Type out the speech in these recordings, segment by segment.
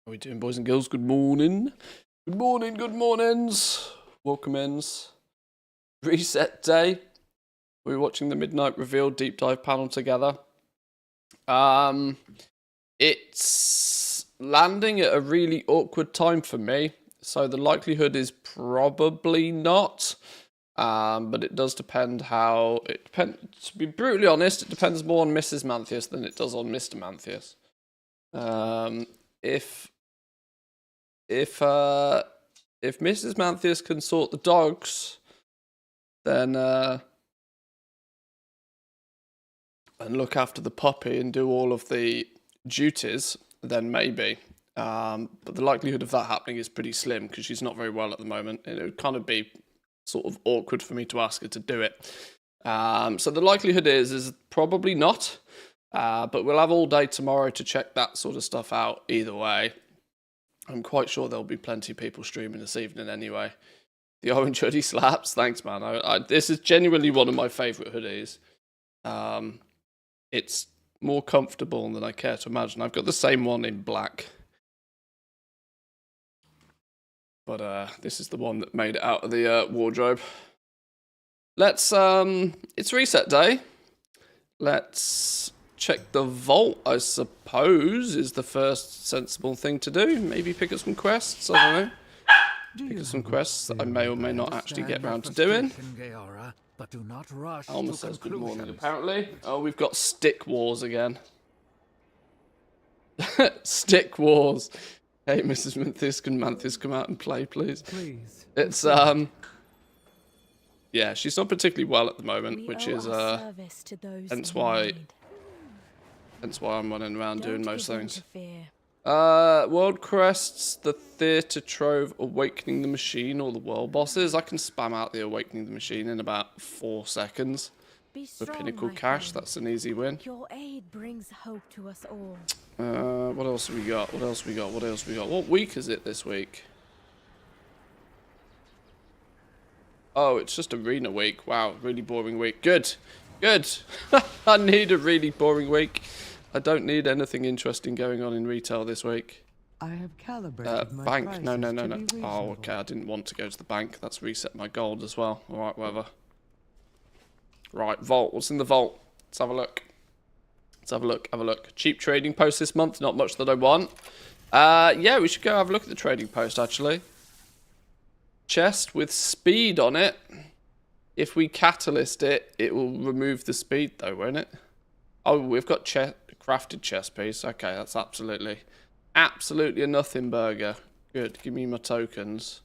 How we doing, boys and girls? Good morning. Good morning, good mornings. Welcome ins. Reset day. We're watching the Midnight Reveal deep dive panel together. It's landing at a really awkward time for me. So the likelihood is probably not. But it does depend how... To be brutally honest, it depends more on Mrs. Manthius than it does on Mr. Manthius. If Mrs. Manthius can sort the dogs, then and look after the puppy and do all of the duties, then maybe. But the likelihood of that happening is pretty slim because she's not very well at the moment. It would kind of be sort of awkward for me to ask her to do it. So the likelihood is probably not. But we'll have all day tomorrow to check that sort of stuff out either way. I'm quite sure there'll be plenty of people streaming this evening anyway. The orange hoodie slaps. Thanks, man. This is genuinely one of my favourite hoodies. It's more comfortable than I care to imagine. I've got the same one in black. But this is the one that made it out of the wardrobe. Let's, it's reset day. Let's check the vault, I suppose, is the first sensible thing to do. Maybe pick up some quests, I don't know. Pick up some quests that I may or may not actually get around to doing. Alma says good morning, apparently. Oh, we've got stick wars again. Stick wars. Hey, Mrs. Manthius, can Manthius come out and play, please? It's, yeah, she's not particularly well at the moment, which is, hence why I'm running around doing most things. World crests, the theatre trove, awakening the machine, or the world bosses. I can spam out the awakening the machine in about 4 seconds. The pinnacle cache, that's an easy win. Your aid brings hope to us all. What else have we got? What else have we got? What else have we got? What week is it this week? Oh, it's just arena week. Wow, really boring week. Good. Good. I need a really boring week. I don't need anything interesting going on in retail this week. I have calibrated my bank. No. prices to be Oh, okay. I didn't want to go to the bank. That's reset my gold as well. All right, whatever. Right, vault. What's in the vault? Let's have a look. Let's have a look. Have a look. Cheap trading post this month. Not much that I want. Yeah, we should go have a look at the trading post, actually. Chest with speed on it. If we catalyst it, it will remove the speed, though, won't it? Oh, we've got crafted chest piece. Okay, that's absolutely a nothing burger. Good. Give me my tokens.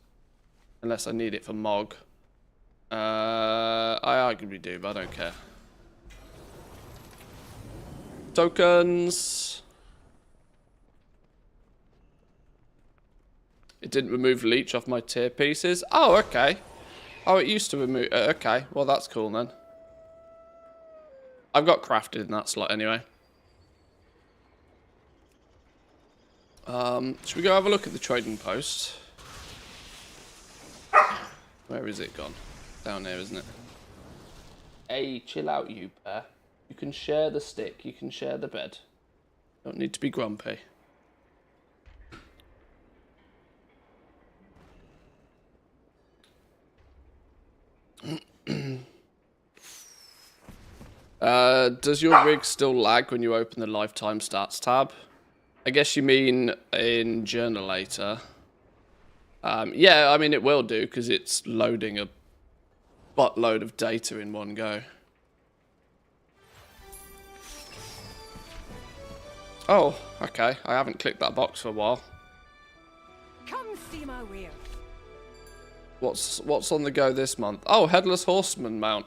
Unless I need it for Mog. I arguably do, but I don't care. Tokens. It didn't remove leech off my tier pieces. Oh, okay. Oh, it used to remove... okay, well, that's cool then. I've got crafted in that slot anyway. Should we go have a look at the trading post? Where is it gone? Down there, isn't it? Hey, chill out, you pair. You can share the stick. You can share the bed. Don't need to be grumpy. Does your rig still lag when you open the lifetime stats tab? I guess you mean in Journalator. Yeah, I mean it will do because it's loading a buttload of data in one go. Oh, okay. I haven't clicked that box for a while. Come see my wheel. What's on the go this month? Oh, Headless Horseman mount.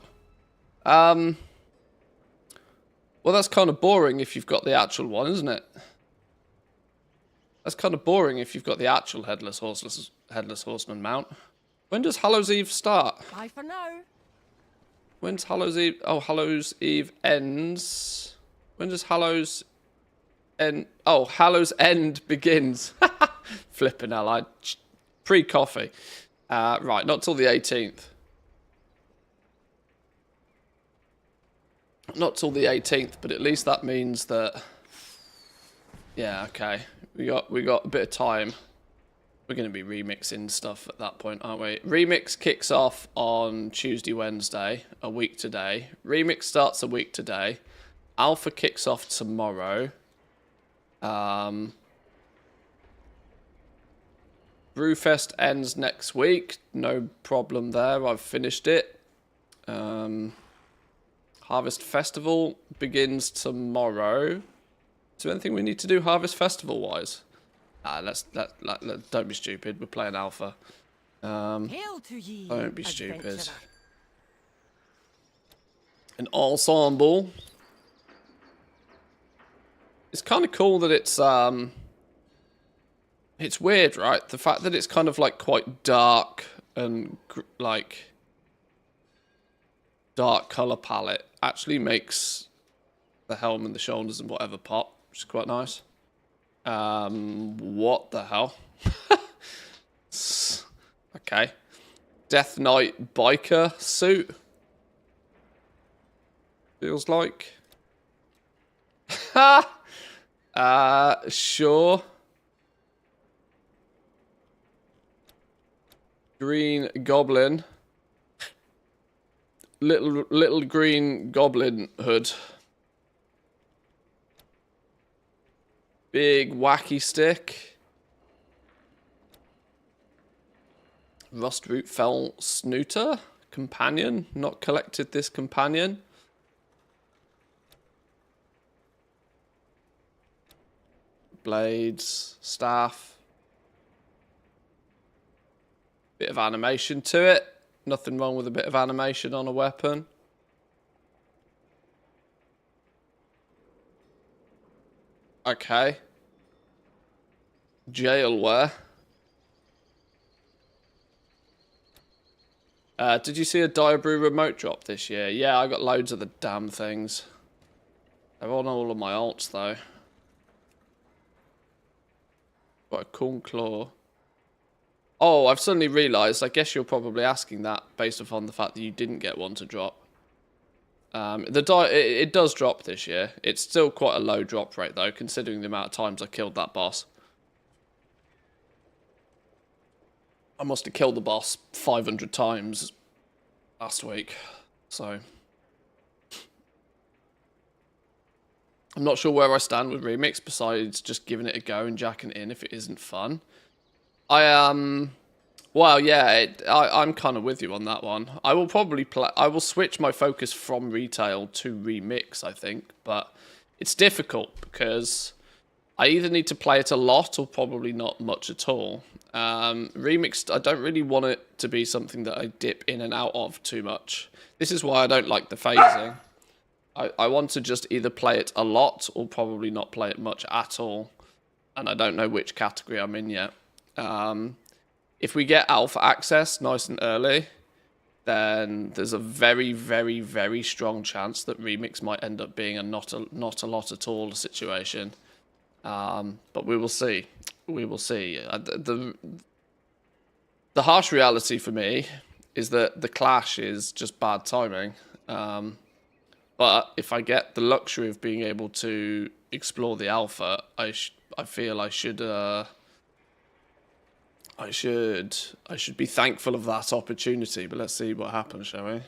Well, that's kind of boring if you've got the actual one, isn't it? That's kind of boring if you've got the actual Headless Horseman mount. When does Hallows Eve start? Bye for now. When's Hallows Eve? Oh, Hallows Eve ends. When does Hallows end? Oh, Hallows End begins. Flipping hell, pre-coffee. Right, not till the 18th. Not till the 18th, but at least that means that Yeah, okay. We got a bit of time. We're going to be remixing stuff at that point, aren't we? Remix kicks off on Tuesday, Wednesday, a week today. Remix starts a week today. Alpha kicks off tomorrow. Brewfest ends next week. No problem there. I've finished it. Harvest Festival begins tomorrow. Is there anything we need to do Harvest Festival wise? Don't be stupid. We're playing Alpha. Hail to ye, Don't be stupid. adventurer. An ensemble. It's kind of cool that it's weird, right? The fact that it's kind of like quite dark and like dark color palette actually makes the helm and the shoulders and whatever pop, which is quite nice. What the hell? Okay. Death Knight biker suit. Feels like. Sure. Green goblin. Little green goblin hood. Big wacky stick. Rustroot fell snooter. Companion. Not collected this companion. Blades. Staff. Bit of animation to it. Nothing wrong with a bit of animation on a weapon. Okay. Jailware. Did you see a Diabrew remote drop this year? Yeah, I got loads of the damn things. They're on all of my alts though. Got a cool claw. Oh, I've suddenly realised, I guess you're probably asking that based upon the fact that you didn't get one to drop. It does drop this year. It's still quite a low drop rate though, considering the amount of times I killed that boss. I must have killed the boss 500 times last week, so... I'm not sure where I stand with Remix, besides just giving it a go and jacking it in if it isn't fun. Well, yeah, I'm kind of with you on that one. I will probably I will switch my focus from retail to Remix, I think, but it's difficult because I either need to play it a lot or probably not much at all. Remixed, I don't really want it to be something that I dip in and out of too much. This is why I don't like the phasing. I want to just either play it a lot or probably not play it much at all. And I don't know which category I'm in yet. If we get alpha access nice and early, then there's a very, very, very strong chance that Remix might end up being a not a lot at all situation. But we will see. We will see. The harsh reality for me is that the clash is just bad timing. But if I get the luxury of being able to explore the alpha, I feel I should be thankful of that opportunity. But let's see what happens, shall we? Is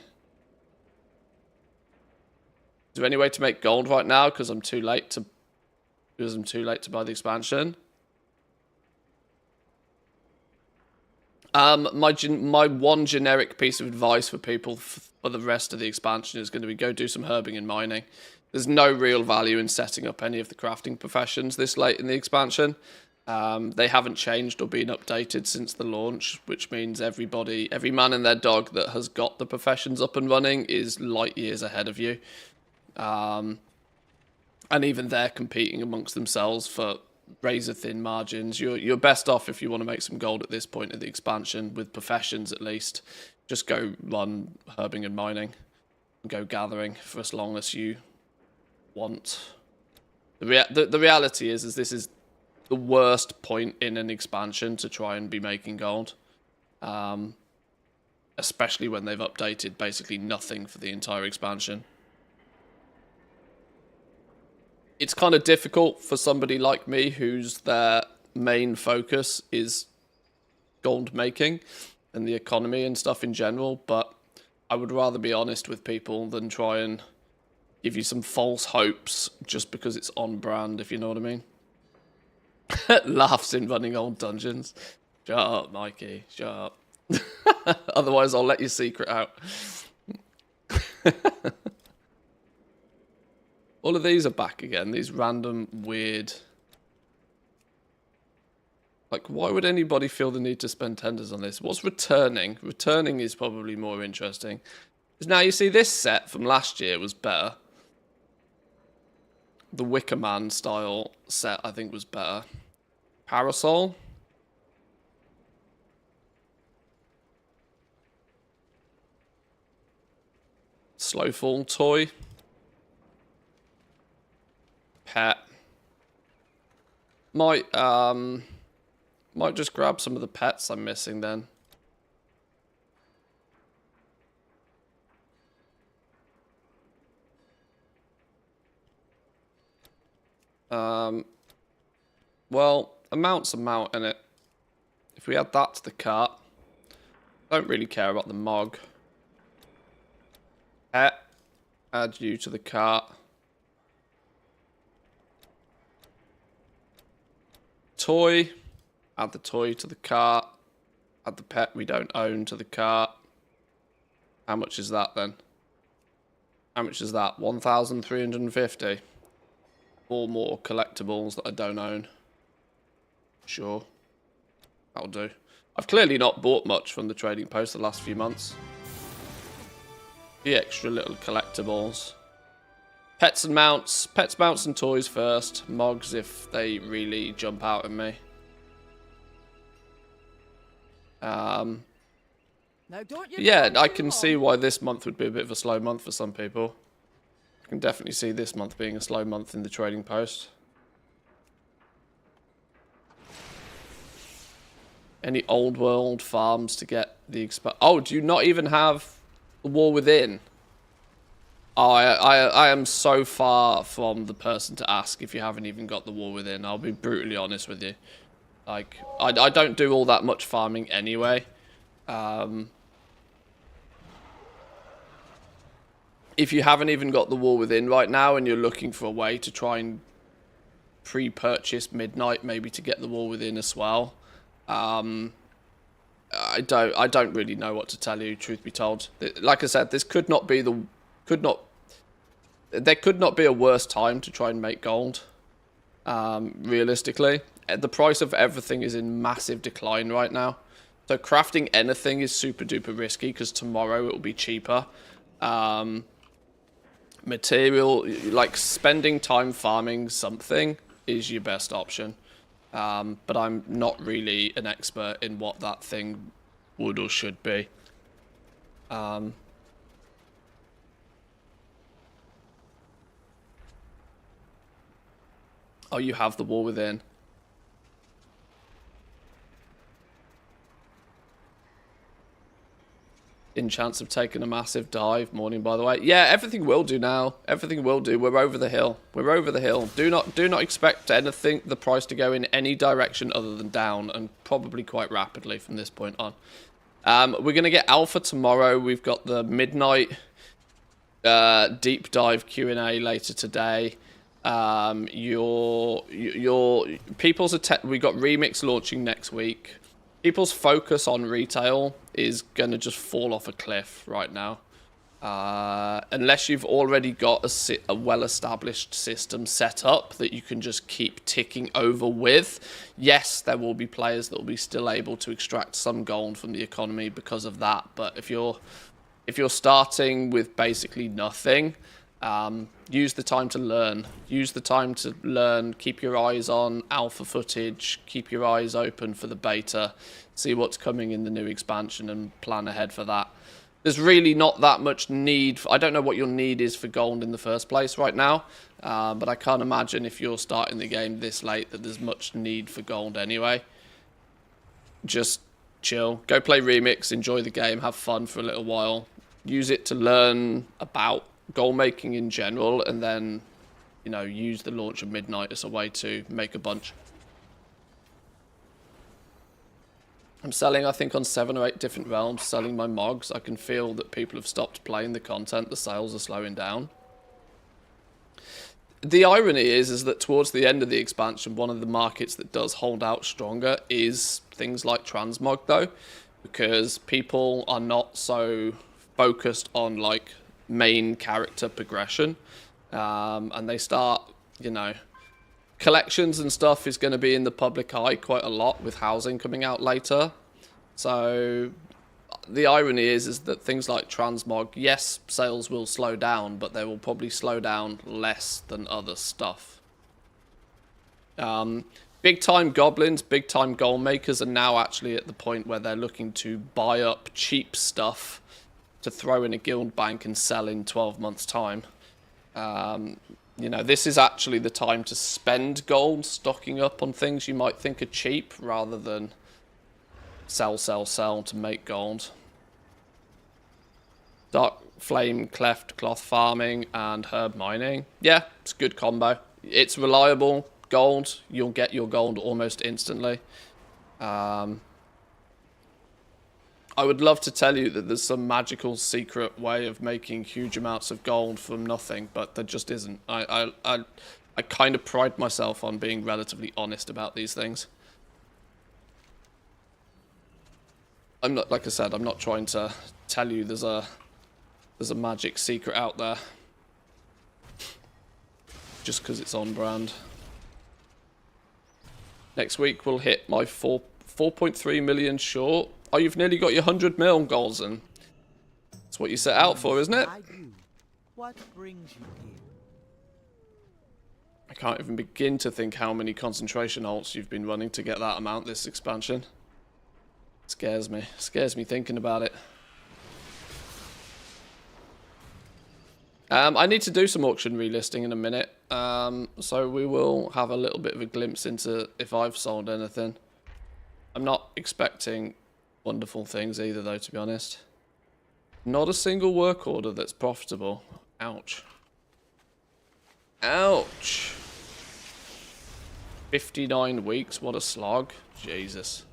there any way to make gold right now? Because I'm too late to buy the expansion. My one generic piece of advice for people for the rest of the expansion is going to be go do some herbing and mining. There's no real value in setting up any of the crafting professions this late in the expansion. They haven't changed or been updated since the launch, which means every man and their dog that has got the professions up and running is light years ahead of you. And even they're competing amongst themselves for razor-thin margins. You're best off if you want to make some gold at this point of the expansion, with professions at least. Just go run herbing and mining. And go gathering for as long as you want. The reality is this is the worst point in an expansion to try and be making gold. Especially when they've updated basically nothing for the entire expansion. it's kind of difficult for somebody like me whose their main focus is gold making and the economy and stuff in general, but I would rather be honest with people than try and give you some false hopes just because it's on brand, if you know what I mean. Laughs in running old dungeons. Shut up, Mikey. Shut up. Otherwise, I'll let your secret out. All of these are back again. These random, weird... Like, why would anybody feel the need to spend tenders on this? What's returning? Returning is probably more interesting. Because now you see this set from last year was better. The Wicker Man style set, I think, was better. Parasol. Slowfall toy. Pet. Might just grab some of the pets I'm missing then. Well, a mount's a mount, innit? If we add that to the cart, I don't really care about the Mog. Pet, add you to the cart. Toy, add the toy to the cart. Add the pet we don't own to the cart. How much is that then? How much is that? 1,350. 4 more collectibles that I don't own. Sure. That'll do. I've clearly not bought much from the trading post the last few months. The extra little collectibles. Pets and mounts. Pets, mounts and toys first. Mogs if they really jump out at me. Now don't you Yeah, go I too can long. see why this month would be a bit of a slow month for some people. I can definitely see this month being a slow month in the trading post. Any old world farms to get the Oh, do you not even have the War Within? Oh, I am so far from the person to ask if you haven't even got the War Within. I'll be brutally honest with you. Like, I don't do all that much farming anyway. If you haven't even got the War Within right now and you're looking for a way to try and pre-purchase Midnight, maybe to get the War Within as well, I don't really know what to tell you, truth be told. Like I said, this could not be there could not be a worse time to try and make gold. Realistically, the price of everything is in massive decline right now. So crafting anything is super duper risky because tomorrow it will be cheaper. Material, like spending time farming something is your best option. But I'm not really an expert in what that thing would or should be. Oh, you have the War Within. In chance of taking a massive dive. Morning, by the way. Yeah, everything will do now. Everything will do. We're over the hill. We're over the hill. Do not expect anything, the price to go in any direction other than down, and probably quite rapidly from this point on. We're going to get alpha tomorrow. We've got the midnight deep dive Q&A later today. We got Remix launching next week. People's focus on retail is going to just fall off a cliff right now. Unless you've already got a well-established system set up that you can just keep ticking over with. Yes, there will be players that will be still able to extract some gold from the economy because of that. But if you're starting with basically nothing, use the time to learn. Use the time to learn. Keep your eyes on alpha footage. Keep your eyes open for the beta. See what's coming in the new expansion and plan ahead for that. There's really not that much need. I don't know what your need is for gold in the first place right now. But I can't imagine if you're starting the game this late that there's much need for gold anyway. Just chill. Go play Remix. Enjoy the game. Have fun for a little while. Use it to learn about gold making in general, and then you know, use the launch of Midnight as a way to make a bunch. I'm selling, I think, on 7 or 8 different realms, selling my mogs. I can feel that people have stopped playing the content. The sales are slowing down. The irony is that towards the end of the expansion, one of the markets that does hold out stronger is things like transmog, though, because people are not so focused on, like, main character progression, and they start, you know, collections and stuff is going to be in the public eye quite a lot with housing coming out later. So the irony is that things like transmog, yes, sales will slow down, but they will probably slow down less than other stuff. Big time goblins, big time goal makers are now actually at the point where they're looking to buy up cheap stuff to throw in a guild bank and sell in 12 months time. You know, this is actually the time to spend gold stocking up on things you might think are cheap rather than sell to make gold. Dark Flame, Cleft, Cloth Farming, and Herb Mining. Yeah, it's a good combo. It's reliable gold. You'll get your gold almost instantly. I would love to tell you that there's some magical secret way of making huge amounts of gold from nothing, but there just isn't. I kind of pride myself on being relatively honest about these things. I'm not, like I said, I'm not trying to tell you there's a magic secret out there just because it's on brand. Next week we'll hit my 4.3 million short. Oh, you've nearly got your 100 mil goals in. That's what you set out for, isn't it? What brings you here? I can't even begin to think how many concentration ults you've been running to get that amount this expansion. Scares me. Scares me thinking about it. I need to do some auction relisting in a minute. So we will have a little bit of a glimpse into if I've sold anything. I'm not expecting wonderful things either, though, to be honest. Not a single work order that's profitable. Ouch. Ouch. 59 weeks, what a slog. Jesus.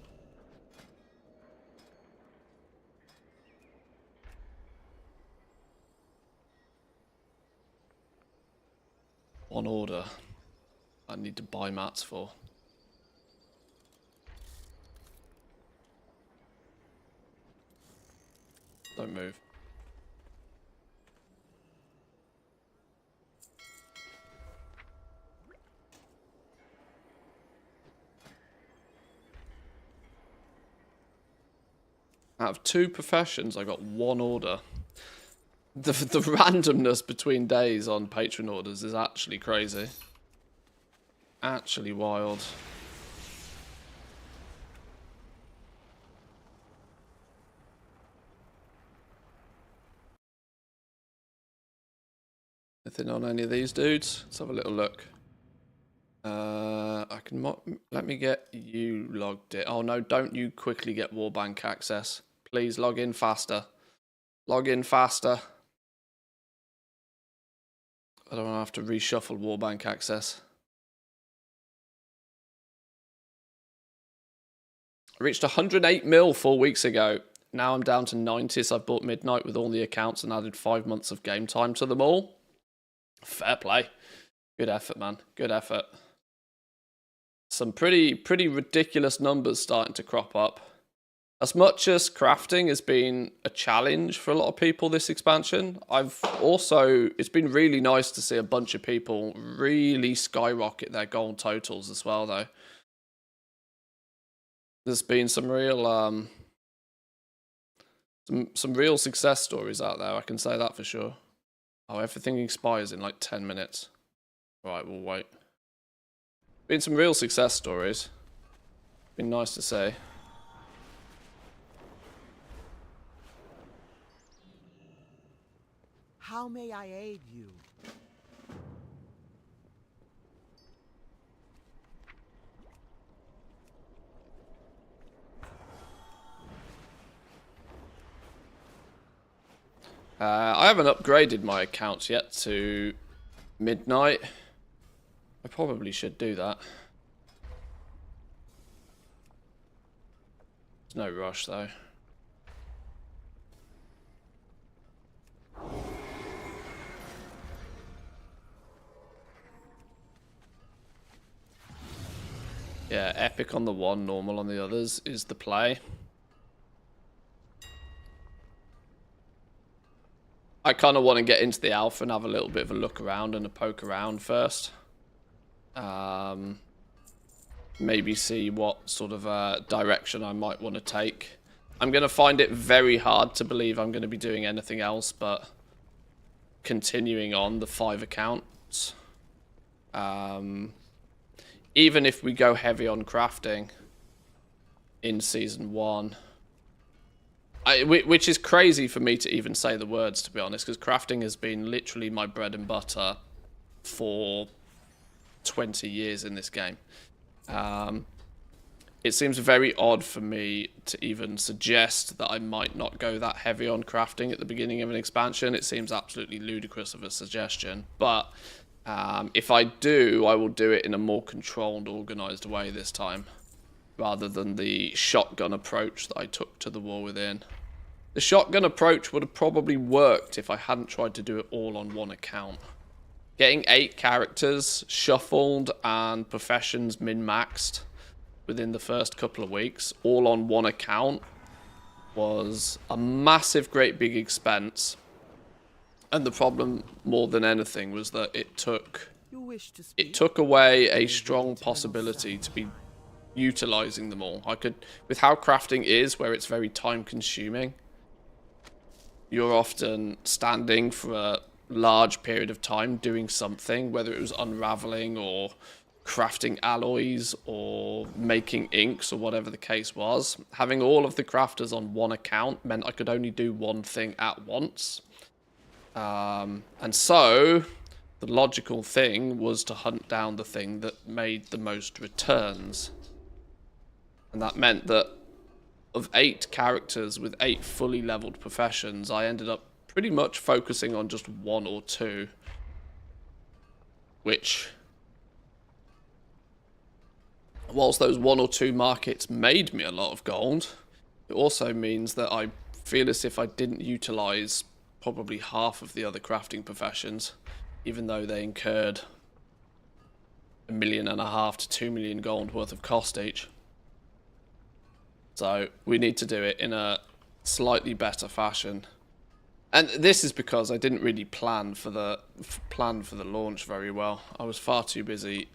One order I need to buy mats for. Don't move. Out of 2 professions, I got 1 order. The randomness between days on patron orders is actually crazy. Actually wild. Anything on any of these dudes? Let's have a little look. I can let me get you logged in. Oh no, don't you quickly get Warbank access. Please log in faster. Log in faster. I don't want to have to reshuffle Warbank access. I reached 108 mil 4 weeks ago. Now I'm down to 90, so I've bought Midnight with all the accounts and added 5 months of game time to them all. Fair play. Good effort, man. Good effort. Some pretty ridiculous numbers starting to crop up. As much as crafting has been a challenge for a lot of people this expansion, it's been really nice to see a bunch of people really skyrocket their gold totals as well, though. There's been some real some real success stories out there, I can say that for sure. Oh, everything expires in like 10 minutes. Right, we'll wait. Been some real success stories. Been nice to see. How may I aid you? I haven't upgraded my accounts yet to Midnight. probably should do that. There's no rush, though. Yeah, epic on the one, normal on the others is the play. I kind of want to get into the alpha and have a little bit of a look around and a poke around first. Maybe see what sort of direction I might want to take. I'm going to find it very hard to believe I'm going to be doing anything else but continuing on the 5 accounts. Even if we go heavy on crafting in Season 1. Which is crazy for me to even say the words, to be honest, because crafting has been literally my bread and butter for 20 years in this game. It seems very odd for me to even suggest that I might not go that heavy on crafting at the beginning of an expansion. It seems absolutely ludicrous of a suggestion, but if I do, I will do it in a more controlled, organised way this time, rather than the shotgun approach that I took to the War Within. The shotgun approach would have probably worked if I hadn't tried to do it all on one account. Getting 8 characters shuffled and professions min-maxed within the first couple of weeks, all on one account, was a massive, great big expense. And the problem, more than anything, was that it took away a strong possibility to be utilizing them all. I could, with how crafting is, where it's very time consuming, you're often standing for a large period of time doing something, whether it was unraveling or crafting alloys or making inks or whatever the case was. Having all of the crafters on one account meant I could only do one thing at once. And so the logical thing was to hunt down the thing that made the most returns. And that meant that of 8 characters with 8 fully leveled professions, I ended up pretty much focusing on just 1 or 2. Which, whilst those 1 or 2 markets made me a lot of gold, it also means that I feel as if I didn't utilize probably half of the other crafting professions, even though they incurred $1.5 million to 2 million gold worth of cost each. So we need to do it in a slightly better fashion. And this is because I didn't really plan for the launch very well. I was far too busy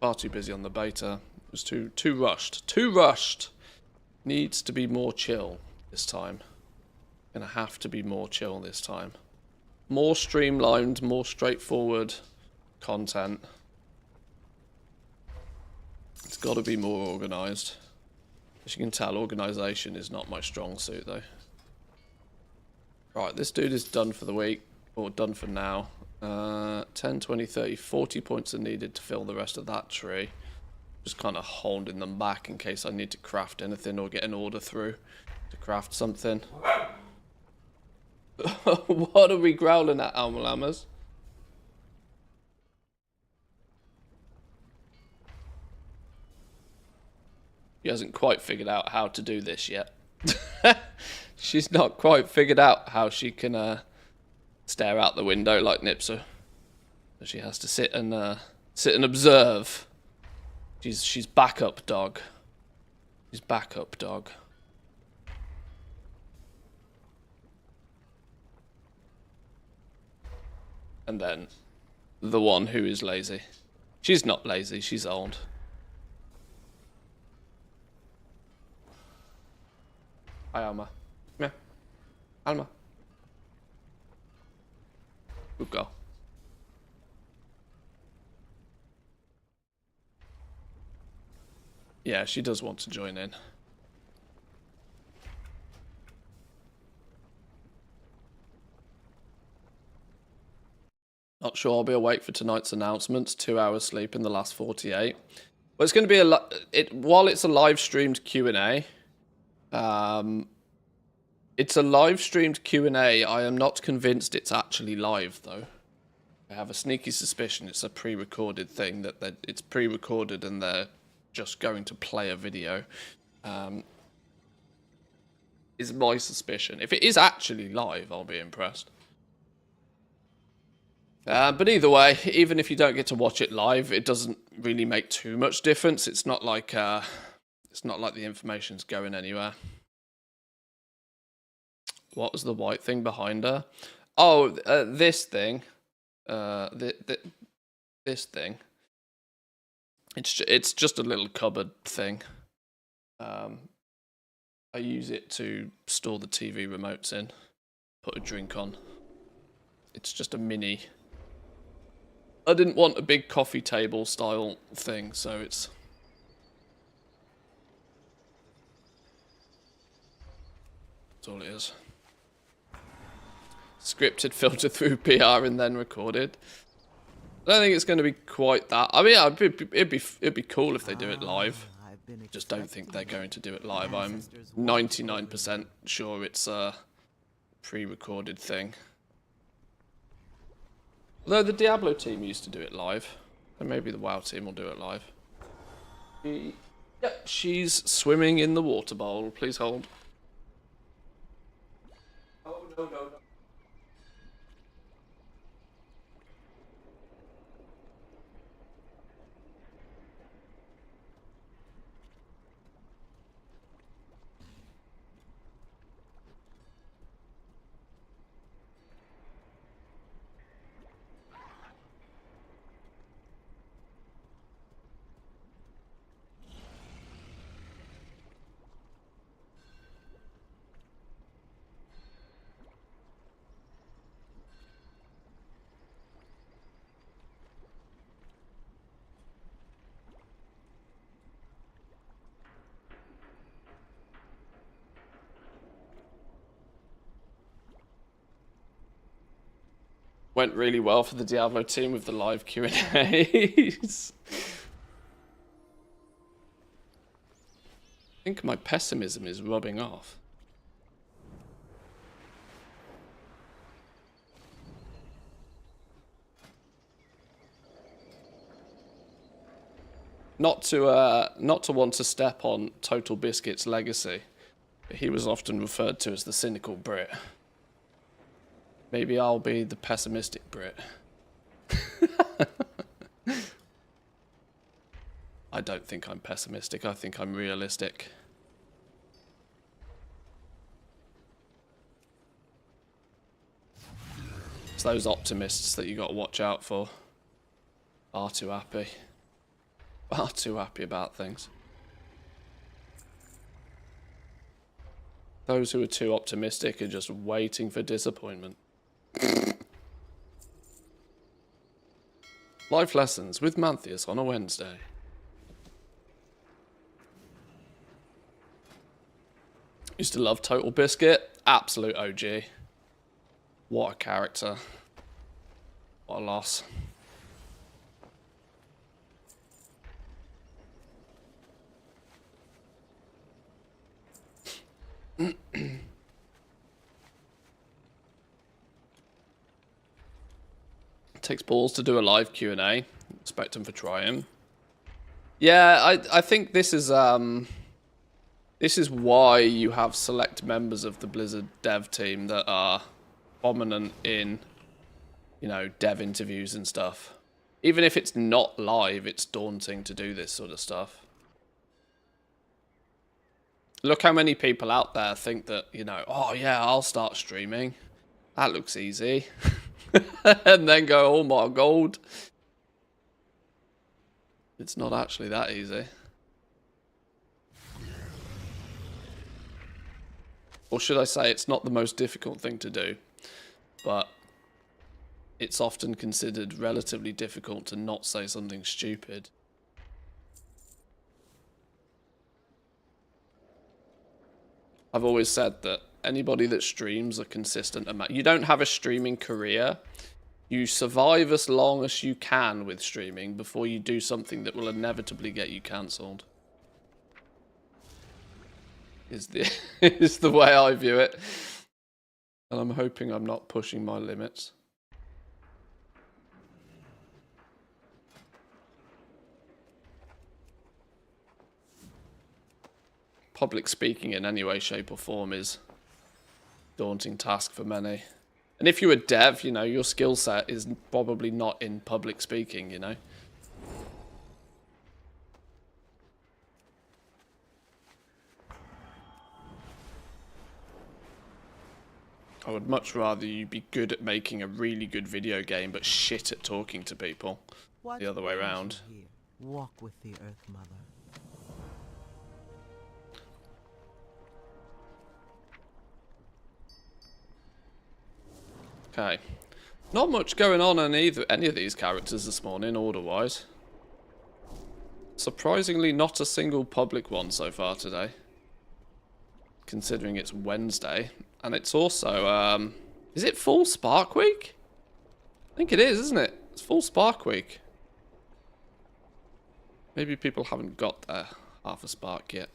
on the beta. It was too rushed. Too rushed. Needs to be more chill this time. Gonna have to be more chill this time. More streamlined, more straightforward content. It's got to be more organised. As you can tell, organisation is not my strong suit, though. Right, this dude is done for the week, or done for now. 10, 20, 30, 40 points are needed to fill the rest of that tree. Just kind of holding them back in case I need to craft anything or get an order through to craft something. What are we growling at, Almalamas? She hasn't quite figured out how to do this yet. She's not quite figured out how she can stare out the window like Nipser. She has to sit and observe. She's backup dog. She's backup dog. And then the one who is lazy. She's not lazy, she's old. Hi, Alma. Come here. Alma. Good girl. Yeah, she does want to join in. Not sure I'll be awake for tonight's announcements. 2 hours sleep in the last 48. Well, it's going to be while it's a live streamed Q&A. It's a live streamed Q&A. I am not convinced it's actually live though. I have a sneaky suspicion it's a pre-recorded thing, that it's pre-recorded and they're just going to play a video. Is my suspicion. If it is actually live, I'll be impressed. But either way, even if you don't get to watch it live, it doesn't really make too much difference. It's not like the information's going anywhere. What was the white thing behind her? Oh, this thing. This thing. It's just a little cupboard thing. I use it to store the TV remotes in, put a drink on. It's just a mini. I didn't want a big coffee table style thing, so it's... That's all it is. Scripted, filtered through PR, and then recorded. I don't think it's going to be quite that. I mean, it'd be cool if they do it live. Just don't think they're going to do it live. I'm 99% sure it's a pre-recorded thing. Although the Diablo team used to do it live, and maybe the WoW team will do it live. Yep, she's swimming in the water bowl. Please hold. Oh, no, no, no. Went really well for the Diablo team with the live Q&As. I think my pessimism is rubbing off. Not to want to step on Total Biscuit's legacy, but he was often referred to as the cynical Brit. Maybe I'll be the pessimistic Brit. I don't think I'm pessimistic. I think I'm realistic. It's those optimists that you got to watch out for. Far too happy. Far too happy about things. Those who are too optimistic are just waiting for disappointment. Life lessons with Manthias on a Wednesday. Used to love Total Biscuit. Absolute OG. What a character. What a loss. Takes balls to do a live Q&A. Expect him for trying. Yeah, I think this is why you have select members of the Blizzard dev team that are prominent in, you know, dev interviews and stuff. Even if it's not live, it's daunting to do this sort of stuff. Look how many people out there think that, you know, oh yeah, I'll start streaming. That looks easy. And then go, oh my god. It's not actually that easy. Or should I say it's not the most difficult thing to do, but it's often considered relatively difficult to not say something stupid. I've always said that anybody that streams a consistent amount, you don't have a streaming career. You survive as long as you can with streaming before you do something that will inevitably get you cancelled. Is the way I view it. And I'm hoping I'm not pushing my limits. public speaking in any way, shape or form is a daunting task for many. And if you're a dev, you know, your skill set is probably not in public speaking, you know. I would much rather you be good at making a really good video game, but shit at talking to people. What The other way brings you around. here? Walk with the Earth Mother. Okay. Not much going on in any of these characters this morning, order-wise. Surprisingly, not a single public one so far today. Considering it's Wednesday. And it's also, is it full Spark Week? I think it is, isn't it? It's full Spark Week. Maybe people haven't got their half a spark yet.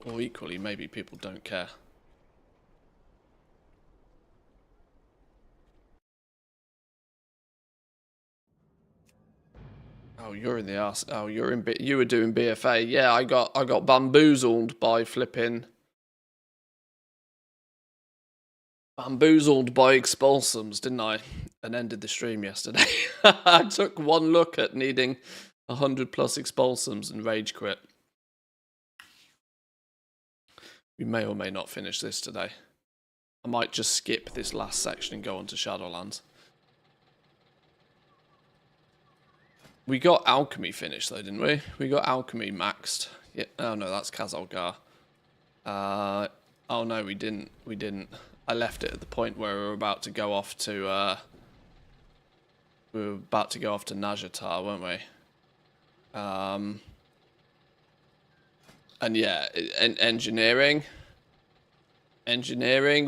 Or equally, maybe people don't care. Oh, you're in the arse. Oh, you were doing BFA. Yeah, I got bamboozled by flipping. Bamboozled by expulsums, didn't I? And ended the stream yesterday. I took one look at needing 100 plus expulsums and rage quit. We may or may not finish this today. I might just skip this last section and go on to Shadowlands. We got Alchemy finished though, didn't we? We got Alchemy maxed. Yeah. Oh no, that's Kazalgar. Oh no, we didn't. We didn't. I left it at the point where we were about to go off to Najatar, weren't we? And yeah, engineering,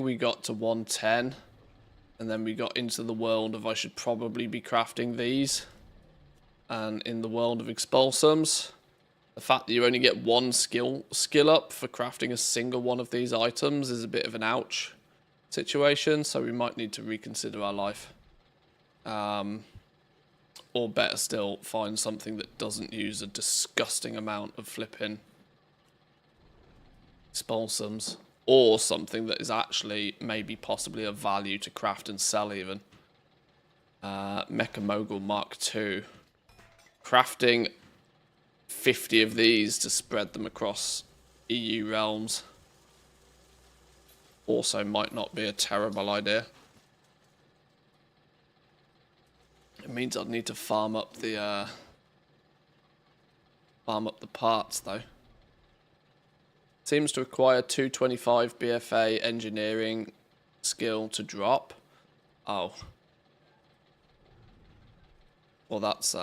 we got to 110, and then we got into the world of I should probably be crafting these. And in the world of expulsums, the fact that you only get one skill up for crafting a single one of these items is a bit of an ouch situation, so we might need to reconsider our life. Or better still, find something that doesn't use a disgusting amount of flipping expulsums, or something that is actually maybe possibly of value to craft and sell even. Mecha Mogul Mark II. Crafting 50 of these to spread them across EU realms also might not be a terrible idea. It means I'd need to farm up the parts though. Seems to require 225 BFA engineering skill to drop. Oh. Well, that's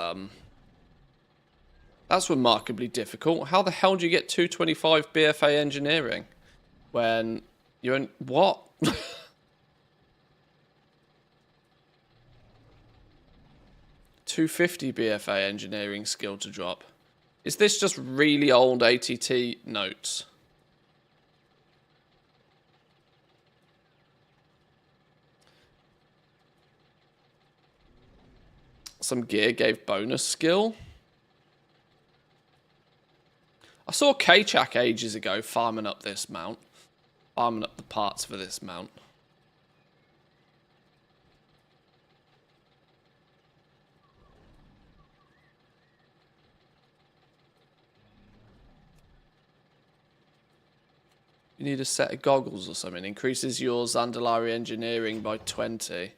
remarkably difficult. How the hell do you get 225 BFA engineering when you're in what? 250 BFA engineering skill to drop. Is this just really old ATT notes? Some gear gave bonus skill. I saw K-Chak ages ago farming up this mount. Farming up the parts for this mount. You need a set of goggles or something. Increases your Zandalari engineering by 20.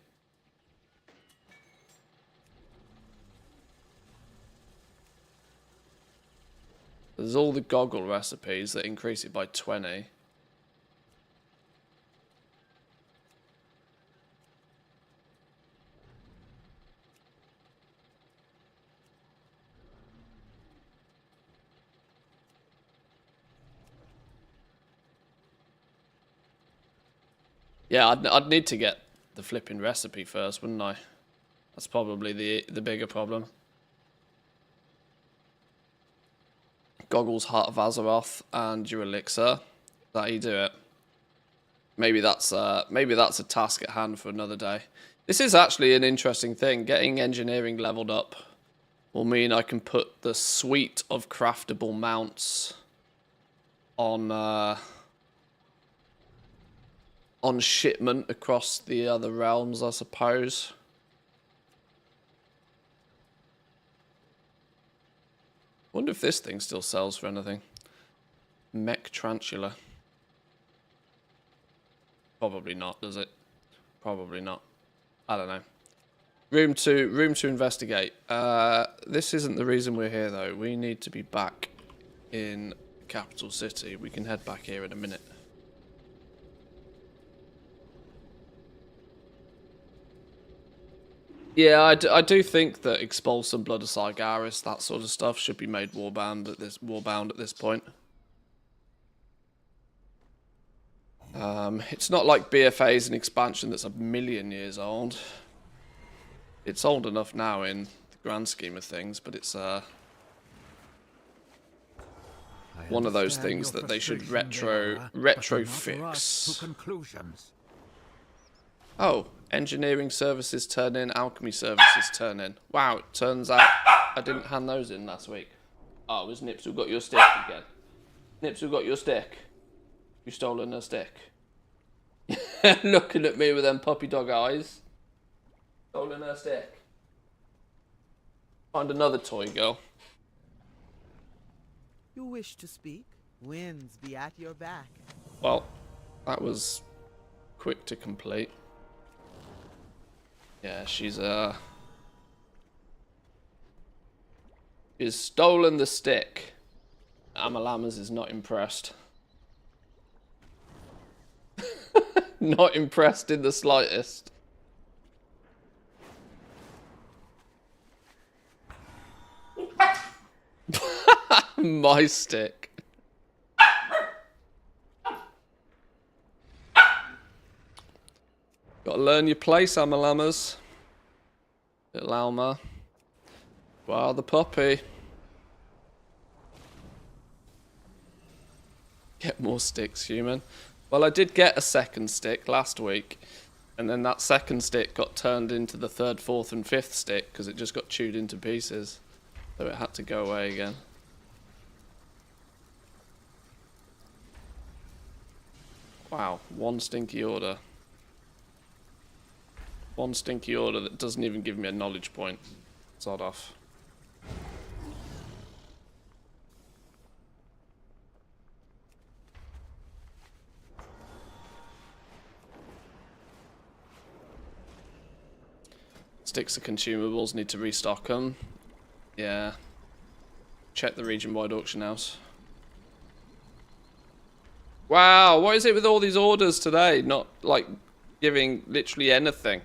There's all the goggle recipes that increase it by 20. Yeah, I'd need to get the flipping recipe first, wouldn't I? That's probably the bigger problem. Goggles, Heart of Azeroth, and your elixir. Is that how you do it? Maybe that's a task at hand for another day. This is actually an interesting thing. Getting engineering leveled up will mean I can put the suite of craftable mounts on shipment across the other realms, I suppose. Wonder if this thing still sells for anything. Mech Tarantula. Probably not, does it? Probably not. I don't know. Room to investigate. This isn't the reason we're here, though. We need to be back in the capital city. We can head back here in a minute. Yeah, I do think that Expulsum, Blood of Sargeras, that sort of stuff should be made warbound at this point. It's not like BFA is an expansion that's a million years old. It's old enough now in the grand scheme of things, but it's one of those things that they should retro fix. Oh, engineering services turn in, alchemy services turn in. Wow, it turns out I didn't hand those in last week. Oh, it was Nips who got your stick again. Nips who got your stick. You stolen her stick. Looking at me with them puppy dog eyes. Stolen her stick. Find another toy, girl. You wish to speak? Winds be at your back. Well, that was quick to complete. Yeah, she's stolen the stick. Amalamas is not impressed. Not impressed in the slightest. My stick. Gotta learn your place, Amalamas. Little Alma. Wow, the puppy. Get more sticks, human. Well, I did get a second stick last week, and then that second stick got turned into the third, fourth, and fifth stick because it just got chewed into pieces. So it had to go away again. Wow, one stinky order. One stinky order that doesn't even give me a knowledge point. Sod off. Sticks of consumables, need to restock them. Yeah. Check the region-wide auction house. Wow, what is it with all these orders today? Not, like, giving literally anything.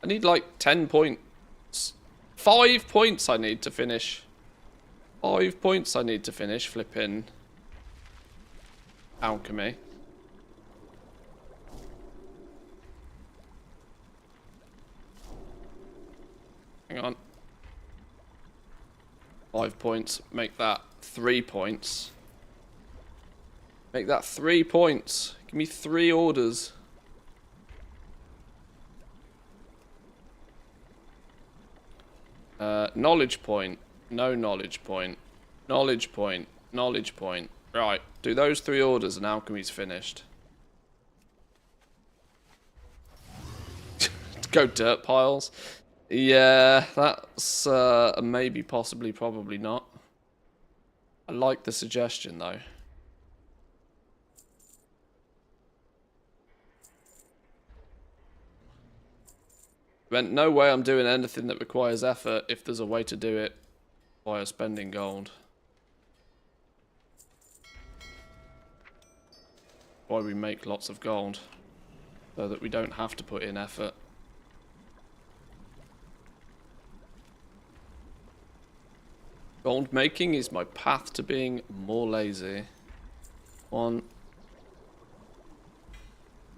I need, like, 10 points. 5 points I need to finish. 5 points I need to finish flipping alchemy. Hang on. 5 points. Make that 3 points. Make that 3 points. Give me 3 orders. Knowledge point. No knowledge point. Knowledge point. Knowledge point. Right. Do those 3 orders and alchemy's finished. Go dirt piles. Yeah, that's maybe, possibly, probably not. I like the suggestion, though. Meant no way I'm doing anything that requires effort if there's a way to do it via spending gold. Why we make lots of gold, so that we don't have to put in effort. Gold making is my path to being more lazy. 1,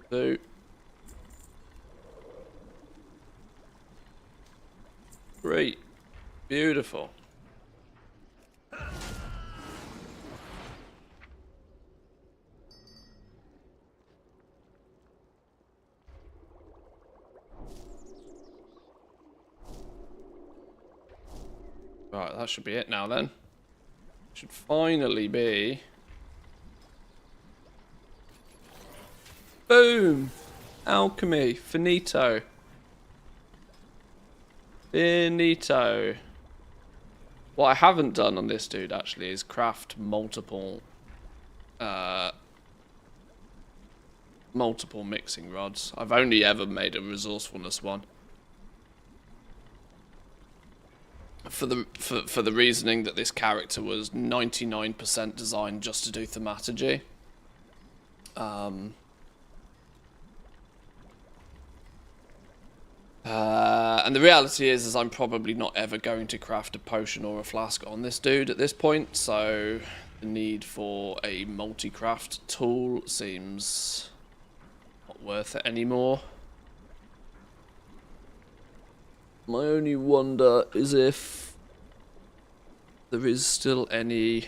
2. 3. Beautiful. Right, that should be it now then. Should finally be. Boom! Alchemy. Finito. Finito. What I haven't done on this dude actually is craft multiple mixing rods. I've only ever made a resourcefulness one. For the reasoning that this character was 99% designed just to do thaumaturgy. And the reality is I'm probably not ever going to craft a potion or a flask on this dude at this point, so the need for a multi-craft tool seems not worth it anymore. My only wonder is if there is still any...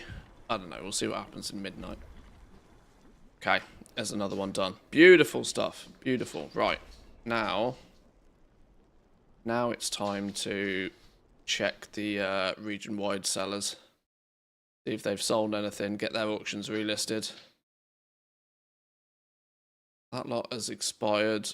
I don't know, we'll see what happens in midnight. Okay, there's another one done. Beautiful stuff, beautiful. Right, now it's time to check the region-wide sellers. See if they've sold anything, get their auctions relisted. That lot has expired.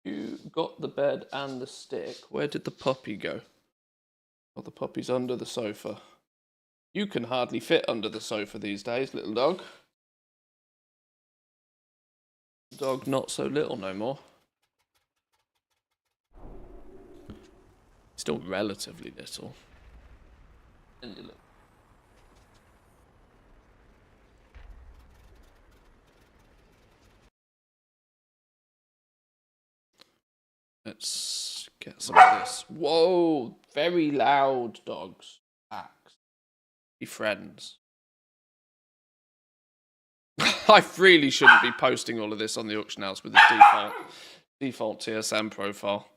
You got the bed and the stick. Where did the puppy go? Oh, the puppy's under the sofa. You can hardly fit under the sofa these days, little dog. Dog not so little no more. Still relatively little. And you look. Let's get some of this. Whoa! Very loud dogs. Axe. Be friends. I really shouldn't be posting all of this on the auction house with the default TSM profile.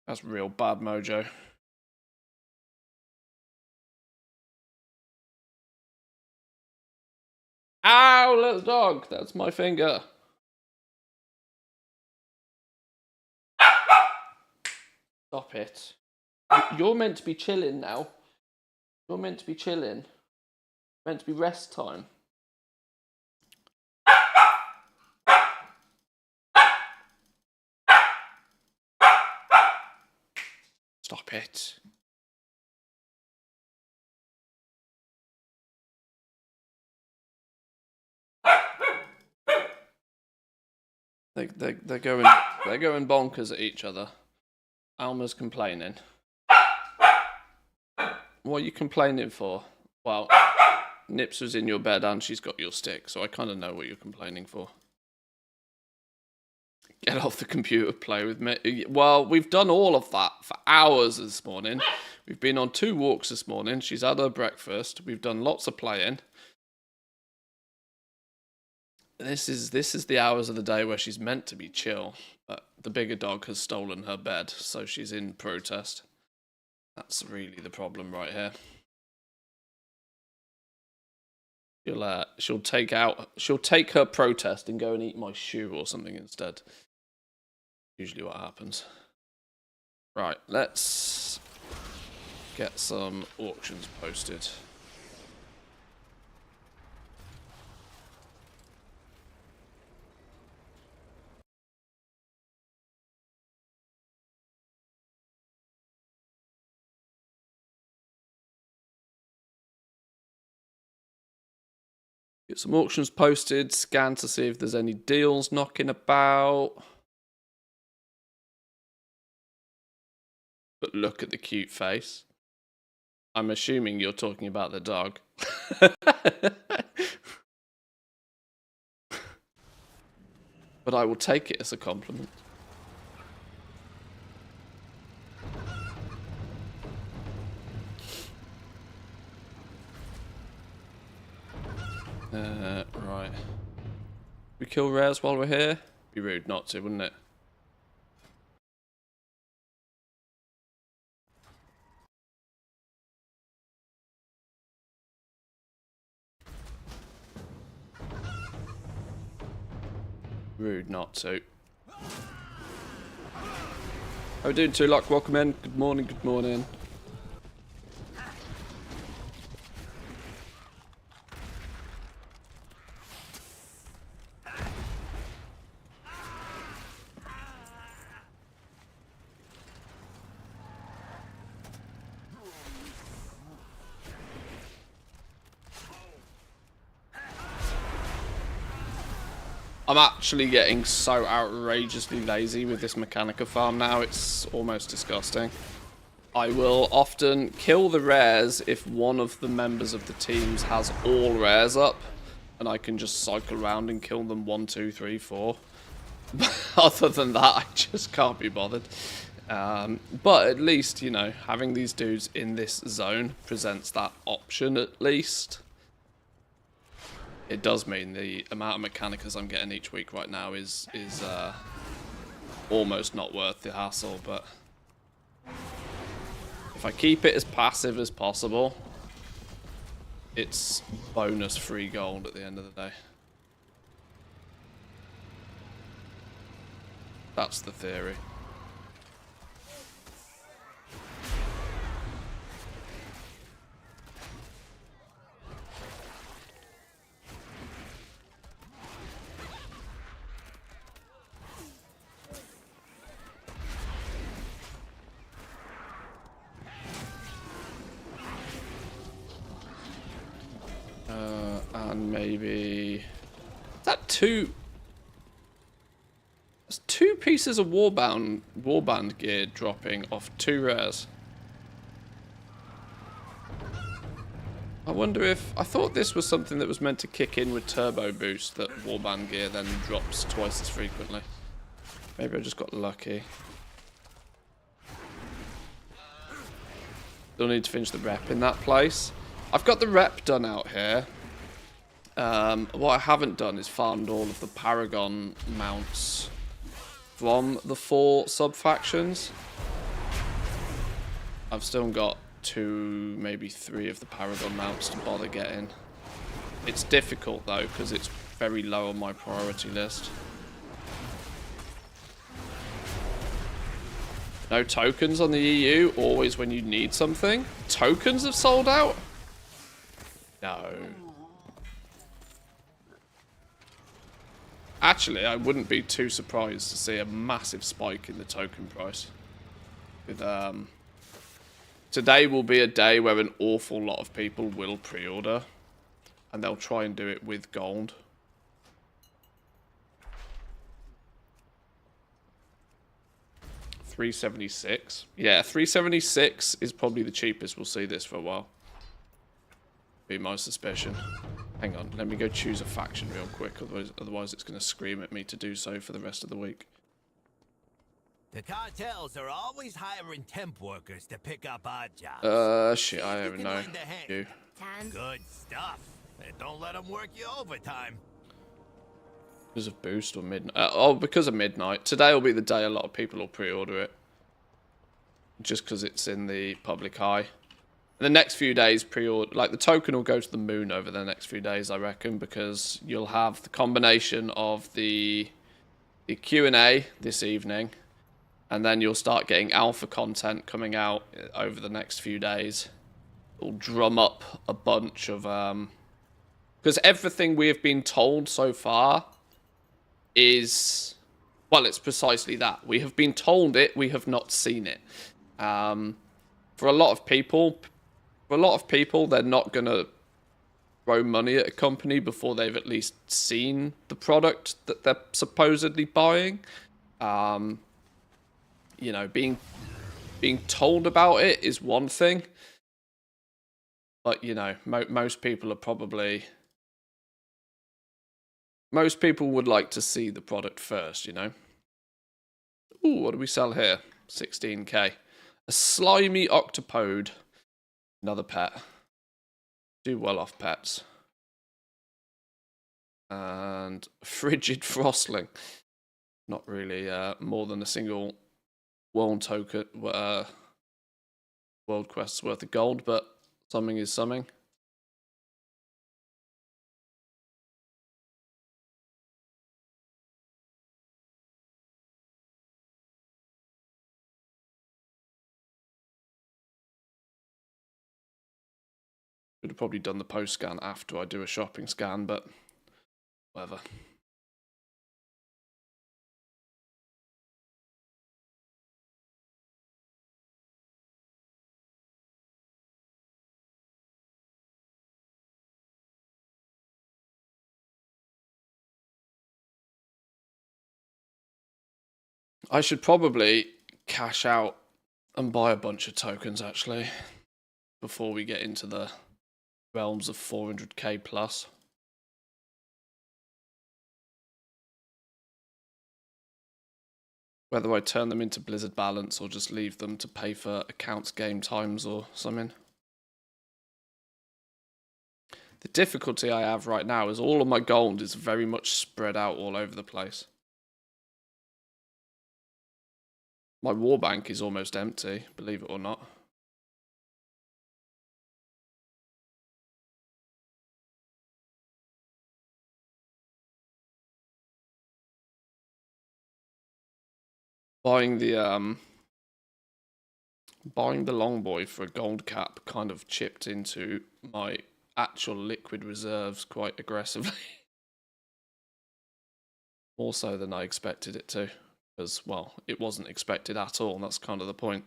That's real bad mojo. Ow, little dog! That's my finger. Stop it. You're meant to be chilling now. You're meant to be chilling. Meant to be rest time. Stop it. They're going bonkers at each other. Alma's complaining. What are you complaining for? Well, Nips was in your bed and she's got your stick, so I kind of know what you're complaining for. Get off the computer, play with me. Well, we've done all of that for hours this morning. We've been on 2 walks this morning. She's had her breakfast. We've done lots of playing. This is the hours of the day where she's meant to be chill, but the bigger dog has stolen her bed, so she's in protest. That's really the problem right here. She'll take her protest and go and eat my shoe or something instead. Usually what happens. Right, let's get some auctions posted. Get some auctions posted, scan to see if there's any deals knocking about. But look at the cute face. I'm assuming you're talking about the dog. But I will take it as a compliment. Right. We kill rares while we're here? Be rude not to, wouldn't it? Rude not to. How we doing, Tulok? Welcome in. Good morning, good morning. I'm actually getting so outrageously lazy with this Mechanica farm now, it's almost disgusting. I will often kill the rares if one of the members of the teams has all rares up, and I can just cycle around and kill them 1, 2, 3, 4. Other than that, I just can't be bothered. But at least, you know, having these dudes in this zone presents that option at least. It does mean the amount of Mechanicas I'm getting each week right now is almost not worth the hassle, but if I keep it as passive as possible, it's bonus free gold at the end of the day. That's the theory. And maybe... Is that two... There's 2 pieces of warband gear dropping off 2 rares. I wonder if... I thought this was something that was meant to kick in with turbo boost, that warband gear then drops twice as frequently. Maybe I just got lucky. Still need to finish the rep in that place. I've got the rep done out here. What I haven't done is farmed all of the Paragon mounts from the 4 sub-factions. I've still got 2, maybe 3 of the Paragon mounts to bother getting. It's difficult though, because it's very low on my priority list. No tokens on the EU, always when you need something. Tokens have sold out? No. Actually, I wouldn't be too surprised to see a massive spike in the token price. With today will be a day where an awful lot of people will pre-order, and they'll try and do it with gold. $376. Yeah, $376 is probably the cheapest we'll see this for a while. Be my suspicion. Hang on, let me go choose a faction real quick, otherwise it's going to scream at me to do so for the rest of the week. The cartels are always hiring temp workers to pick up odd jobs. Shit, I don't even know. You. Good stuff. And don't let them work you overtime. Because of boost or midnight? Oh, because of midnight. Today will be the day a lot of people will pre-order it. Just because it's in the public eye. The next few days, pre-order, like the token will go to the moon over the next few days, I reckon, because you'll have the combination of the Q&A this evening, and then you'll start getting alpha content coming out over the next few days. It'll drum up a bunch of because everything we have been told so far is, well, it's precisely that. We have been told it, we have not seen it. For a lot of people, they're not going to throw money at a company before they've at least seen the product that they're supposedly buying. You know, being told about it is one thing. But, you know, most people are probably... Most people would like to see the product first, you know. Ooh, what do we sell here? 16k. A slimy octopode. Another pet. Do well off pets. And frigid frostling. Not really more than a single world token, world quest's worth of gold, but something is something. Could have probably done the post scan after I do a shopping scan, but whatever. I should probably cash out and buy a bunch of tokens, actually, before we get into the realms of 400k plus. Whether I turn them into Blizzard balance or just leave them to pay for accounts game times or something. The difficulty I have right now is all of my gold is very much spread out all over the place. My war bank is almost empty, believe it or not. Buying the longboy for a gold cap kind of chipped into my actual liquid reserves quite aggressively. More so than I expected it to. Because, well, it wasn't expected at all, and that's kind of the point.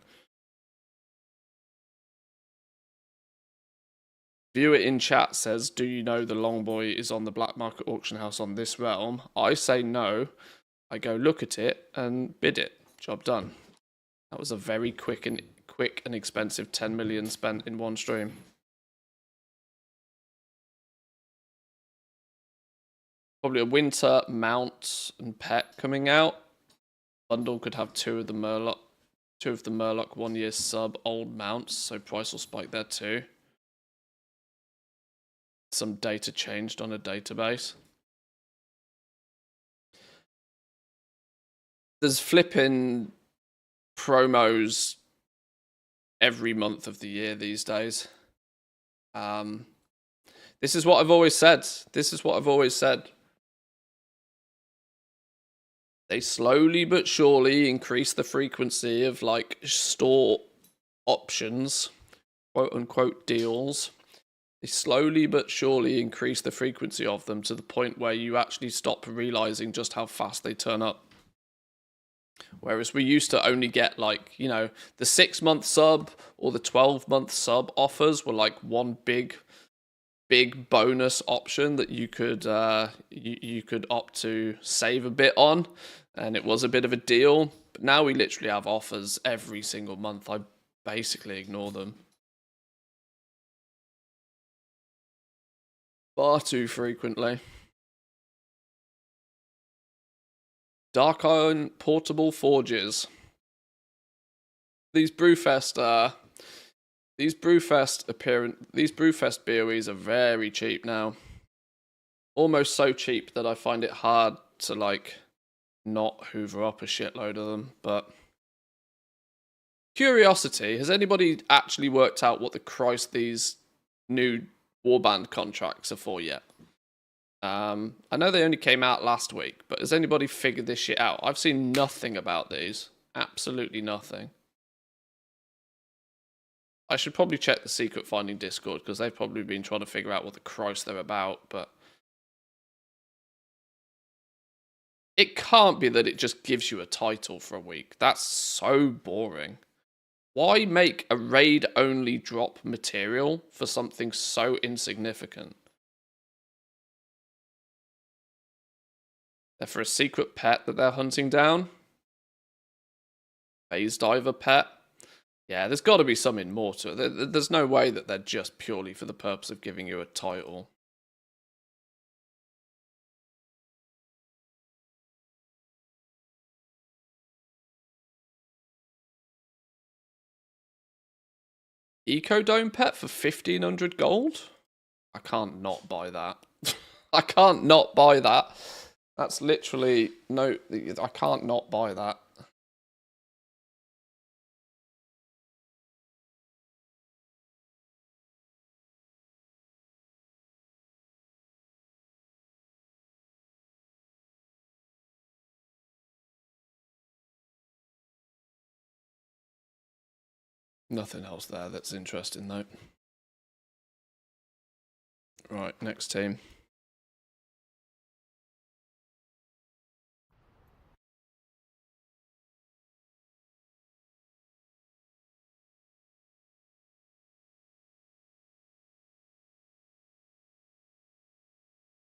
Viewer in chat says, do you know the longboy is on the black market auction house on this realm? I say no. I go look at it and bid it. Job done. That was a very quick and expensive 10 million spent in one stream. Probably a winter mount and pet coming out. Bundle could have two of the Murloc 1 year sub old mounts, so price will spike there too. Some data changed on a database. There's flipping promos every month of the year these days. This is what I've always said. They slowly but surely increase the frequency of like store options, quote unquote deals. They slowly but surely increase the frequency of them to the point where you actually stop realizing just how fast they turn up. Whereas we used to only get like, you know, the 6-month sub or the 12-month sub offers were like one big bonus option that you could you could opt to save a bit on, and it was a bit of a deal. But now we literally have offers every single month. I basically ignore them far too frequently. Dark Iron portable forges. These Brewfest BOEs are very cheap now. Almost so cheap that I find it hard to like not hoover up a shitload of them. But curiosity, has anybody actually worked out what the Christ these new warband contracts are for yet? I know they only came out last week, but has anybody figured this shit out? I've seen nothing about these. Absolutely nothing. I should probably check the Secret Finding Discord, because they've probably been trying to figure out what the Christ they're about, but it can't be that it just gives you a title for a week. That's so boring. Why make a raid-only drop material for something so insignificant? They're for a secret pet that they're hunting down. Phase diver pet. Yeah, there's got to be something more to it. There's no way that they're just purely for the purpose of giving you a title. Ecodome pet for 1500 gold? I can't not buy that. I can't not buy that. That's literally no. I can't not buy that. Nothing else there that's interesting though. Right, next team.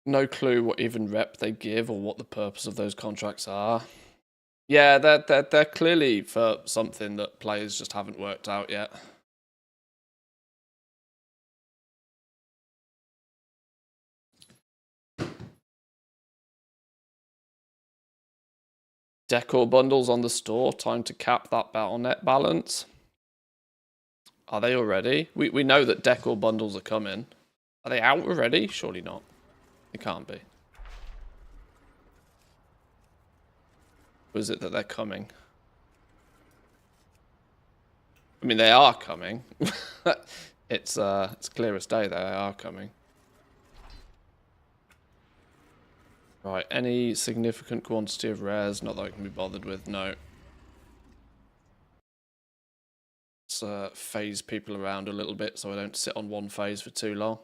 No clue what even rep they give or what the purpose of those contracts are. Yeah, they're clearly for something that players just haven't worked out yet. Decor bundles on the store. Time to cap that Battle.net balance. Are they already? We know that decor bundles are coming. Are they out already? Surely not. It can't be. Or is it that they're coming? I mean, they are coming. It's clear as day they are coming. Right, any significant quantity of rares? Not that I can be bothered with, no. Let's phase people around a little bit so I don't sit on one phase for too long.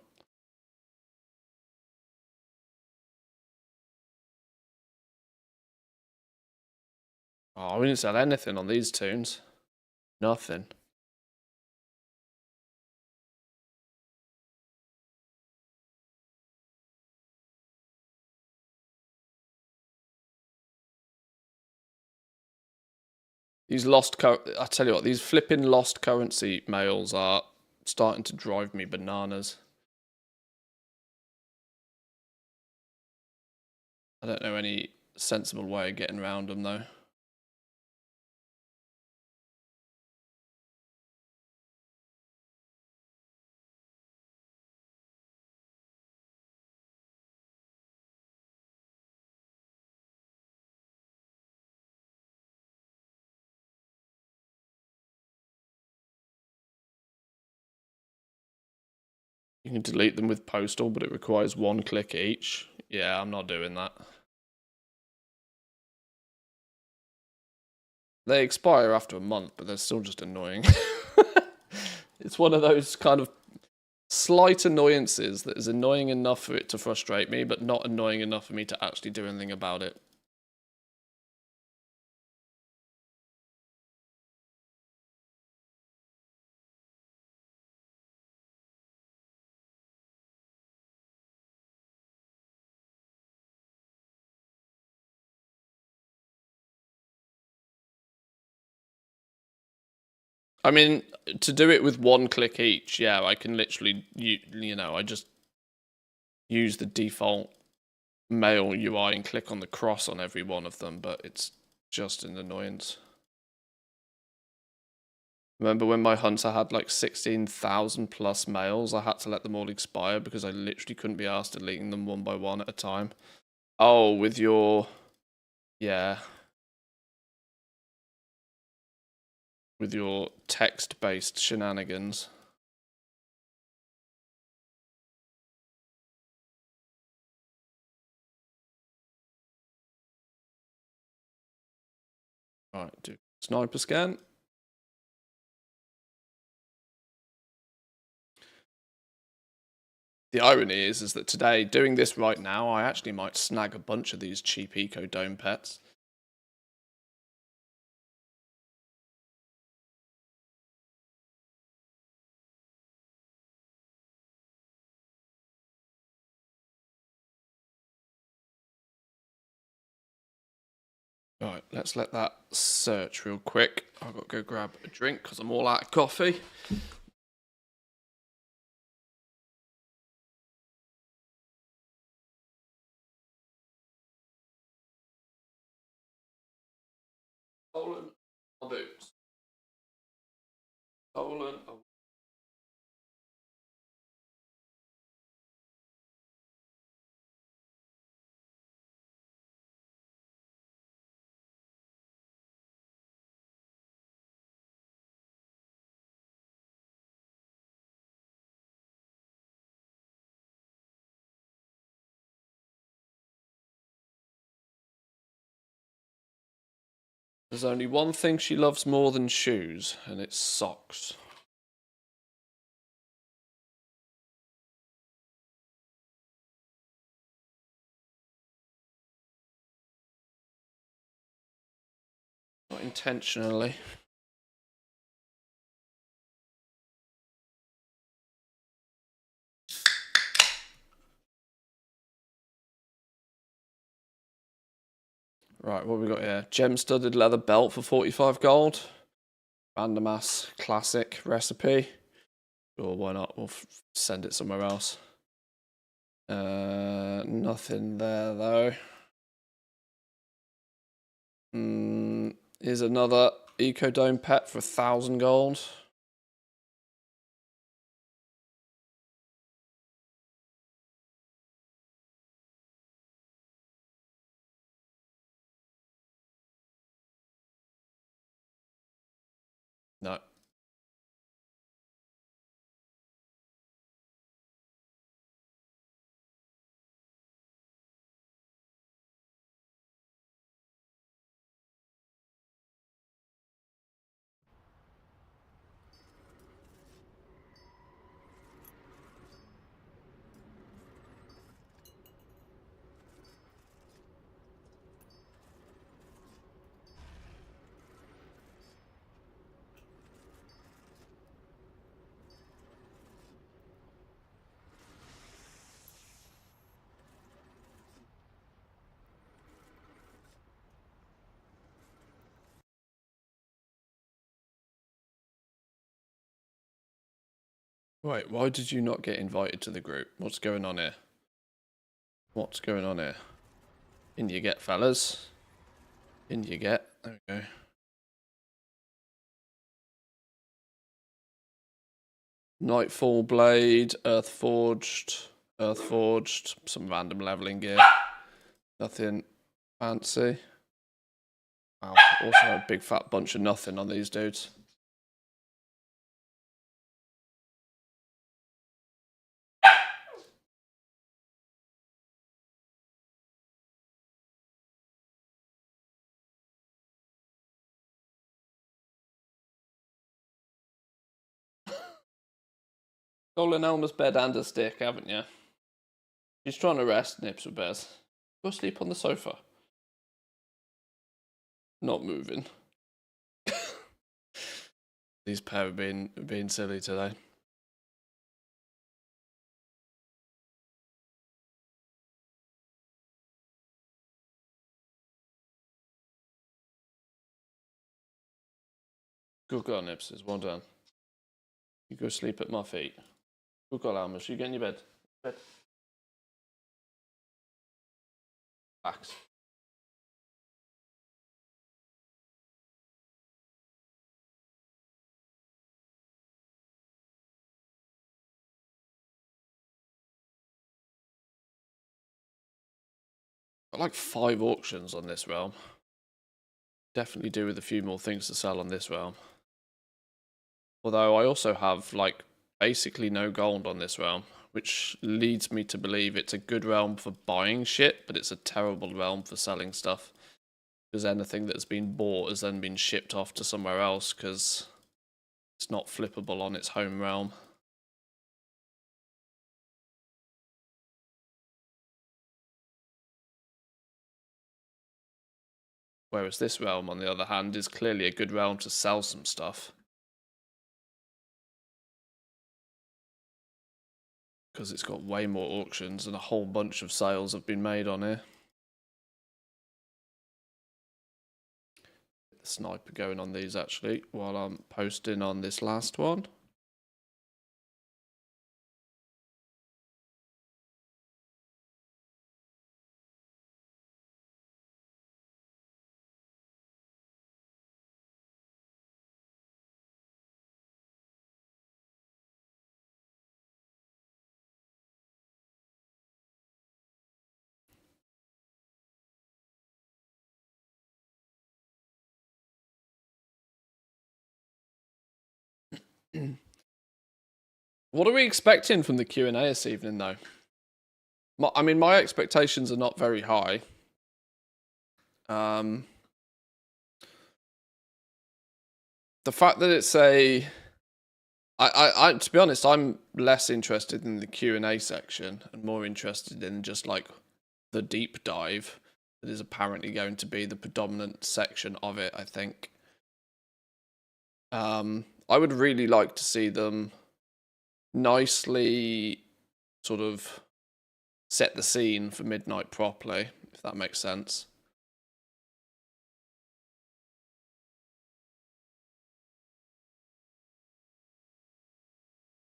Oh, we didn't sell anything on these tunes. Nothing. These I tell you what, these flipping lost currency mails are starting to drive me bananas. I don't know any sensible way of getting around them though. You can delete them with postal, but it requires one click each. Yeah, I'm not doing that. They expire after a month, but they're still just annoying. It's one of those kind of slight annoyances that is annoying enough for it to frustrate me, but not annoying enough for me to actually do anything about it. I mean, to do it with one click each, yeah, I can literally, I just use the default mail UI and click on the cross on every one of them, but it's just an annoyance. Remember when my hunter had like 16,000 plus mails? I had to let them all expire because I literally couldn't be asked deleting them one by one at a time. Oh, with your... Yeah. With your text-based shenanigans. Right, do sniper scan. The irony is that today, doing this right now, I actually might snag a bunch of these cheap Eco Dome pets. Right, let's let that search real quick. I've got to go grab a drink because I'm all out of coffee. Stolen my boots. Stolen. There's only one thing she loves more than shoes, and it's socks. intentionally. Right, what have we got here? Gem-studded leather belt for 45 gold. Random ass classic recipe. Or why not? We'll send it somewhere else. Nothing there though. Here's another Ecodome pet for 1,000 gold. No. Wait, why did you not get invited to the group? What's going on here? What's going on here? In you get, fellas. In you get. There we go. Nightfall Blade, Earthforged, some random leveling gear. Nothing fancy. Wow, also a big fat bunch of nothing on these dudes. Stolen Elmer's bed and a stick, haven't you? She's trying to rest, Nips with Bears. Go sleep on the sofa. Not moving. These pair have been silly today. Good girl, Nipses. Well done. You go sleep at my feet. Good girl, Almas. You get in your bed. Bed. Relax. Got like 5 auctions on this realm. Definitely do with a few more things to sell on this realm. Although I also have like basically no gold on this realm, which leads me to believe it's a good realm for buying shit, but it's a terrible realm for selling stuff. Because anything that's been bought has then been shipped off to somewhere else because it's not flippable on its home realm. Whereas this realm, on the other hand, is clearly a good realm to sell some stuff. Because it's got way more auctions and a whole bunch of sales have been made on here. The sniper going on these actually while I'm posting on this last one. What are we expecting from the Q&A this evening, though? I mean, my expectations are not very high. The fact that it's a... to be honest, I'm less interested in the Q&A section and more interested in just, like, the deep dive that is apparently going to be the predominant section of it, I think. I would really like to see them nicely sort of set the scene for Midnight properly, if that makes sense.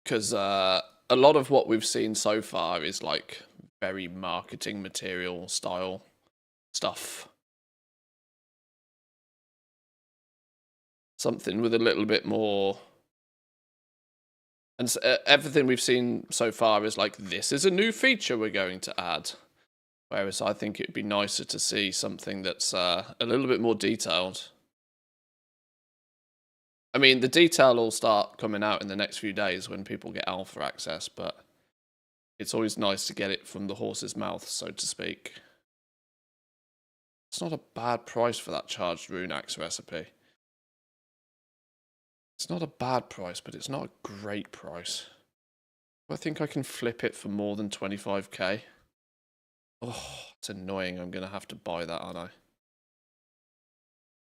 Because a lot of what we've seen so far is like very marketing material style stuff. Something with a little bit more. And everything we've seen so far is like, this is a new feature we're going to add. Whereas I think it'd be nicer to see something that's a little bit more detailed. I mean, the detail will start coming out in the next few days when people get alpha access, but it's always nice to get it from the horse's mouth, so to speak. It's not a bad price for that charged rune axe recipe. It's not a bad price, but it's not a great price. I think I can flip it for more than 25k. Oh, it's annoying. I'm going to have to buy that, aren't I?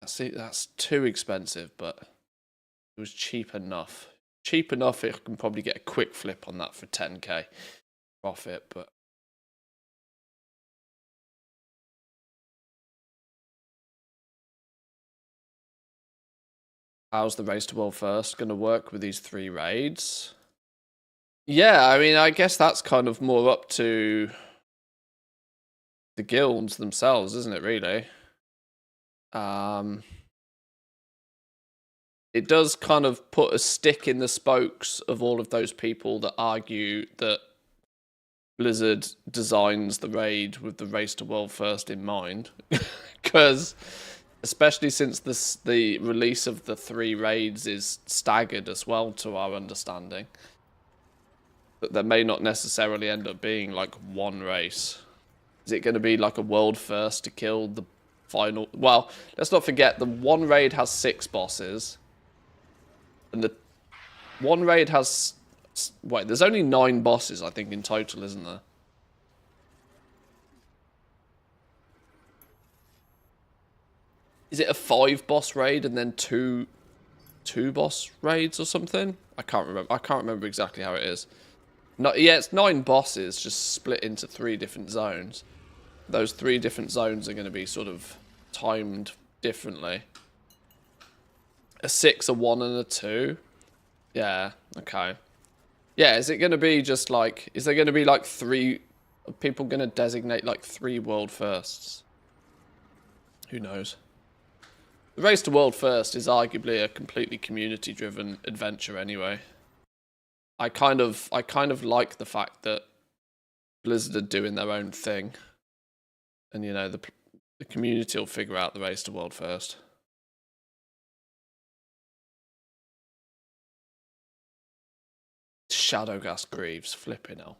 See, that's too expensive, but it was cheap enough. Cheap enough, I can probably get a quick flip on that for 10k profit, but... How's the race to world first going to work with these 3 raids? Yeah, I mean, I guess that's kind of more up to the guilds themselves, isn't it, really? It does kind of put a stick in the spokes of all of those people that argue that Blizzard designs the raid with the race to world first in mind. Because, especially since the release of the 3 raids is staggered as well, to our understanding, that there may not necessarily end up being like one race. Is it going to be like a world first to kill the final? Well, let's not forget the one raid has 6 bosses, and the one raid has, wait, there's only 9 bosses I think in total, isn't there? Is it a 5 boss raid and then two boss raids or something? I can't remember. I can't remember exactly how it is. No, yeah, it's 9 bosses just split into 3 different zones. Those 3 different zones are going to be sort of timed differently. A 6, a 1, and a 2. Yeah, okay. Yeah, is it going to be just like... Is there going to be like 3... Are people going to designate like 3 world firsts? Who knows? The race to world first is arguably a completely community-driven adventure anyway. I kind of like the fact that Blizzard are doing their own thing. And, you know, the community will figure out the race to world first. Shadowgast Greaves, flipping hell.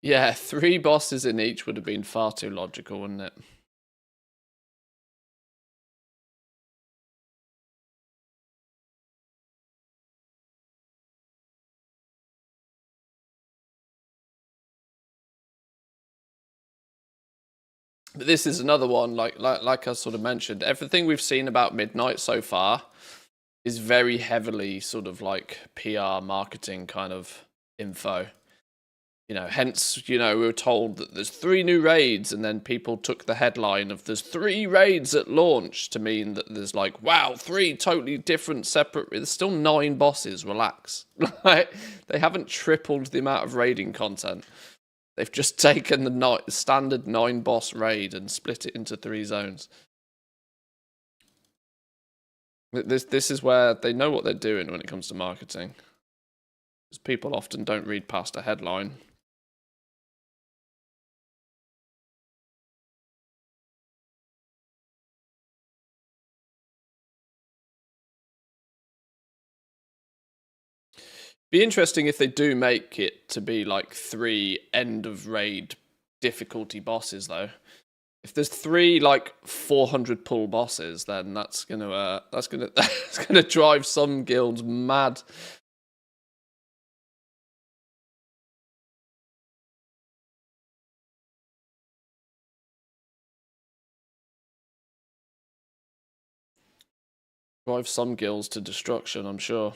Yeah, 3 bosses in each would have been far too logical, wouldn't it? But this is another one, like I sort of mentioned, everything we've seen about Midnight so far is very heavily sort of like PR marketing kind of info. You know, hence, you know, we were told that there's 3 new raids, and then people took the headline of there's 3 raids at launch to mean that there's like, wow, 3 totally different, separate... There's still 9 bosses, relax. They haven't tripled the amount of raiding content. They've just taken the standard 9 boss raid and split it into 3 zones. This is where they know what they're doing when it comes to marketing. Because people often don't read past a headline. Be interesting if they do make it to be like 3 end of raid difficulty bosses though. If there's 3 like 400 pull bosses, then that's gonna that's gonna drive some guilds mad. Drive some guilds to destruction, I'm sure.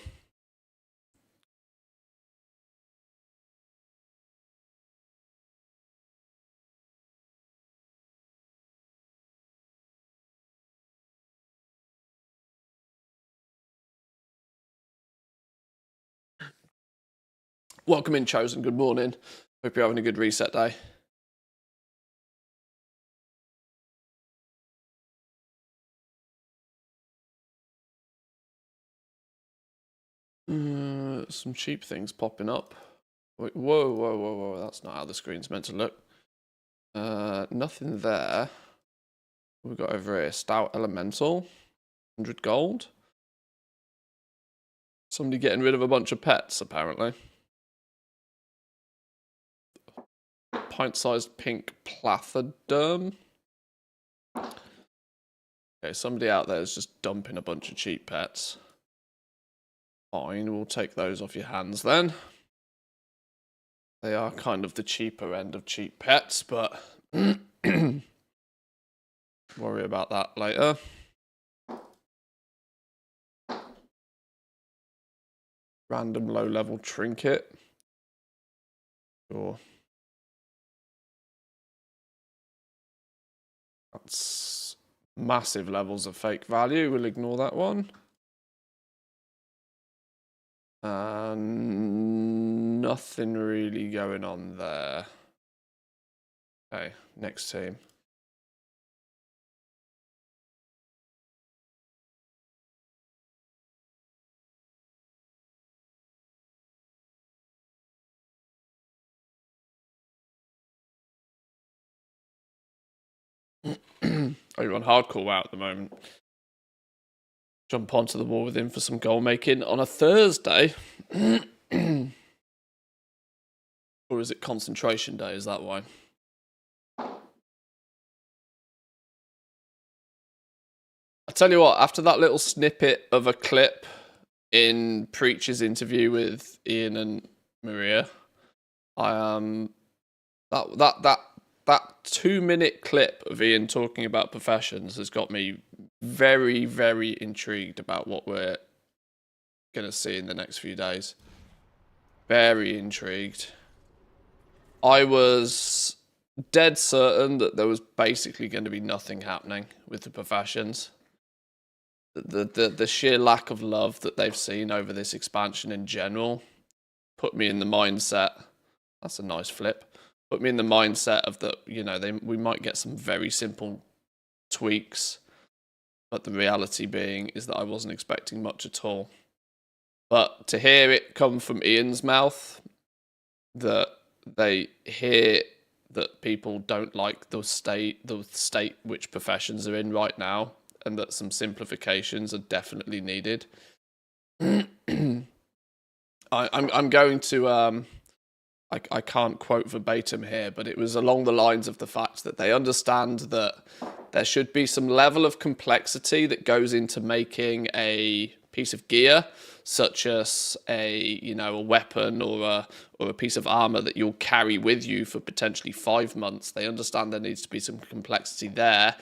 Welcome in, Chosen. Good morning. Hope you're having a good reset day. Some cheap things popping up. Wait, whoa. That's not how the screen's meant to look. Nothing there. What we got over here? Stout Elemental. 100 gold. Somebody getting rid of a bunch of pets, apparently. Pint-sized pink plathoderm. Okay, somebody out there is just dumping a bunch of cheap pets. Fine, we'll take those off your hands then. They are kind of the cheaper end of cheap pets, but worry about that later. Random low-level trinket. Sure. That's massive levels of fake value. We'll ignore that one. Nothing really going on there. Okay, next team. Oh, you're on hardcore WoW at the moment. Jump onto the wall with him for some goal making on a Thursday. Or is it concentration day? Is that why? I tell you what, after that little snippet of a clip in Preach's interview with Ian and Maria, that 2-minute clip of Ian talking about professions has got me very, very intrigued about what we're going to see in the next few days. Very intrigued. I was dead certain that there was basically going to be nothing happening with the professions. The sheer lack of love that they've seen over this expansion in general put me in the mindset. That's a nice flip. Put me in the mindset of that, you know, we might get some very simple tweaks, but the reality being is that I wasn't expecting much at all. But to hear it come from Ian's mouth, that they hear that people don't like the state which professions are in right now, and that some simplifications are definitely needed. I'm going to I can't quote verbatim here, but it was along the lines of the fact that they understand that there should be some level of complexity that goes into making a piece of gear, such as a weapon or a piece of armor that you'll carry with you for potentially 5 months. They understand there needs to be some complexity there.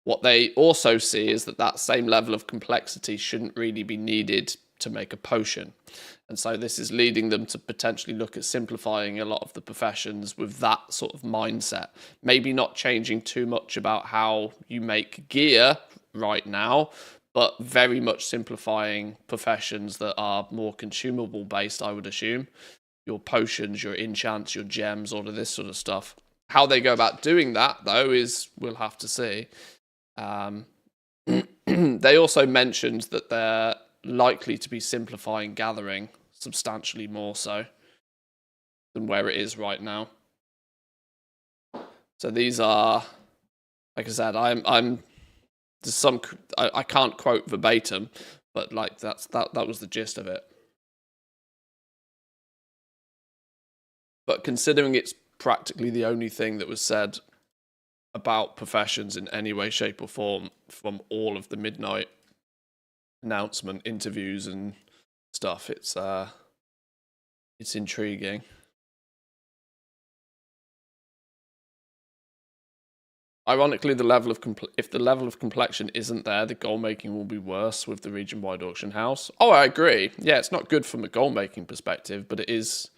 What they also see is that same level of complexity shouldn't really be needed to make a potion. And so this is leading them to potentially look at simplifying a lot of the professions with that sort of mindset. Maybe not changing too much about how you make gear right now, but very much simplifying professions that are more consumable based, I would assume. Your potions, your enchants, your gems, all of this sort of stuff. How they go about doing that, though, is we'll have to see. They also mentioned that they're likely to be simplifying gathering substantially more so than where it is right now. So these are, like I said, I'm there's some I can't quote verbatim, but like that was the gist of it. But considering it's practically the only thing that was said about professions in any way, shape, or form from all of the midnight announcement interviews and stuff, it's intriguing. Ironically, if the level of complexion isn't there, the goal making will be worse with the region-wide auction house. Oh, I agree. Yeah, it's not good from a goal making perspective, but it is.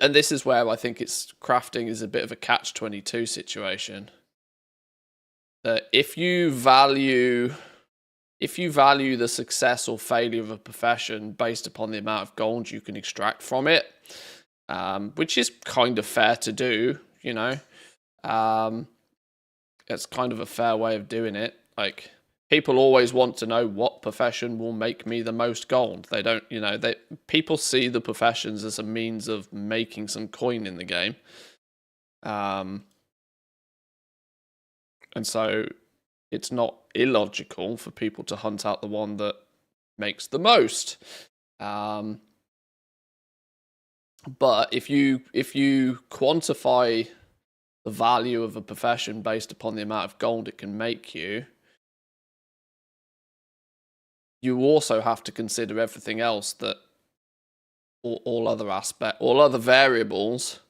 And this is where I think crafting is a bit of a catch-22 situation. If you value the success or failure of a profession based upon the amount of gold you can extract from it, which is kind of fair to do, you know. It's kind of a fair way of doing it. Like, people always want to know what profession will make me the most gold. They don't, you know, people see the professions as a means of making some coin in the game. And so it's not illogical for people to hunt out the one that makes the most. But if you quantify the value of a profession based upon the amount of gold it can make you, you also have to consider everything else, that all other variables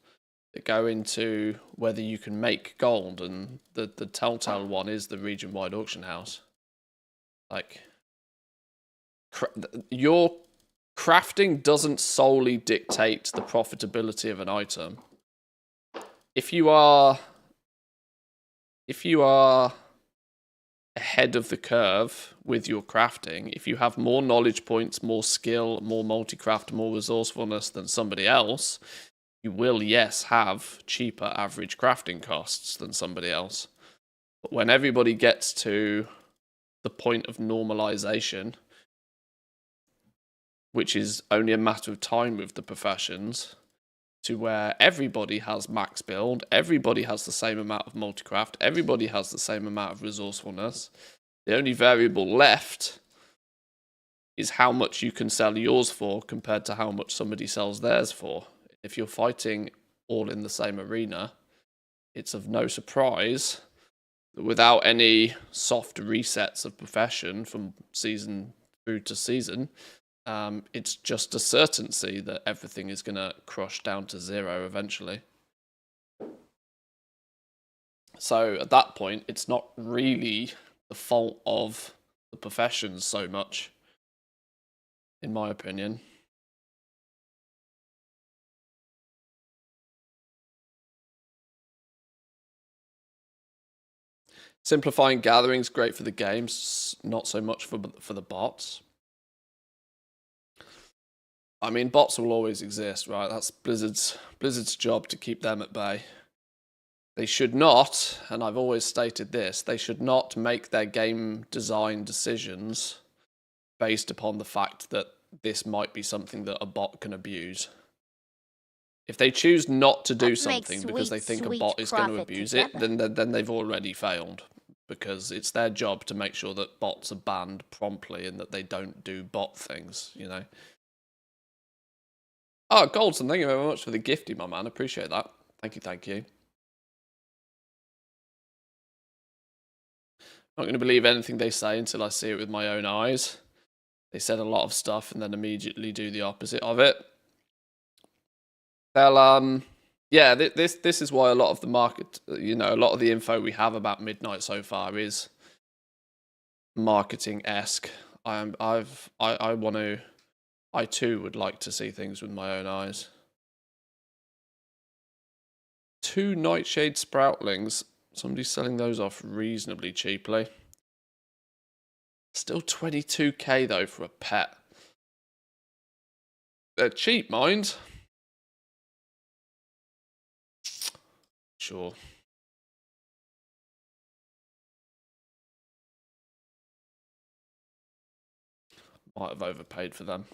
that go into whether you can make gold, and the telltale one is the region-wide auction house. Like, your crafting doesn't solely dictate the profitability of an item. If you are ahead of the curve with your crafting, if you have more knowledge points, more skill, more multi-craft, more resourcefulness than somebody else, you will, yes, have cheaper average crafting costs than somebody else. But when everybody gets to the point of normalization, which is only a matter of time with the professions, to where everybody has max build, everybody has the same amount of multicraft, everybody has the same amount of resourcefulness. The only variable left is how much you can sell yours for compared to how much somebody sells theirs for. If you're fighting all in the same arena, it's of no surprise that without any soft resets of profession from season through to season, it's just a certainty that everything is going to crush down to zero eventually. So at that point, it's not really the fault of the professions so much, in my opinion. Simplifying gatherings, great for the games, not so much for the bots. I mean, bots will always exist, right? That's Blizzard's job to keep them at bay. They should not, and I've always stated this, they should not make their game design decisions based upon the fact that this might be something that a bot can abuse. If they choose not to do something because they think a bot is going to abuse it, then they've already failed, because it's their job to make sure that bots are banned promptly and that they don't do bot things, you know. Oh, Goldson, thank you very much for the gifty, my man. Appreciate that. Thank you. Not going to believe anything they say until I see it with my own eyes. They said a lot of stuff and then immediately do the opposite of it. Well, yeah, this is why a lot of the market, you know, a lot of the info we have about Midnight so far is marketing-esque. I too would like to see things with my own eyes. 2 Nightshade Sproutlings. Somebody's selling those off reasonably cheaply. Still 22k though for a pet. They're cheap, mind. Sure. Might have overpaid for them.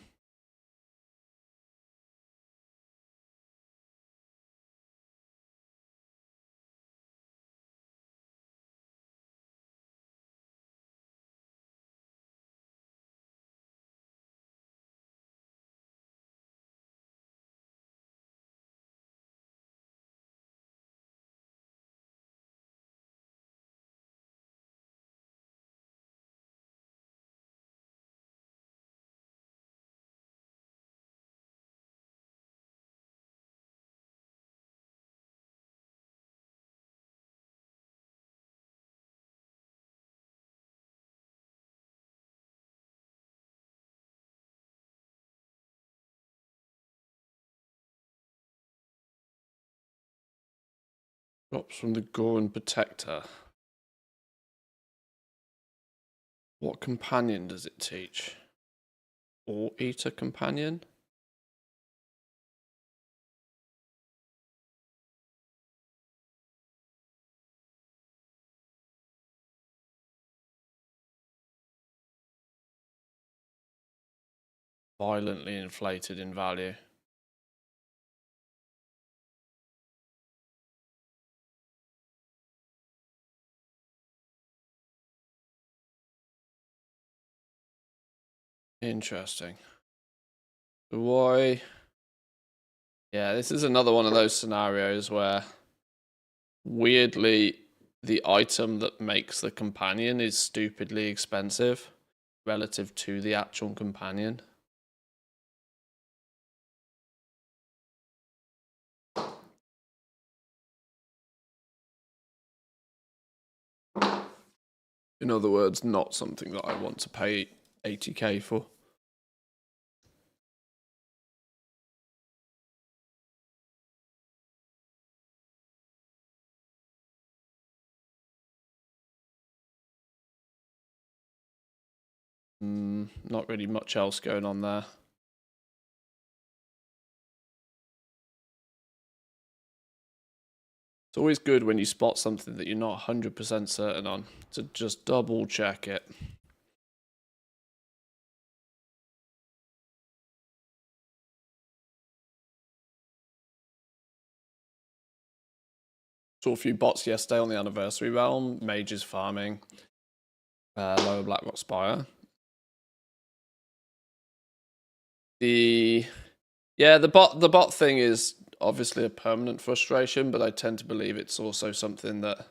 Drops from the Goran Protector. What companion does it teach? Or Eater companion? Violently inflated in value. Interesting. Why? Yeah, this is another one of those scenarios where weirdly the item that makes the companion is stupidly expensive relative to the actual companion. In other words, not something that I want to pay 80k for. Not really much else going on there. It's always good when you spot something that you're not 100% certain on to just double check it. Saw a few bots yesterday on the anniversary realm. Mages farming. Lower Blackrock Spire. The bot thing is obviously a permanent frustration, but I tend to believe it's also something that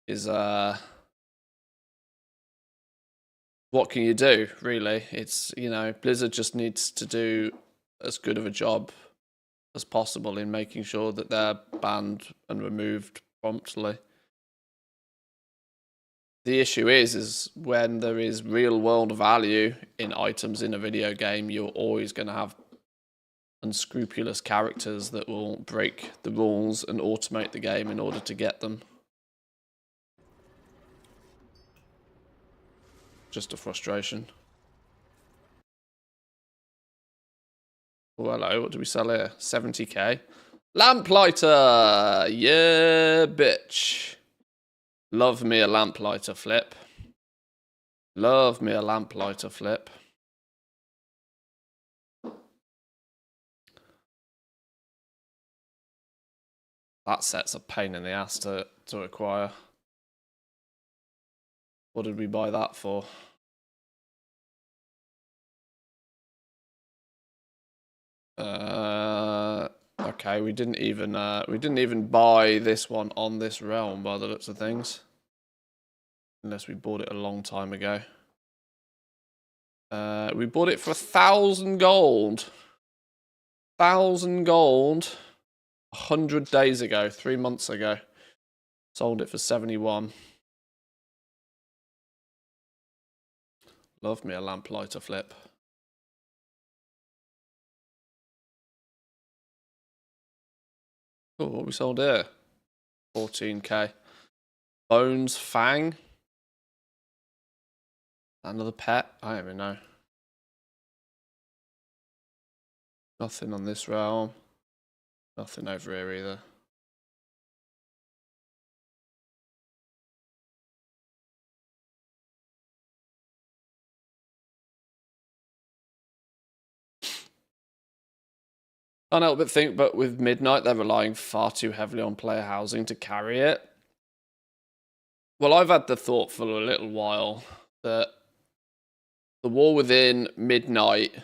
is what can you do, really? It's, you know, Blizzard just needs to do as good of a job as possible in making sure that they're banned and removed promptly. The issue is when there is real world value in items in a video game, you're always going to have unscrupulous characters that will break the rules and automate the game in order to get them. Just a frustration. Oh, hello, what do we sell here? 70k. Lamplighter! Yeah, bitch. Love me a lamplighter flip. Love me a lamplighter flip. That set's a pain in the ass to acquire. What did we buy that for? Okay, we didn't even buy this one on this realm by the looks of things. Unless we bought it a long time ago. We bought it for 1,000 gold. 1,000 gold. 100 days ago, 3 months ago. Sold it for 71. Love me a lamplighter flip. Oh, what we sold here? 14k. Bones Fang. Another pet? I don't even know. Nothing on this realm. Nothing over here either. Can't help but think, but with Midnight, they're relying far too heavily on player housing to carry it. Well, I've had the thought for a little while that the War Within, Midnight,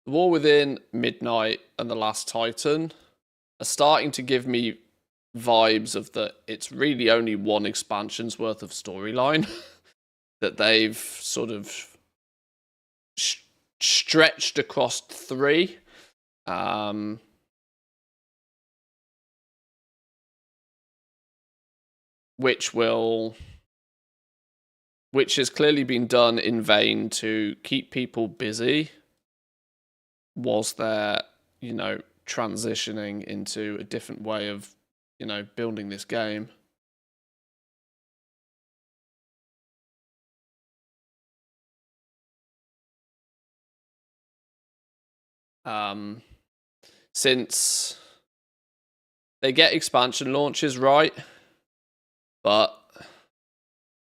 and the Last Titan are starting to give me vibes of that it's really only one expansion's worth of storyline that they've sort of stretched across 3. Which has clearly been done in vain to keep people busy whilst they're, you know, transitioning into a different way of you know, building this game. Since they get expansion launches right, but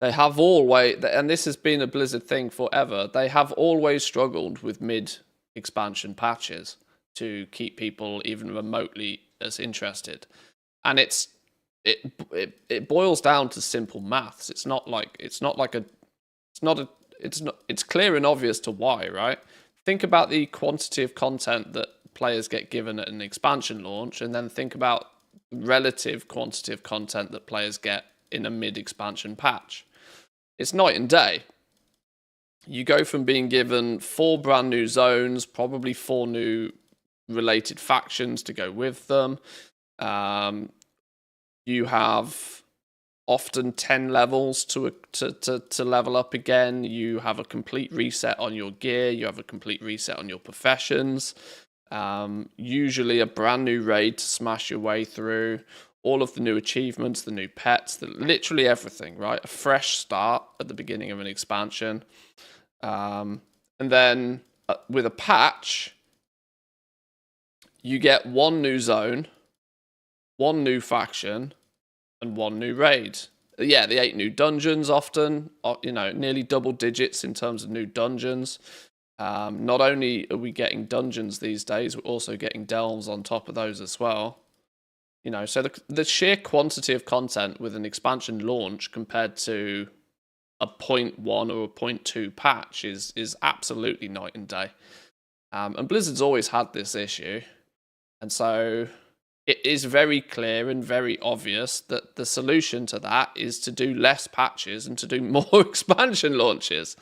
they have always, and this has been a Blizzard thing forever, they have always struggled with mid-expansion patches to keep people even remotely as interested. And it boils down to simple maths. It's clear and obvious to why, right? Think about the quantity of content that players get given at an expansion launch, and then think about relative quantity of content that players get in a mid-expansion patch. It's night and day. You go from being given 4 brand new zones, probably 4 new related factions to go with them. You have often 10 levels to level up again. You have a complete reset on your gear. You have a complete reset on your professions. Usually a brand new raid to smash your way through. All of the new achievements, the new pets, literally everything, right? A fresh start at the beginning of an expansion. And then with a patch, you get 1 new zone, 1 new faction, and 1 new raid. Yeah, the 8 new dungeons often, you know, nearly double digits in terms of new dungeons. Not only are we getting dungeons these days, we're also getting delves on top of those as well. You know, so the sheer quantity of content with an expansion launch compared to a 0.1 or a 0.2 patch is absolutely night and day. And Blizzard's always had this issue. And so it is very clear and very obvious that the solution to that is to do less patches and to do more expansion launches.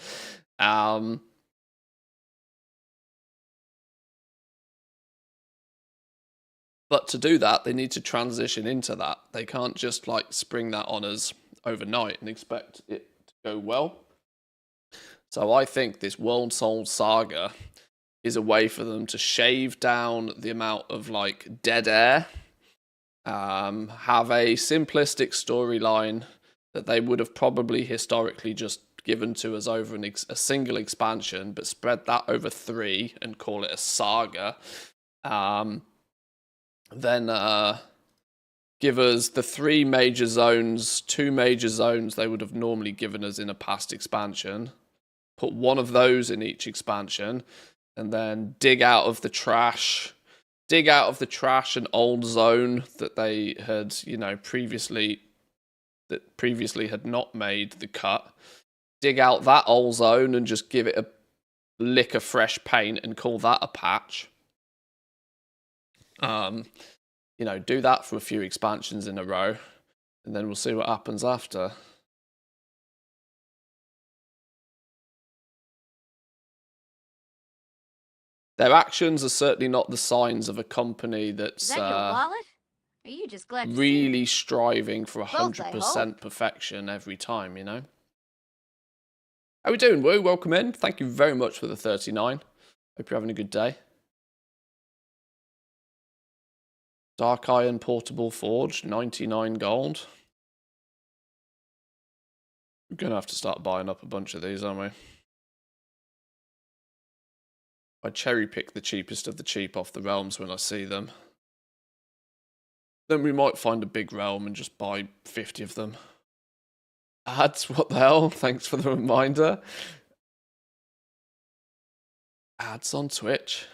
But to do that, they need to transition into that. They can't just like spring that on us overnight and expect it to go well. So I think this World Soul Saga is a way for them to shave down the amount of like dead air, have a simplistic storyline that they would have probably historically just given to us over a single expansion, but spread that over 3 and call it a saga. Then give us the 3 major zones, 2 major zones they would have normally given us in a past expansion. Put 1 of those in each expansion, and then dig out of the trash an old zone that they had, you know, previously had not made the cut. Dig out that old zone and just give it a lick of fresh paint and call that a patch. You know, do that for a few expansions in a row, and then we'll see what happens after. Their actions are certainly not the signs of a company that's Is that your wallet? Are you just glad to really see striving for Both, I 100% perfection every time, you know? How we doing, Woo? Welcome in. Thank you very much for the 39. Hope you're having a good day. Dark Iron Portable Forge, 99 gold. We're going to have to start buying up a bunch of these, aren't we? I cherry pick the cheapest of the cheap off the realms when I see them. Then we might find a big realm and just buy 50 of them. Ads, what the hell? Thanks for the reminder. Ads on Twitch?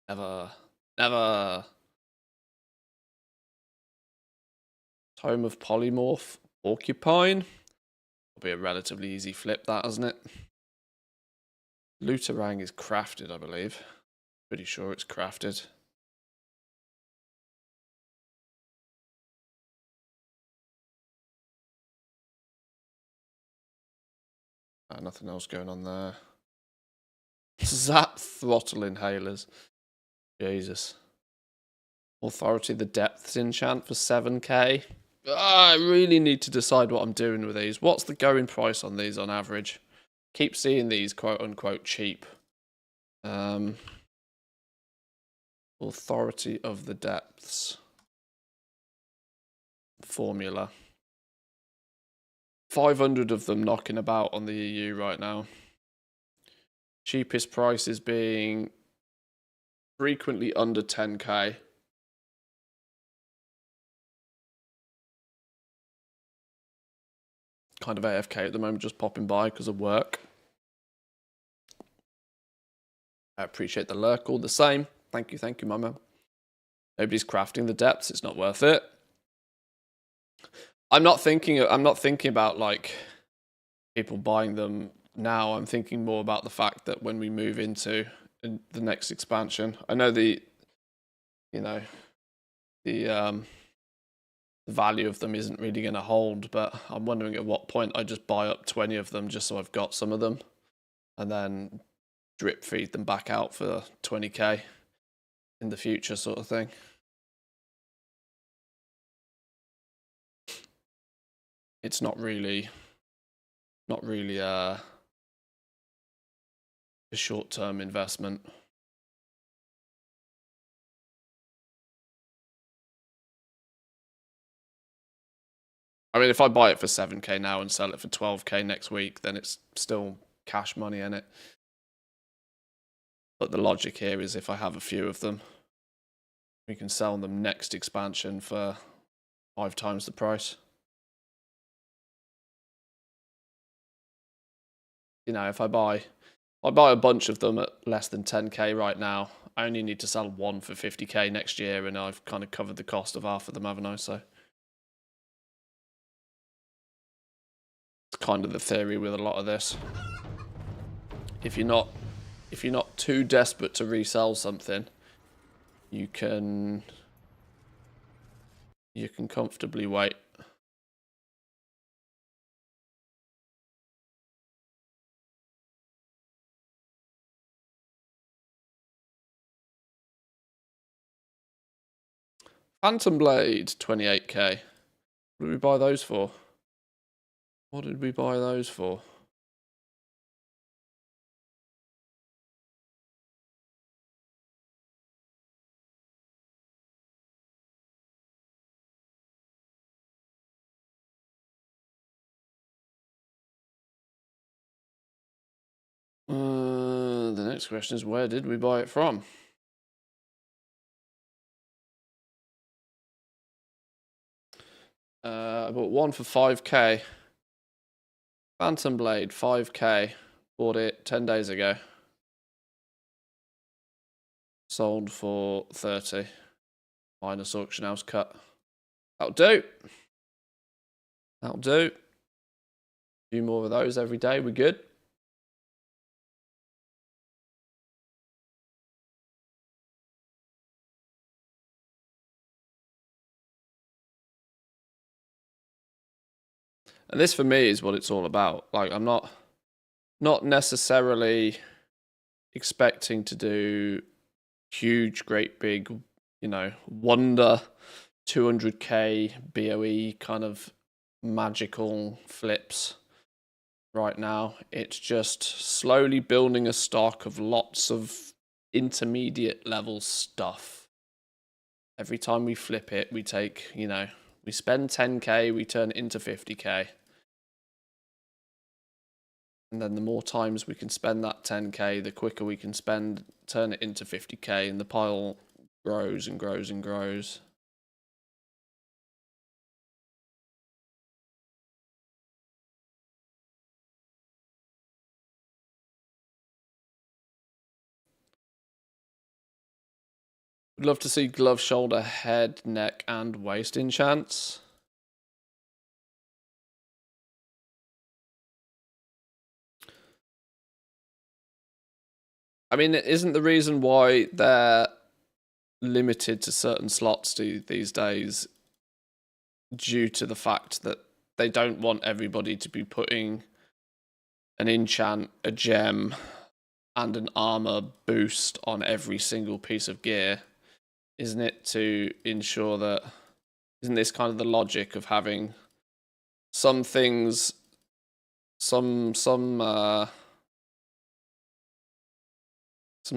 Never. Never. Tome of Polymorph. Porcupine? Will be a relatively easy flip, that, isn't it? Looterang is crafted, I believe. Pretty sure it's crafted. Nothing else going on there. Zap throttle inhalers. Jesus. Authority the Depths enchant for 7k. I really need to decide what I'm doing with these. What's the going price on these on average? Keep seeing these quote unquote cheap. Authority of the Depths. formula. 500 of them knocking about on the EU right now. Cheapest prices being frequently under 10k. Kind of AFK at the moment, just popping by because of work. I appreciate the lurk all the same. Thank you, my man. Nobody's crafting the depths. It's not worth it. I'm not thinking about like people buying them now. I'm thinking more about the fact that when we move into the next expansion, I know the value of them isn't really going to hold, but I'm wondering at what point I just buy up 20 of them just so I've got some of them, and then drip feed them back out for 20k in the future, sort of thing. It's not really a short-term investment. I mean, if I buy it for 7k now and sell it for 12k next week, then it's still cash money in it. But the logic here is if I have a few of them, we can sell them next expansion for 5 times the price. You know, if I buy a bunch of them at less than 10k right now, I only need to sell one for 50k next year, and I've kind of covered the cost of half of them, haven't I? So it's kind of the theory with a lot of this. If you're not too desperate to resell something, you can comfortably wait. Phantom Blade, 28k. What did we buy those for? What did we buy those for? The next question is, where did we buy it from? I bought one for 5k. Phantom Blade, 5k. Bought it 10 days ago. Sold for 30. Minus auction house cut. That'll do. That'll do. A few more of those every day. We're good. And this for me is what it's all about. Like, I'm not necessarily expecting to do huge, great big, wonder 200k BOE kind of magical flips right now. It's just slowly building a stock of lots of intermediate level stuff. Every time we flip it, we take, we spend 10k, we turn it into 50k. And then the more times we can spend that 10k, the quicker we can turn it into 50k, and the pile grows and grows and grows. Would love to see glove, shoulder, head, neck, and waist enchants. I mean, it isn't the reason why they're limited to certain slots these days due to the fact that they don't want everybody to be putting an enchant, a gem, and an armor boost on every single piece of gear? Isn't it to ensure that... Isn't this kind of the logic of having some things, some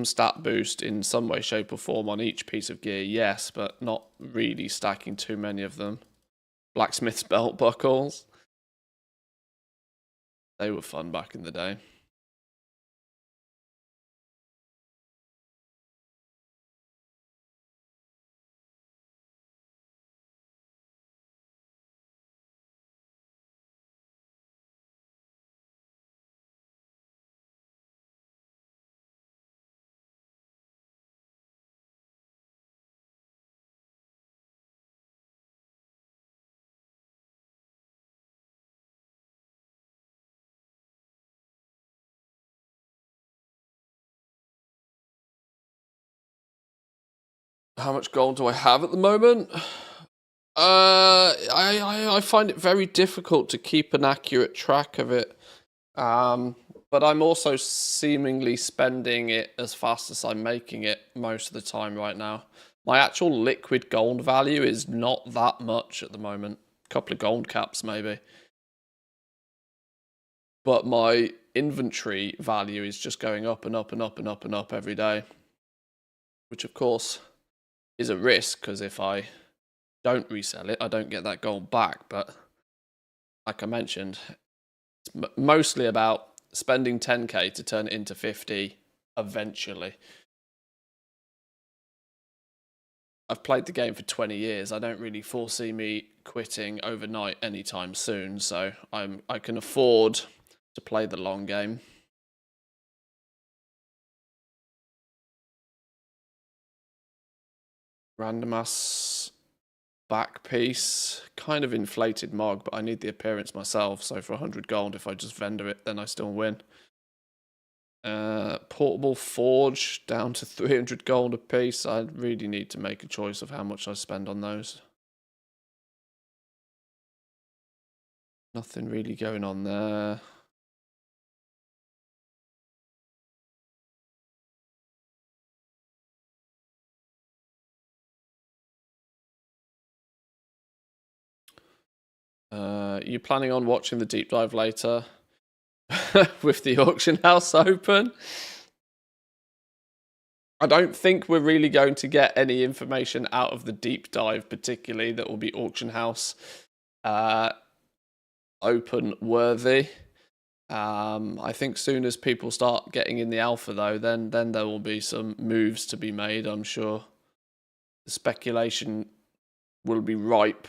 stat boost in some way, shape, or form on each piece of gear, yes, but not really stacking too many of them. Blacksmith's belt buckles. They were fun back in the day. How much gold do I have at the moment? I find it very difficult to keep an accurate track of it. But I'm also seemingly spending it as fast as I'm making it most of the time right now. My actual liquid gold value is not that much at the moment. A couple of gold caps maybe. But my inventory value is just going up and up and up and up and up every day. Which of course is a risk, because if I don't resell it, I don't get that gold back. But like I mentioned, it's mostly about spending 10k to turn it into 50 eventually. I've played the game for 20 years. I don't really foresee me quitting overnight anytime soon, so I can afford to play the long game. Random ass back piece, kind of inflated mog, but I need the appearance myself, so for 100 gold, if I just vendor it, then I still win. Portable forge down to 300 gold a piece. I really need to make a choice of how much I spend on those. Nothing really going on there. You planning on watching the deep dive later with the auction house open? I don't think we're really going to get any information out of the deep dive, particularly that will be auction house open worthy. I think soon as people start getting in the alpha though, then there will be some moves to be made, I'm sure. The speculation will be ripe.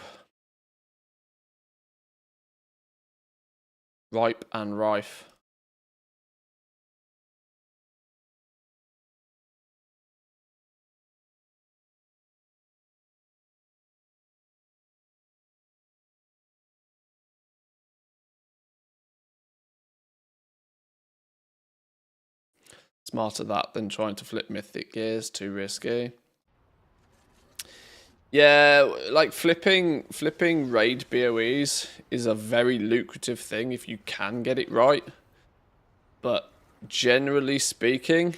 Ripe and rife. Smarter that than trying to flip mythic gears, too risky. Yeah, like flipping raid BOEs is a very lucrative thing if you can get it right. But generally speaking,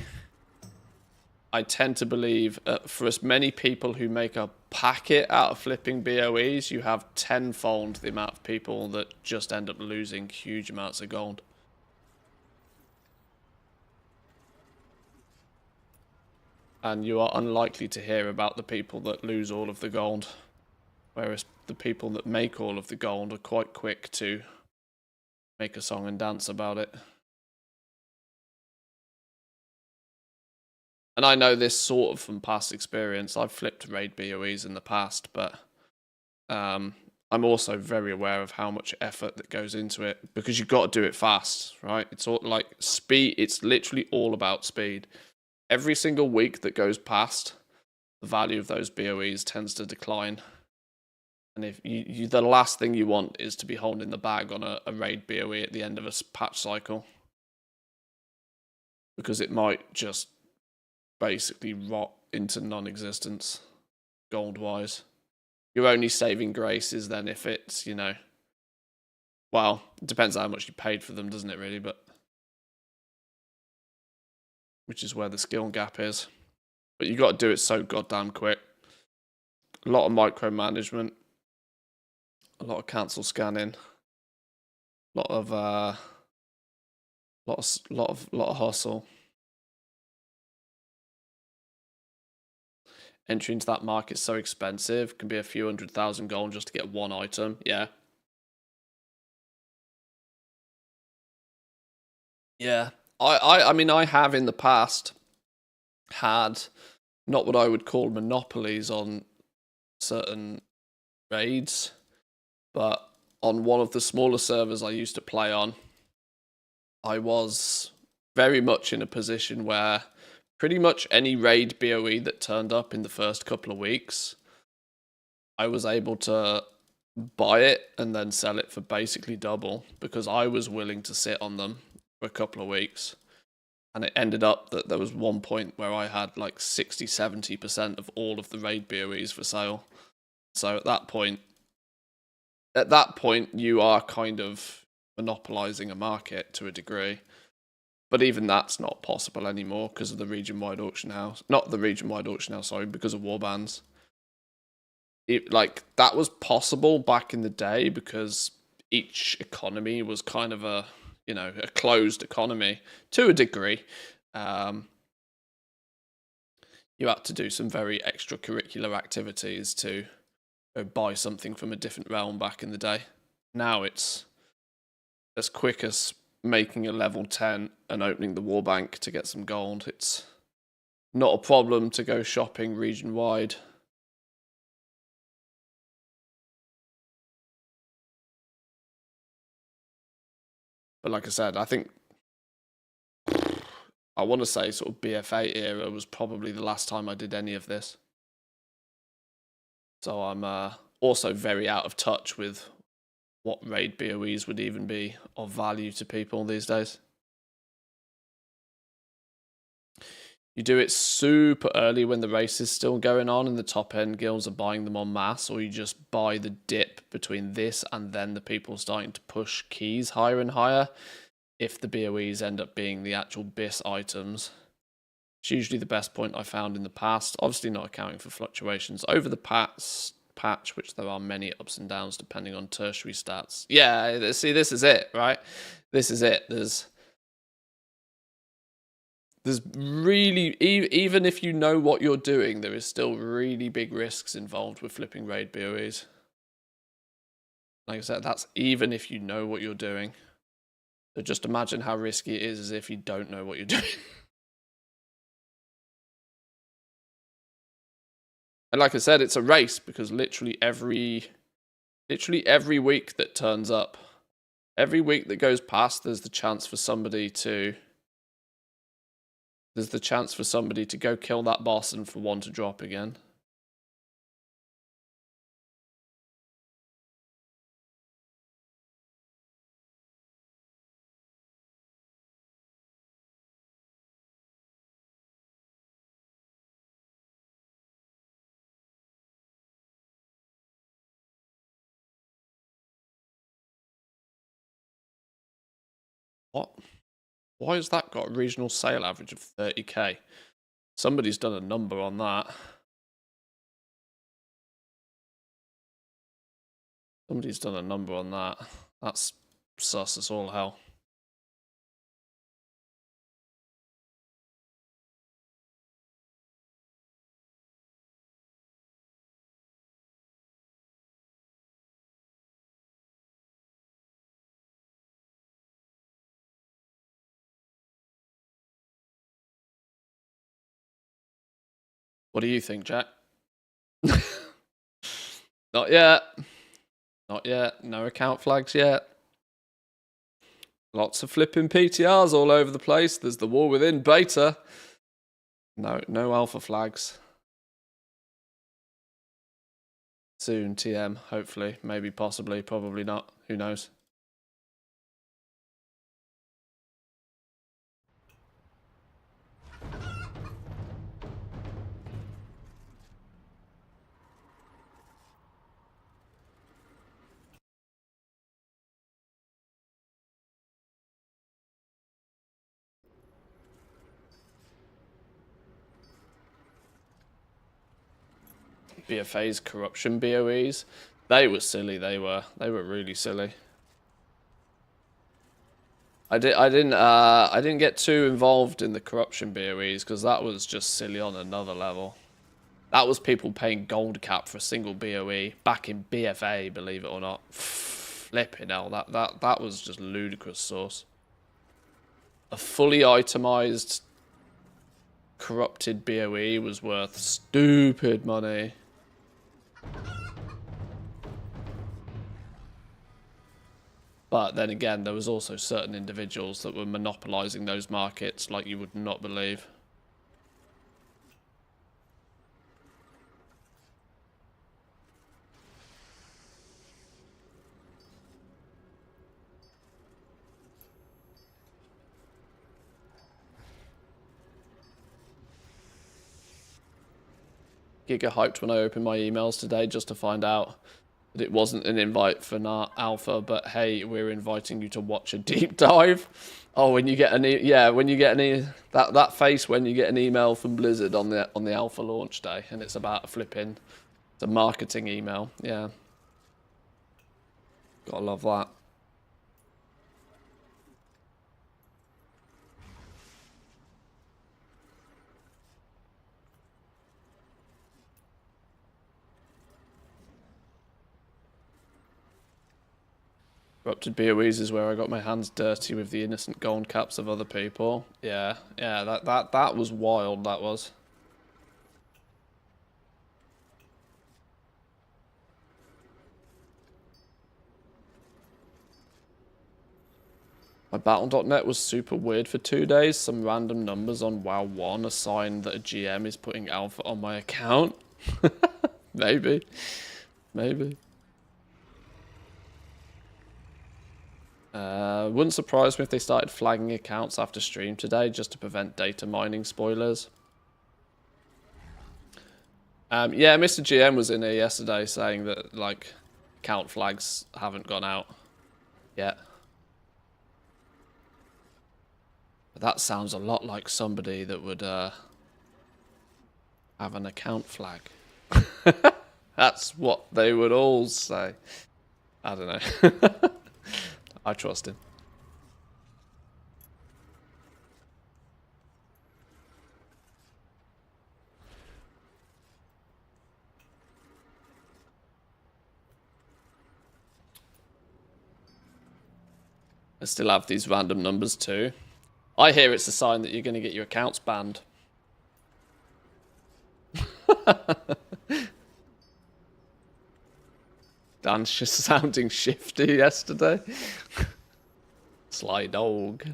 I tend to believe for as many people who make a packet out of flipping BOEs, you have tenfold the amount of people that just end up losing huge amounts of gold. And you are unlikely to hear about the people that lose all of the gold. Whereas the people that make all of the gold are quite quick to make a song and dance about it. And I know this sort of from past experience. I've flipped raid BOEs in the past, but I'm also very aware of how much effort that goes into it, because you've got to do it fast, right? It's all like speed. It's literally all about speed. Every single week that goes past, the value of those BOEs tends to decline. And if the last thing you want is to be holding the bag on a raid BOE at the end of a patch cycle, because it might just basically rot into non-existence gold-wise. Your only saving grace is then if it's, you know, well, it depends on how much you paid for them, doesn't it, really? But which is where the skill gap is. But you got to do it so goddamn quick. A lot of micromanagement, a lot of cancel scanning, a lot of hustle. entry into that market's so expensive. It can be a few 100,000 gold just to get one item. Yeah. Yeah. I mean, I have in the past had not what I would call monopolies on certain raids, but on one of the smaller servers I used to play on, I was very much in a position where pretty much any raid BOE that turned up in the first couple of weeks, I was able to buy it and then sell it for basically double because I was willing to sit on them for a couple of weeks. And it ended up that there was one point where I had like 60-70% of all of the raid BOEs for sale. So at that point, you are kind of monopolizing a market to a degree. But even that's not possible anymore because of the region-wide auction house. Not the region-wide auction house, sorry, because of warbands. Like, that was possible back in the day because each economy was kind of a, you know, a closed economy to a degree. You had to do some very extracurricular activities to buy something from a different realm back in the day. Now it's as quick as making a level 10 and opening the war bank to get some gold. It's not a problem to go shopping region wide. But like I said, I think I want to say sort of BFA era was probably the last time I did any of this. So I'm also very out of touch with what raid BOEs would even be of value to people these days. You do it super early when the race is still going on and the top end guilds are buying them en masse, or you just buy the dip between this and then the people starting to push keys higher and higher. If the BOEs end up being the actual BIS items, it's usually the best point I found in the past, obviously not accounting for fluctuations. Over the patch, which there are many ups and downs depending on tertiary stats. Yeah, see, this is it, right? This is it. There's really, even if you know what you're doing, there is still really big risks involved with flipping raid BOEs. Like I said, that's even if you know what you're doing. So just imagine how risky it is as if you don't know what you're doing. And like I said, it's a race because literally every week that turns up, every week that goes past, there's the chance for somebody to go kill that boss and for one to drop again. What? Why has that got a regional sale average of 30k? Somebody's done a number on that. Somebody's done a number on that. That's sus as all hell. What do you think, Jack? Not yet. Not yet. No account flags yet. Lots of flipping PTRs all over the place. There's the War Within beta. No alpha flags. Soon, TM, hopefully. Maybe, possibly, probably not. Who knows? BFA's corruption BOEs. They were silly. They were really silly. I didn't get too involved in the corruption BOEs because that was just silly on another level. That was people paying gold cap for a single BOE back in BFA, believe it or not. Flipping hell, that was just ludicrous sauce. A fully itemized corrupted BOE was worth stupid money. But then again, there was also certain individuals that were monopolizing those markets like you would not believe. Giga hyped when I opened my emails today just to find out that it wasn't an invite for alpha, but hey, we're inviting you to watch a deep dive. Oh, when you get that face when you get an email from Blizzard on the alpha launch day, and it's about it's a marketing email. Yeah, gotta love that. Corrupted BOEs is where I got my hands dirty with the innocent gold caps of other people. Yeah, that was wild, that was. My Battle.net was super weird for 2 days. Some random numbers on WoW 1 a sign that a GM is putting alpha on my account. Maybe. Maybe. Wouldn't surprise me if they started flagging accounts after stream today just to prevent data mining spoilers. Yeah, Mr. GM was in here yesterday saying that, like, account flags haven't gone out yet. But that sounds a lot like somebody that would have an account flag. That's what they would all say. I don't know. I trust him. I still have these random numbers too. I hear it's a sign that you're going to get your accounts banned. Dan's just sounding shifty yesterday. Sly dog.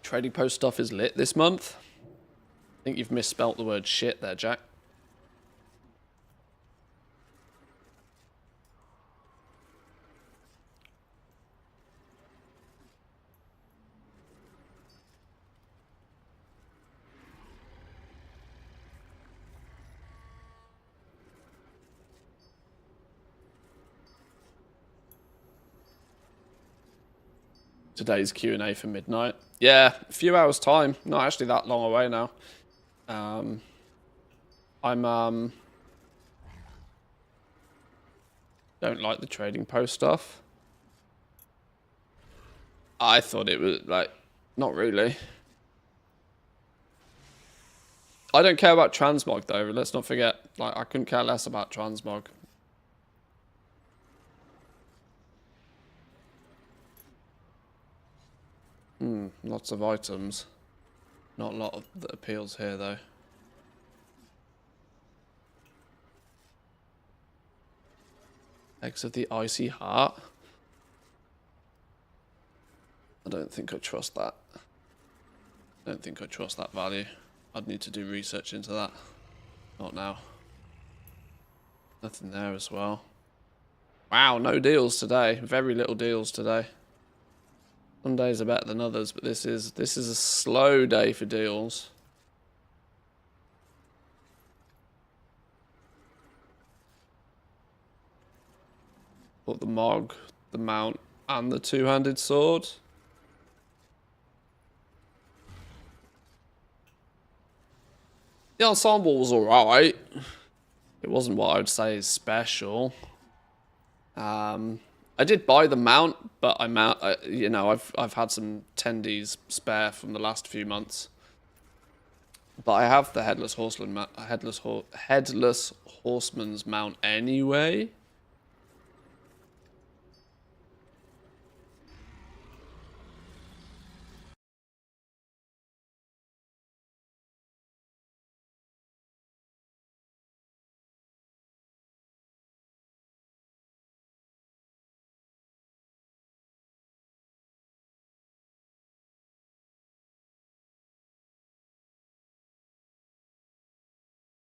Trading post stuff is lit this month. I think you've misspelt the word shit there, Jack. Today's Q&A for midnight. Yeah, a few hours time. Not actually that long away now. Don't like the trading post stuff. I thought it was like, not really. I don't care about transmog though. Let's not forget. Like, I couldn't care less about transmog. Lots of items. Not a lot of that appeals here though. Eggs of the Icy Heart. I don't think I trust that. I don't think I trust that value. I'd need to do research into that. Not now. Nothing there as well. Wow, no deals today. Very little deals today. Some days are better than others, but this is a slow day for deals. Bought the Mog, the Mount, and the two-handed sword. The ensemble was alright. It wasn't what I would say is special. I did buy the mount, but you know, I've had some tendies spare from the last few months. But I have the headless horseman's mount anyway.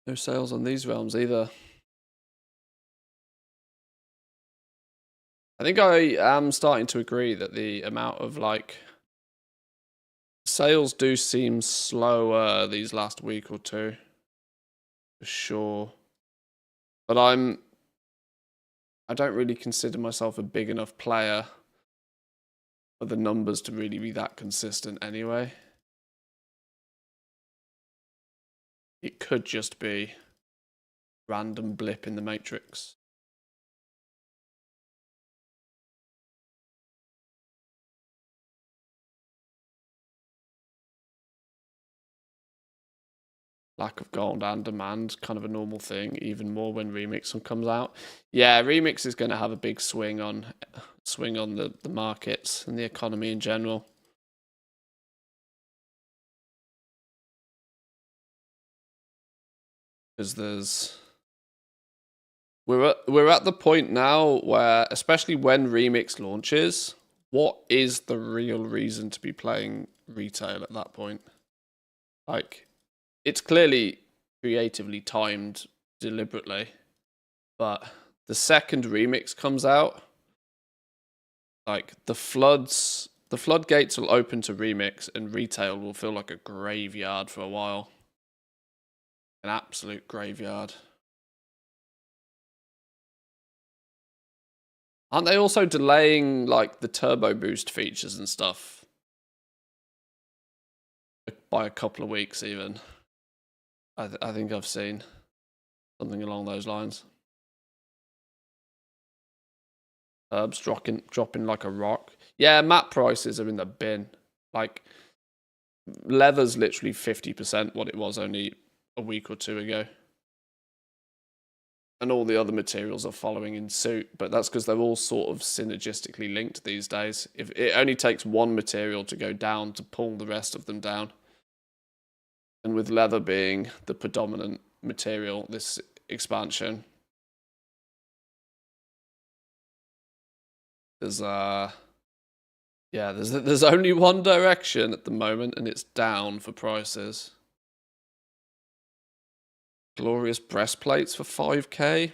No sales on these realms either. I think I am starting to agree that the amount of, like, sales do seem slower these last week or two. For sure. But I don't really consider myself a big enough player for the numbers to really be that consistent anyway. It could just be random blip in the matrix. Lack of gold and demand, kind of a normal thing, even more when Remix comes out. Yeah, Remix is going to have a big swing on the markets and the economy in general. Because we're at the point now where, especially when Remix launches, what is the real reason to be playing retail at that point? Like, it's clearly creatively timed deliberately, but the second Remix comes out, like, the floodgates will open to Remix and retail will feel like a graveyard for a while. An absolute graveyard. Aren't they also delaying, like, the turbo boost features and stuff by a couple of weeks even? I think I've seen something along those lines. Herbs dropping like a rock. Yeah, map prices are in the bin. Like, leather's literally 50% what it was only a week or two ago. And all the other materials are following in suit, but that's because they're all sort of synergistically linked these days. If it only takes one material to go down to pull the rest of them down. And with leather being the predominant material, this expansion, there's only one direction at the moment, and it's down for prices. Glorious breastplates for 5k.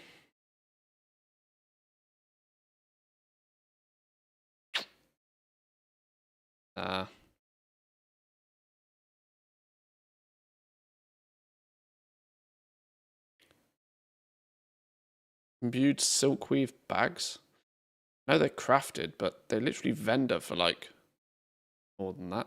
Imbued silkweave bags. No, they're crafted, but they literally vendor for like more than that.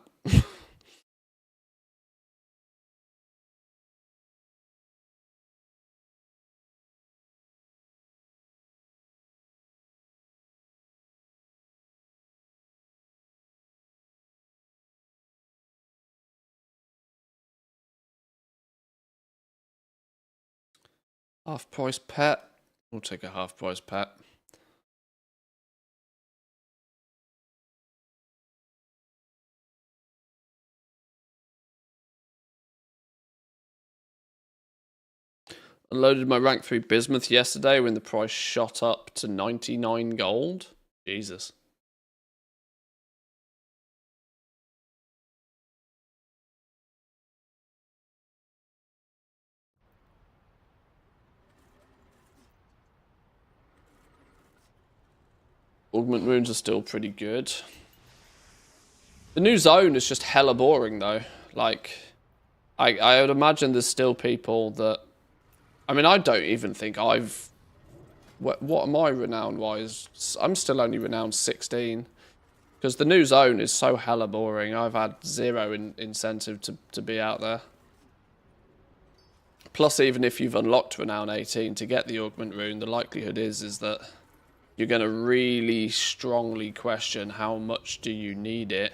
Half price pet. We'll take a half price pet. Unloaded my rank 3 bismuth yesterday when the price shot up to 99 gold. Jesus. Augment wounds are still pretty good. The new zone is just hella boring though. Like, I would imagine there's still people that... I mean, I don't even think I've What am I renown-wise? I'm still only renowned 16. Because the new zone is so hella boring. I've had zero incentive to be out there. Plus, even if you've unlocked renown 18 to get the augment rune, the likelihood is that you're going to really strongly question how much do you need it.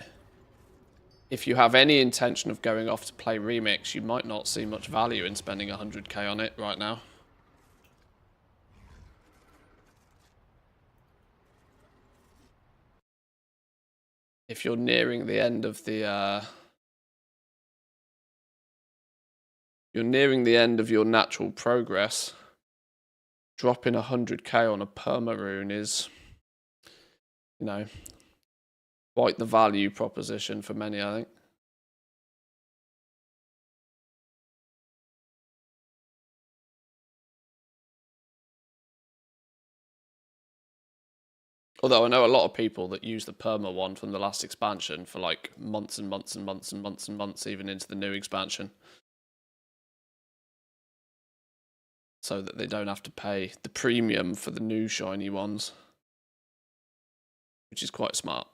If you have any intention of going off to play Remix, you might not see much value in spending 100k on it right now. If you're nearing the end of the you're nearing the end of your natural progress, dropping 100k on a perma rune is, you know, quite the value proposition for many, I think. Although I know a lot of people that use the perma one from the last expansion for like months and months and months and months and months, even into the new expansion. So that they don't have to pay the premium for the new shiny ones. Which is quite smart.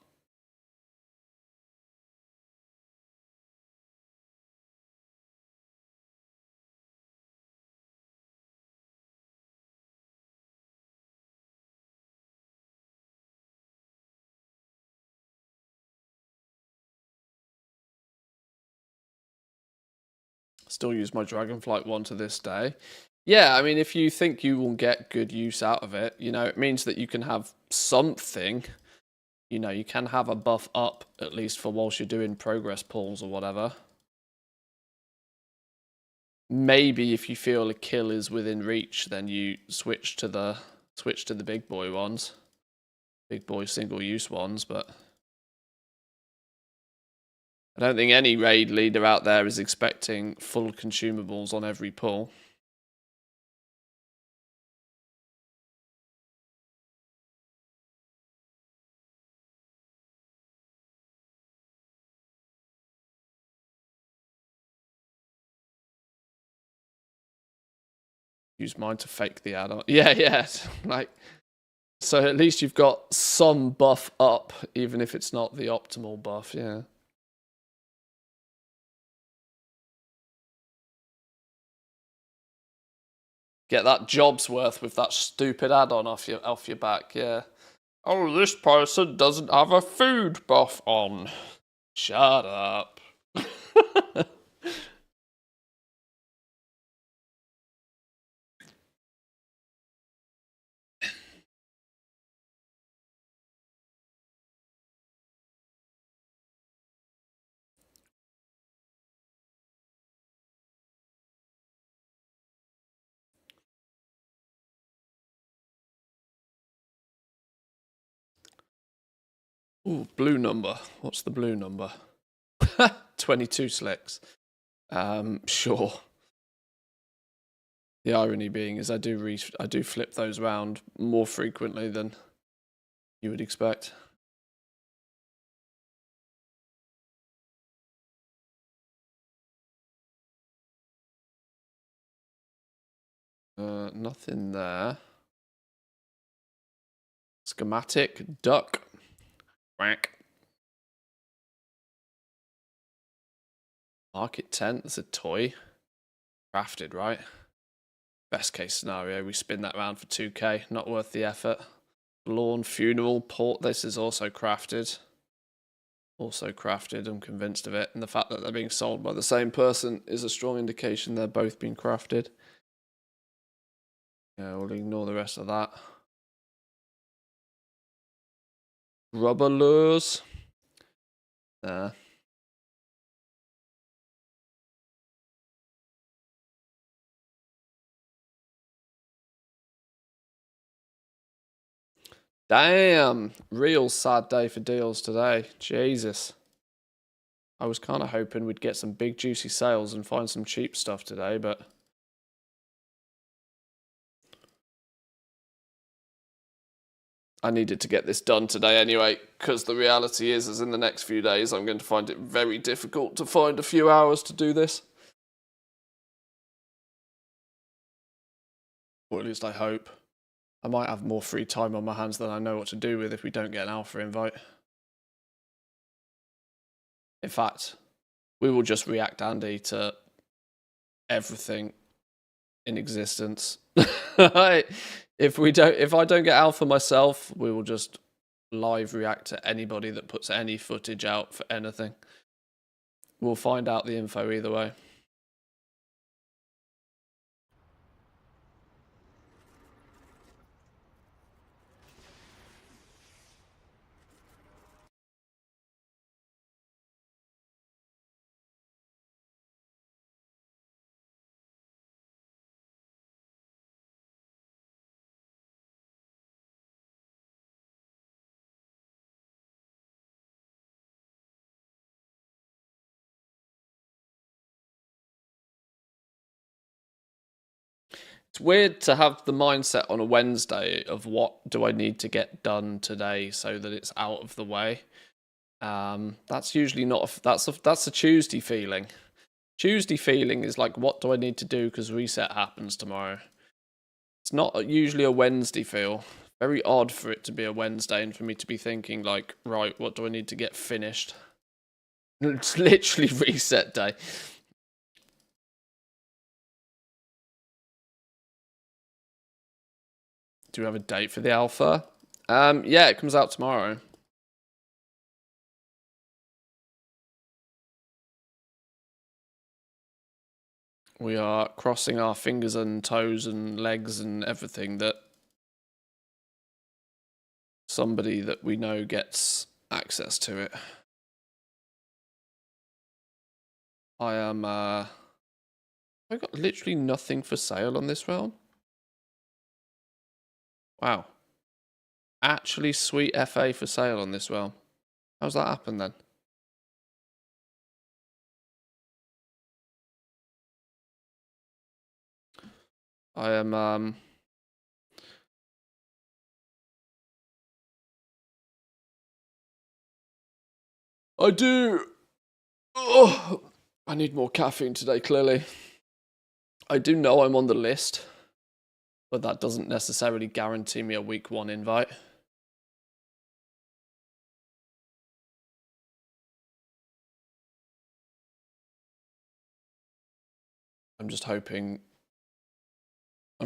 Still use my Dragonflight one to this day. Yeah, I mean, if you think you will get good use out of it, you know, it means that you can have something. You know, you can have a buff up, at least for whilst you're doing progress pulls or whatever. Maybe if you feel a kill is within reach, then you switch to the big boy ones. Big boy single-use ones, but I don't think any raid leader out there is expecting full consumables on every pull. Use mine to fake the add-on. Yeah, yeah. Like, so at least you've got some buff up, even if it's not the optimal buff, yeah. Get that job's worth with that stupid add-on off your back, yeah. Oh, this person doesn't have a food buff on. Shut up. Ooh, blue number. What's the blue number? 22 slicks. Sure. The irony being is I do flip those around more frequently than you would expect. Nothing there. Schematic, duck. Quack. Market tent, that's a toy. Crafted, right? Best case scenario, we spin that round for 2k. Not worth the effort. Lawn, funeral, port. This is also crafted. Also crafted, I'm convinced of it. And the fact that they're being sold by the same person is a strong indication they're both being crafted. Yeah, we'll ignore the rest of that. Rubber lures. There. Damn, real sad day for deals today. Jesus. I was kind of hoping we'd get some big juicy sales and find some cheap stuff today, but I needed to get this done today anyway, because the reality is in the next few days I'm going to find it very difficult to find a few hours to do this. Or at least I hope. I might have more free time on my hands than I know what to do with if we don't get an alpha invite. In fact, we will just react Andy to everything in existence. If I don't get alpha myself, we will just live react to anybody that puts any footage out for anything. We'll find out the info either way. It's weird to have the mindset on a Wednesday of what do I need to get done today so that it's out of the way. That's usually not that's a Tuesday feeling. Tuesday feeling is like, what do I need to do because reset happens tomorrow. It's not usually a Wednesday feel. Very odd for it to be a Wednesday and for me to be thinking like, right, what do I need to get finished? It's literally reset day. Do we have a date for the alpha? Yeah, it comes out tomorrow. We are crossing our fingers and toes and legs and everything that somebody that we know gets access to it. I've got literally nothing for sale on this round. Wow. Actually sweet FA for sale on this round. How's that happen then? I am I do. Oh, I need more caffeine today, clearly. I do know I'm on the list, but that doesn't necessarily guarantee me a week 1 invite. I'm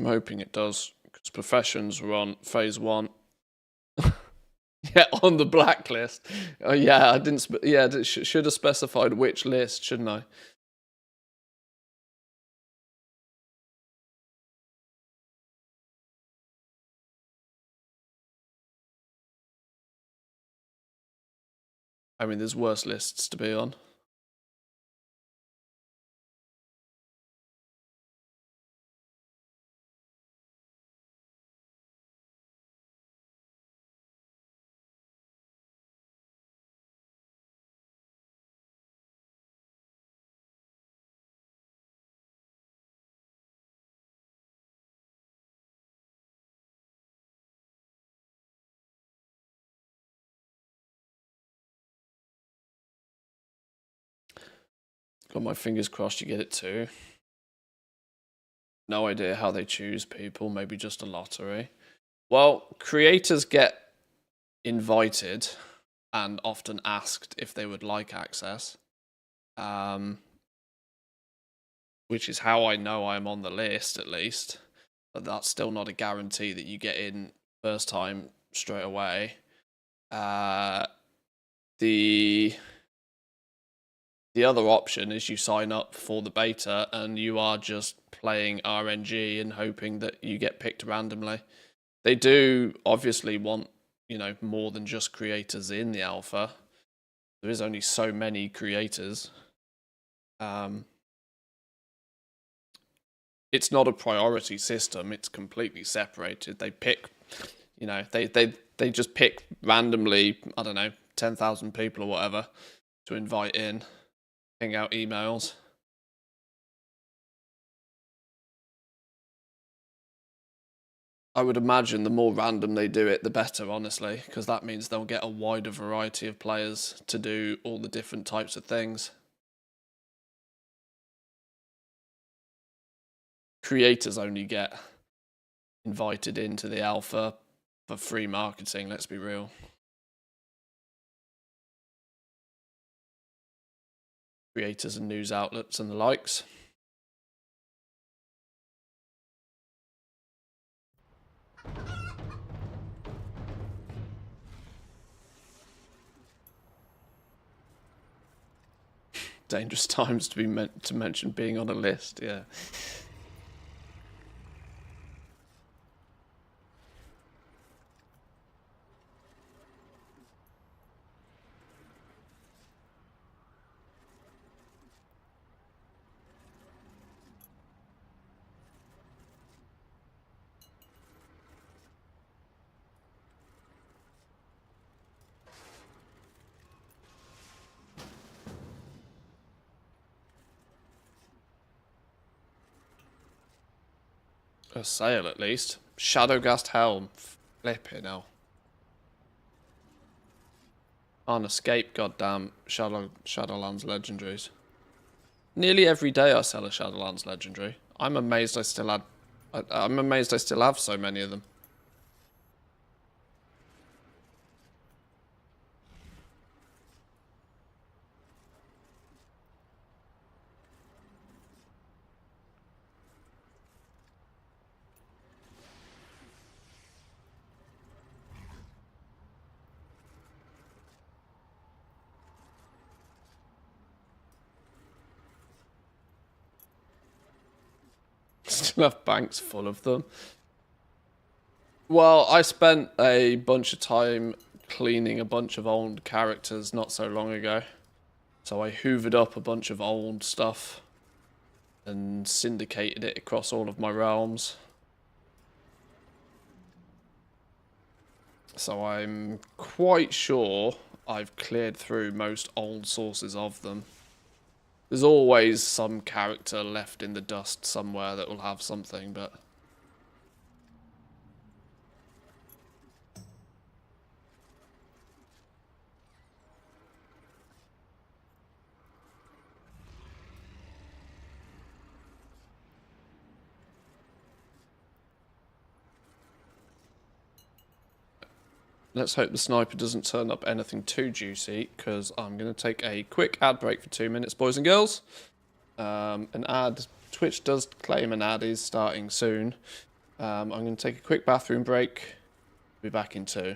hoping it does, because professions were on phase 1. Yeah, on the blacklist. Oh yeah, I didn't. Should have specified which list, shouldn't I? I mean, there's worse lists to be on. Got my fingers crossed you get it too. No idea how they choose people, maybe just a lottery. Well, creators get invited and often asked if they would like access. Which is how I know I'm on the list, at least. But that's still not a guarantee that you get in first time straight away. The other option is you sign up for the beta and you are just playing RNG and hoping that you get picked randomly. They do obviously want, more than just creators in the alpha. There is only so many creators. It's not a priority system. It's completely separated. They pick, they just pick randomly, I don't know, 10,000 people or whatever to invite in. Ping out emails. I would imagine the more random they do it, the better, honestly, because that means they'll get a wider variety of players to do all the different types of things. Creators only get invited into the alpha for free marketing, let's be real. Creators and news outlets and the likes. Dangerous times to be meant to mention being on a list, yeah. A sail at least. Shadowgast helm. Flipping hell. On escape, goddamn. Shadowlands legendaries. Nearly every day I sell a Shadowlands legendary. I'm amazed I still had. I'm amazed I still have so many of them. Still have banks full of them. Well, I spent a bunch of time cleaning a bunch of old characters not so long ago. So I hoovered up a bunch of old stuff and syndicated it across all of my realms. So I'm quite sure I've cleared through most old sources of them. There's always some character left in the dust somewhere that will have something, but... Let's hope the sniper doesn't turn up anything too juicy, because I'm going to take a quick ad break for 2 minutes, boys and girls. An ad, Twitch does claim an ad is starting soon. I'm going to take a quick bathroom break. Be back in 2.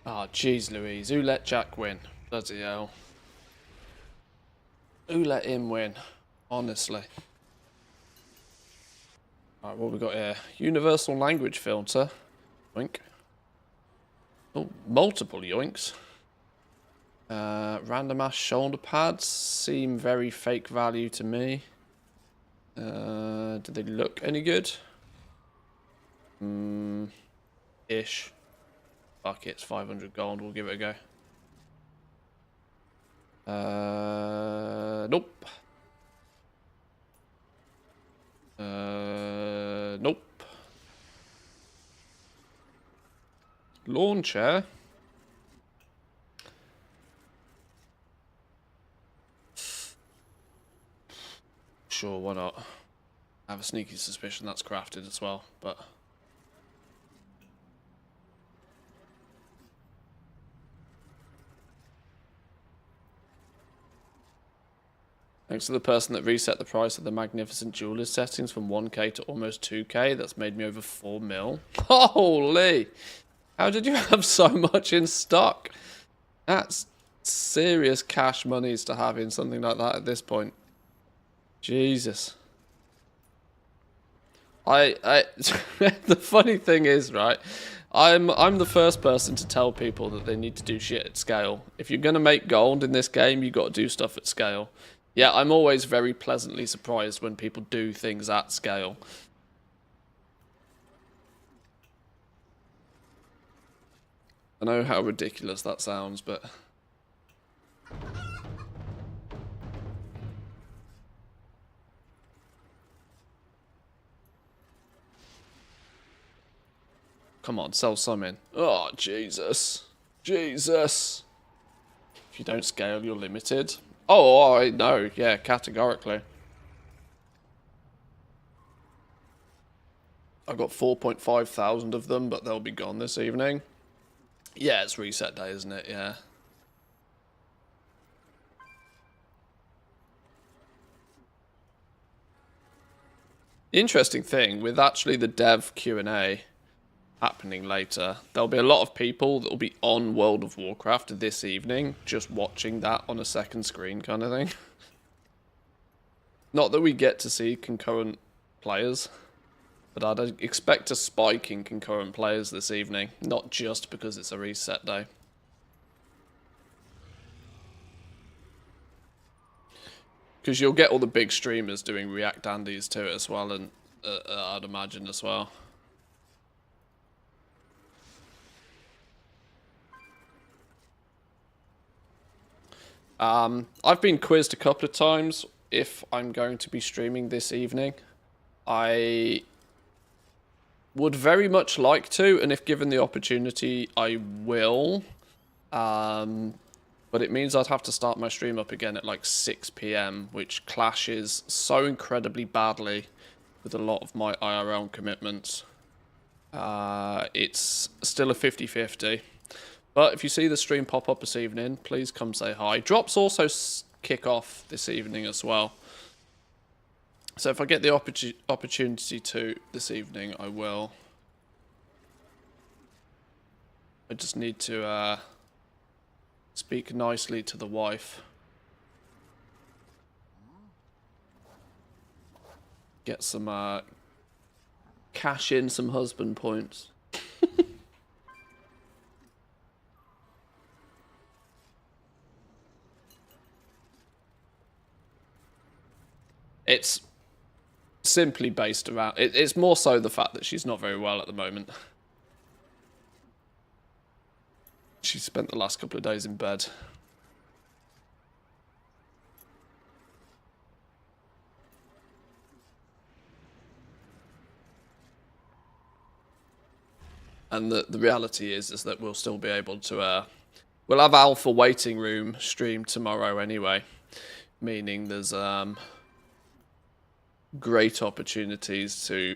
Oh, jeez Louise. Who let Jack win? Bloody hell. Who let him win? Honestly. Alright, what we got here? Universal language filter. Yoink. Oh, multiple yoinks. Random ass shoulder pads seem very fake value to me. Do they look any good? Ish. Fuck it, it's 500 gold. We'll give it a go. Nope. Nope. Lawn chair. Sure, why not? I have a sneaky suspicion that's crafted as well, but... Thanks to the person that reset the price of the Magnificent Jewelers settings from 1k to almost 2k. That's made me over 4 mil. Holy! How did you have so much in stock? That's serious cash monies to have in something like that at this point. Jesus. The funny thing is, right, I'm the first person to tell people that they need to do shit at scale. If you're gonna make gold in this game, you got to do stuff at scale. Yeah, I'm always very pleasantly surprised when people do things at scale. I know how ridiculous that sounds, but... Come on, sell some in. Oh, Jesus. Jesus. If you don't scale, you're limited. Oh, I know. Yeah, categorically. I've got 4.5 thousand of them, but they'll be gone this evening. Yeah, it's reset day, isn't it? Yeah. Interesting thing, with actually the dev Q&A happening later, there'll be a lot of people that will be on World of Warcraft this evening, just watching that on a second screen kind of thing. Not that we get to see concurrent players, but I'd expect a spike in concurrent players this evening, not just because it's a reset day. Because you'll get all the big streamers doing React Andes to it as well, and I'd imagine as well. I've been quizzed a couple of times if I'm going to be streaming this evening. I would very much like to, and if given the opportunity, I will. But it means I'd have to start my stream up again at like 6 PM, which clashes so incredibly badly with a lot of my IRL commitments. It's still a 50-50. But if you see the stream pop up this evening, please come say hi. Drops also kick off this evening as well. So if I get the opportunity to this evening, I will. I just need to speak nicely to the wife. Get some cash in some husband points. It's simply based around... It's more so the fact that she's not very well at the moment. She spent the last couple of days in bed. And the reality is that we'll still be able to... we'll have Alpha Waiting Room stream tomorrow anyway. Meaning there's... great opportunities to,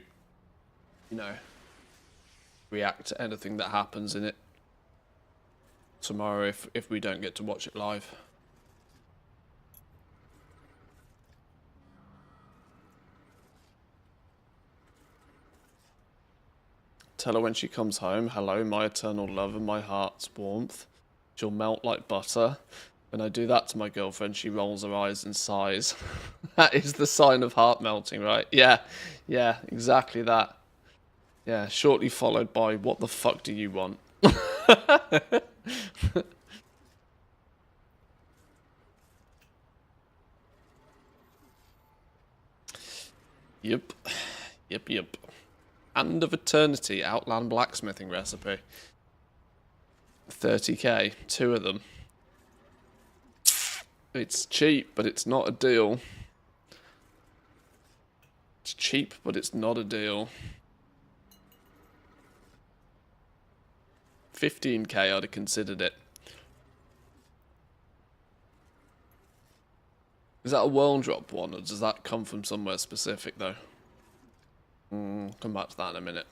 you know, react to anything that happens in it tomorrow if we don't get to watch it live. Tell her when she comes home, hello, my eternal love and my heart's warmth. She'll melt like butter. When I do that to my girlfriend, she rolls her eyes and sighs. That is the sign of heart melting, right? Yeah, exactly that. Yeah, shortly followed by, what the fuck do you want? Yep. Yep. Hand of Eternity Outland blacksmithing recipe. 30k, 2 of them. It's cheap, but it's not a deal. It's cheap, but it's not a deal. 15k, I'd have considered it. Is that a world drop one, or does that come from somewhere specific, though? Come back to that in a minute.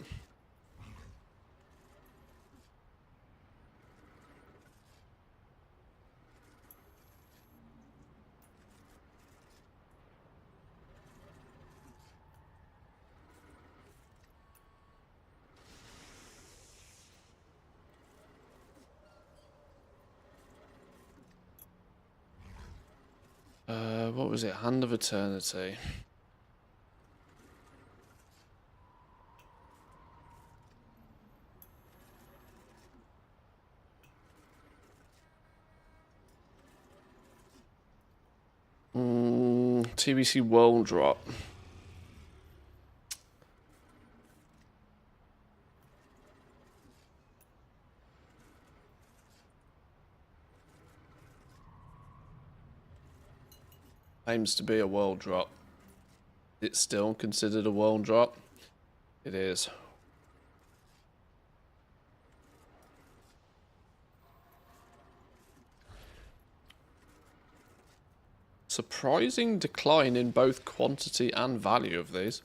What was it? Hand of Eternity. TBC World Drop. Aims to be a world drop. It's still considered a world drop. It is. Surprising decline in both quantity and value of these.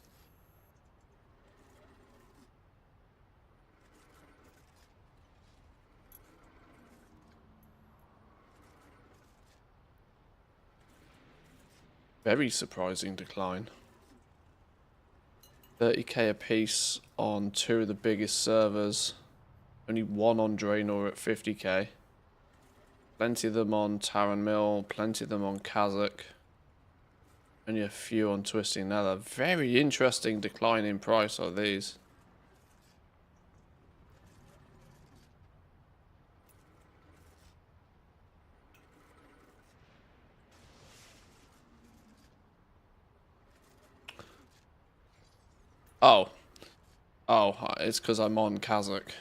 Very surprising decline. 30k a piece on 2 of the biggest servers. Only 1 on Draenor at 50k. Plenty of them on Taran Mill, plenty of them on Kazakh. Only a few on Twisting Nether. Very interesting decline in price of these. Oh, it's because I'm on Kazakh.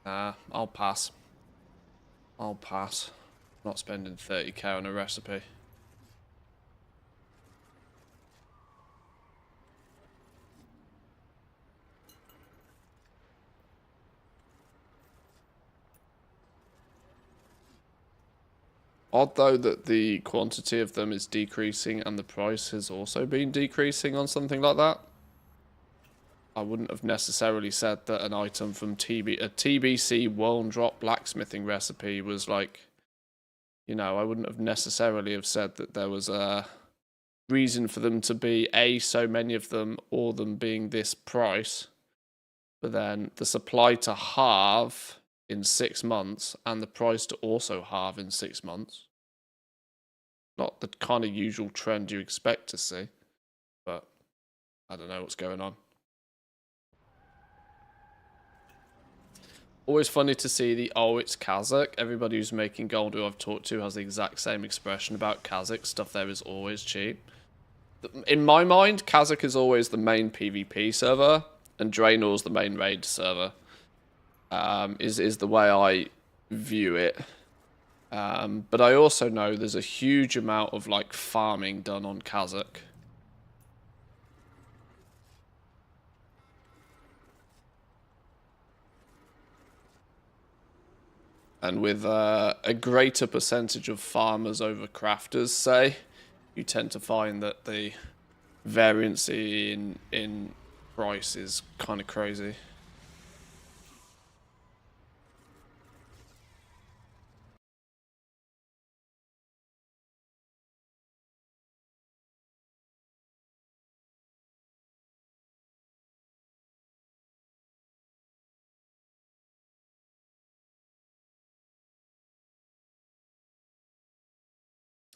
Nah, I'll pass. Not spending 30k on a recipe. Odd though that the quantity of them is decreasing and the price has also been decreasing on something like that. I wouldn't have necessarily said that an item from a TBC World Drop blacksmithing recipe was like, you know, I wouldn't have necessarily have said that there was a reason for them to be so many of them, or them being this price, but then the supply to halve in 6 months and the price to also halve in 6 months. Not the kind of usual trend you expect to see, but I don't know what's going on. Always funny to see the, oh, it's Kazakh. Everybody who's making gold who I've talked to has the exact same expression about Kazakh. Stuff there is always cheap. In my mind, Kazakh is always the main PvP server, and Draenor's the main raid server. Is the way I view it. But I also know there's a huge amount of like farming done on Kazakh. And with a greater percentage of farmers over crafters, say, you tend to find that the variance in price is kind of crazy.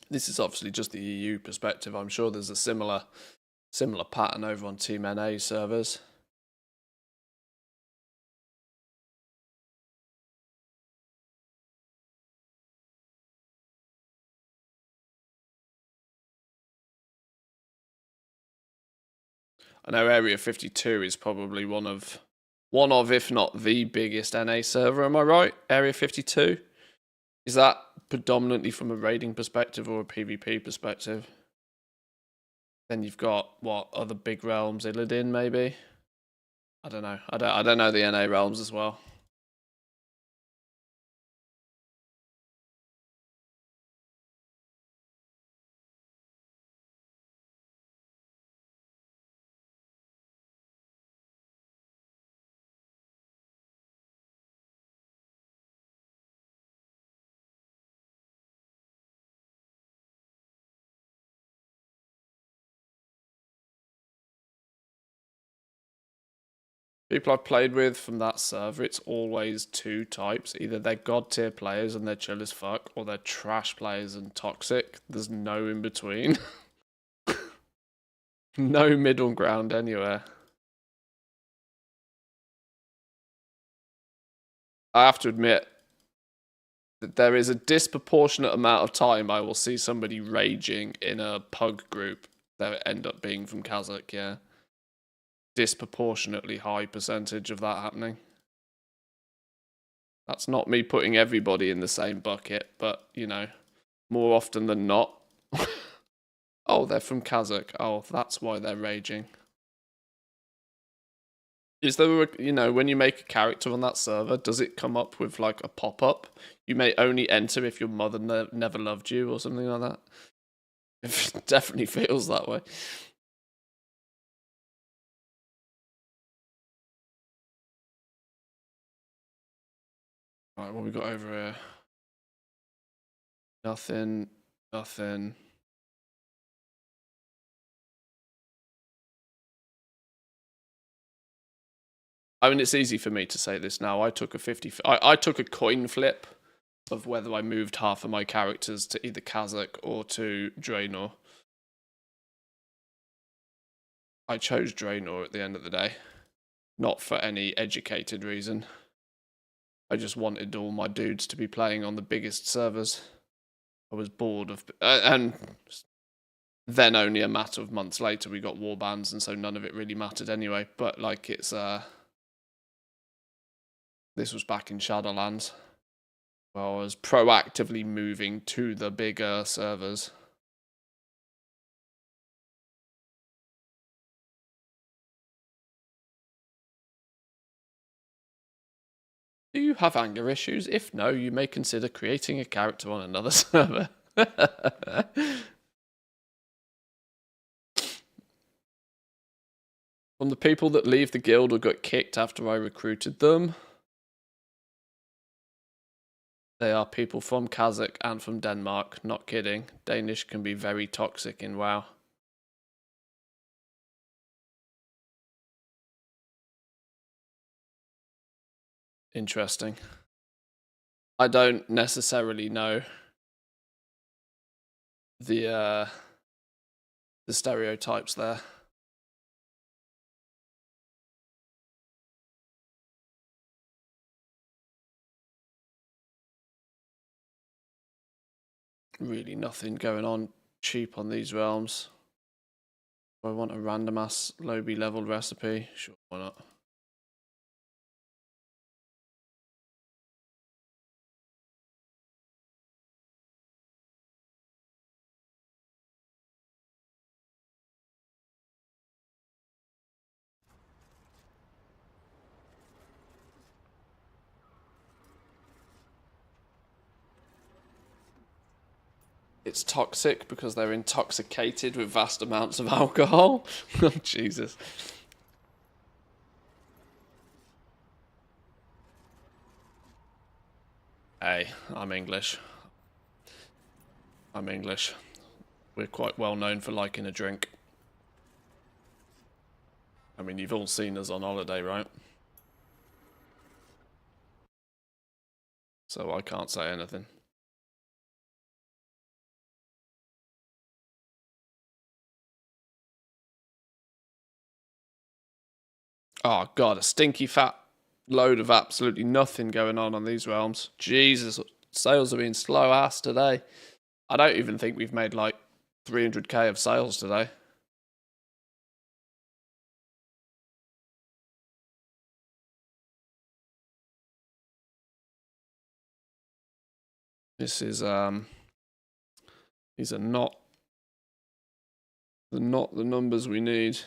This is obviously just the EU perspective. I'm sure there's a similar pattern over on Team NA servers. I know Area 52 is probably one of, if not the biggest NA server. Am I right? Area 52? Is that predominantly from a raiding perspective or a PvP perspective? Then you've got what other big realms? Illidan, maybe. I don't know. I don't know the NA realms as well. People I've played with from that server, it's always two types. Either they're god tier players and they're chill as fuck, or they're trash players and toxic. There's no in between. No middle ground anywhere. I have to admit that there is a disproportionate amount of time I will see somebody raging in a pug group that end up being from Kazakh, yeah. Disproportionately high percentage of that happening. That's not me putting everybody in the same bucket, but, you know, more often than not. Oh, they're from Kazakh. Oh, that's why they're raging. Is there, you know, when you make a character on that server, does it come up with like a pop-up? You may only enter if your mother never loved you or something like that. It definitely feels that way. Right, what we got over here? Nothing. Nothing. I mean, it's easy for me to say this now. I took a coin flip of whether I moved half of my characters to either Kazakh or to Draenor. I chose Draenor at the end of the day. Not for any educated reason. I just wanted all my dudes to be playing on the biggest servers. I was bored of... and then only a matter of months later we got warbands, and so none of it really mattered anyway. But, like, it's... this was back in Shadowlands. Well, I was proactively moving to the bigger servers. Do you have anger issues? If no, you may consider creating a character on another server. From the people that leave the guild or got kicked after I recruited them, they are people from Kazakh and from Denmark. Not kidding. Danish can be very toxic in WoW. Interesting. I don't necessarily know the stereotypes there. Really nothing going on cheap on these realms. Do I want a random ass lobby level recipe? Sure, why not? It's toxic because they're intoxicated with vast amounts of alcohol. Oh, Jesus. Hey, I'm English. I'm English. We're quite well known for liking a drink. I mean, you've all seen us on holiday, right? So I can't say anything. Oh, God, a stinky fat load of absolutely nothing going on these realms. Jesus, sales have been slow ass today. I don't even think we've made like 300k of sales today. This is these are not the numbers we need.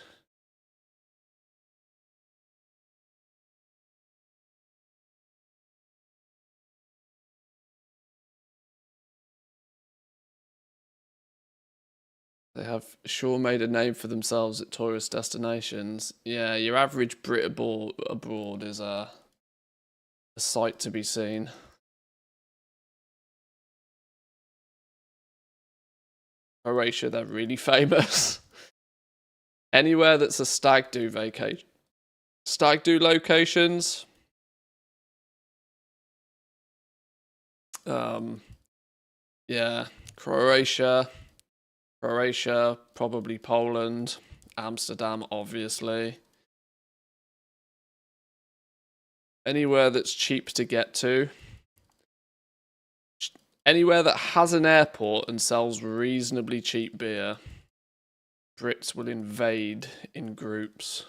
They have sure made a name for themselves at tourist destinations. Yeah, your average Brit abroad is a sight to be seen. Croatia, they're really famous. Anywhere that's a stag do vacation. Stag do locations. Yeah, Croatia, probably Poland, Amsterdam, obviously. Anywhere that's cheap to get to. Anywhere that has an airport and sells reasonably cheap beer, Brits will invade in groups.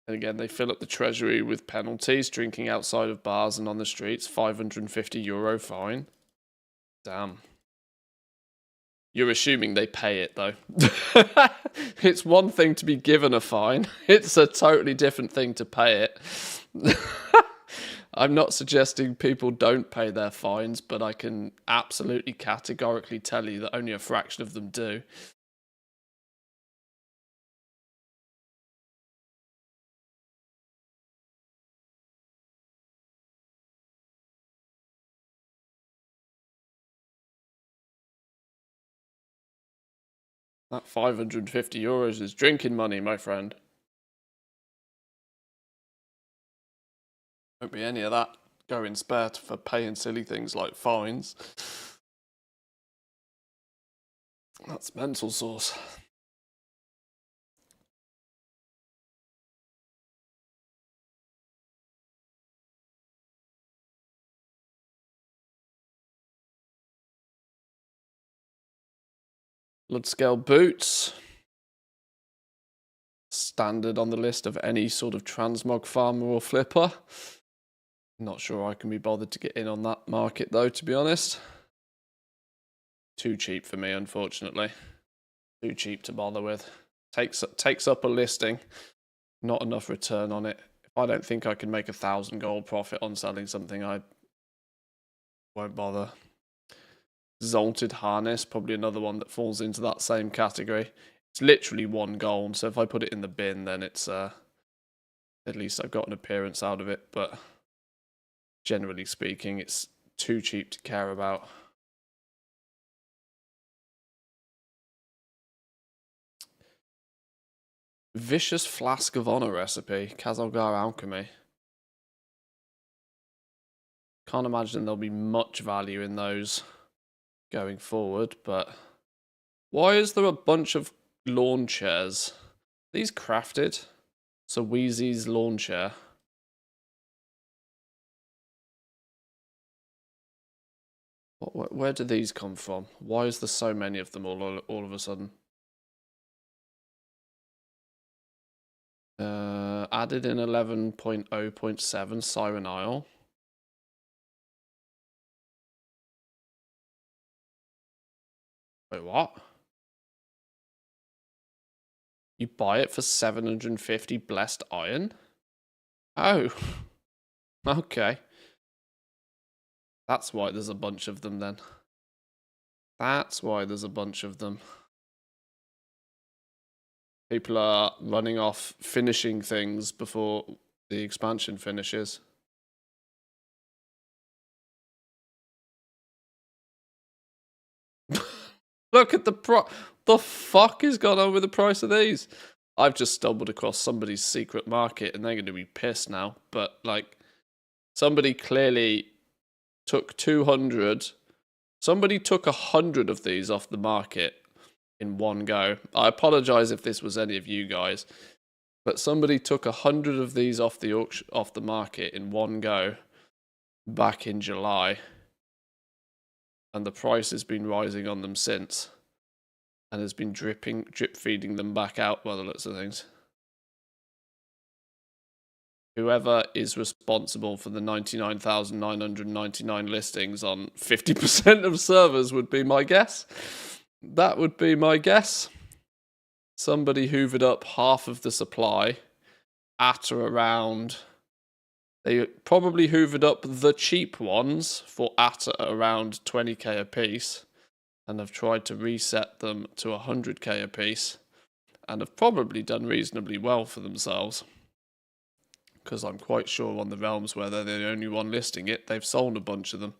And again, they fill up the treasury with penalties, drinking outside of bars and on the streets, €550 fine. Damn. You're assuming they pay it, though. It's one thing to be given a fine. It's a totally different thing to pay it. I'm not suggesting people don't pay their fines, but I can absolutely categorically tell you that only a fraction of them do. That €550 is drinking money, my friend. Won't be any of that going spare for paying silly things like fines. That's mental sauce. Bloodscale boots. Standard on the list of any sort of transmog farmer or flipper. Not sure I can be bothered to get in on that market though, to be honest. Too cheap for me, unfortunately. Too cheap to bother with. Takes up a listing. Not enough return on it. If I don't think I can make 1,000 gold profit on selling something, I won't bother. Zolted harness, probably another one that falls into that same category. It's literally 1 gold, so if I put it in the bin, then it's at least I've got an appearance out of it, but generally speaking, it's too cheap to care about. Vicious Flask of Honor recipe, Kazalgar Alchemy. Can't imagine there'll be much value in those going forward, but why is there a bunch of lawn chairs? Are these crafted? So Wheezy's lawn chair. Where do these come from? Why is there so many of them all of a sudden? Added in 11.0.7 Siren Isle. Wait, what? You buy it for 750 blessed iron? Oh. Okay. That's why there's a bunch of them then. That's why there's a bunch of them. People are running off finishing things before the expansion finishes. Look at the fuck is going on with the price of these? I've just stumbled across somebody's secret market and they're going to be pissed now. But like, somebody clearly took 200, Somebody took 100 of these off the market in one go. I apologize if this was any of you guys, but somebody took 100 of these off the auction, off the market in one go back in July, and the price has been rising on them since, and has been drip feeding them back out by the looks of things. Whoever is responsible for the 99,999 listings on 50% of servers would be my guess. That would be my guess. Somebody hoovered up half of the supply at or around... They probably hoovered up the cheap ones for at around 20k a piece, and have tried to reset them to 100k a piece, and have probably done reasonably well for themselves. Because I'm quite sure on the realms where they're the only one listing it, they've sold a bunch of them.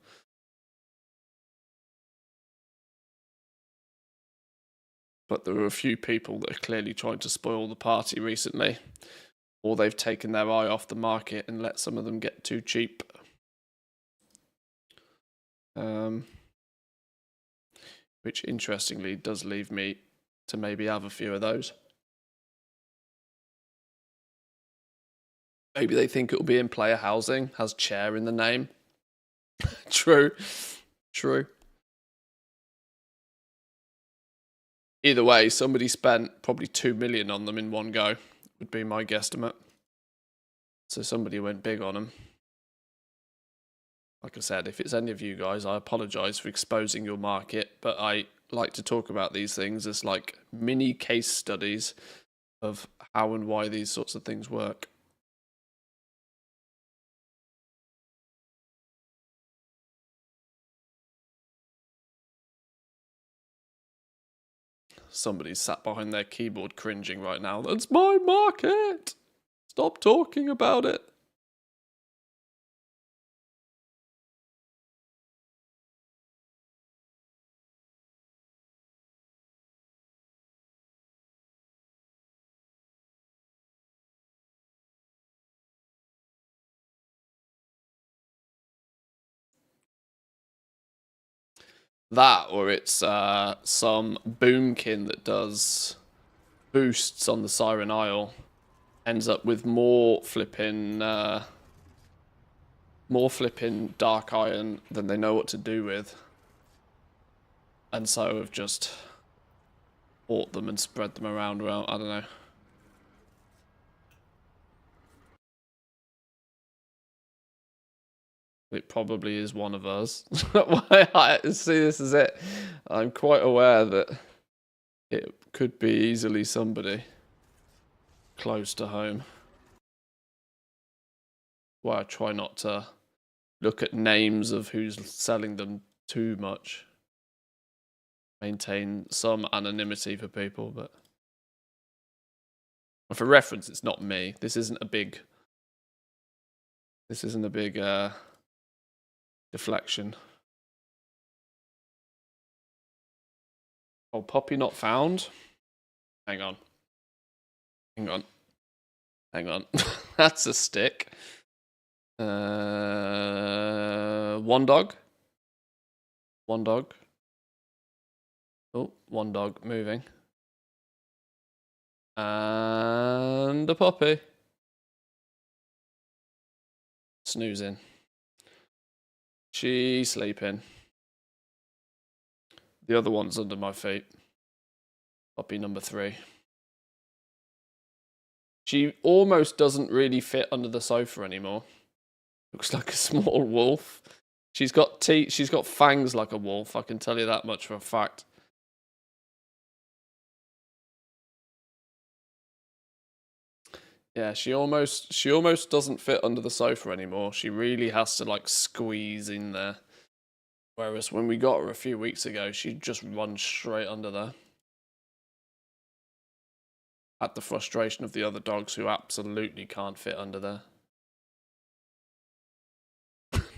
But there are a few people that are clearly trying to spoil the party recently, or they've taken their eye off the market and let some of them get too cheap. Which interestingly does leave me to maybe have a few of those. Maybe they think it'll be in player housing, has chair in the name. True. Either way, somebody spent probably 2 million on them in one go, would be my guesstimate. So somebody went big on them. Like I said, if it's any of you guys, I apologise for exposing your market, but I like to talk about these things as like mini case studies of how and why these sorts of things work. Somebody's sat behind their keyboard cringing right now. That's my market! Stop talking about it. That, or it's some boomkin that does boosts on the Siren Isle, ends up with more flipping dark iron than they know what to do with, and so have just bought them and spread them around. I don't know. It probably is one of us. See, this is it. I'm quite aware that it could be easily somebody close to home. Well, I try not to look at names of who's selling them too much. Maintain some anonymity for people, but for reference, it's not me. This isn't a big deflection. Oh, Poppy not found? Hang on. That's a stick. One dog. Oh, one dog moving. And a puppy. Snoozing. She's sleeping. The other one's under my feet. Puppy number 3. She almost doesn't really fit under the sofa anymore. Looks like a small wolf. She's got teeth. She's got fangs like a wolf. I can tell you that much for a fact. Yeah, she almost doesn't fit under the sofa anymore. She really has to like squeeze in there. Whereas when we got her a few weeks ago, she'd just run straight under there. At the frustration of the other dogs who absolutely can't fit under there.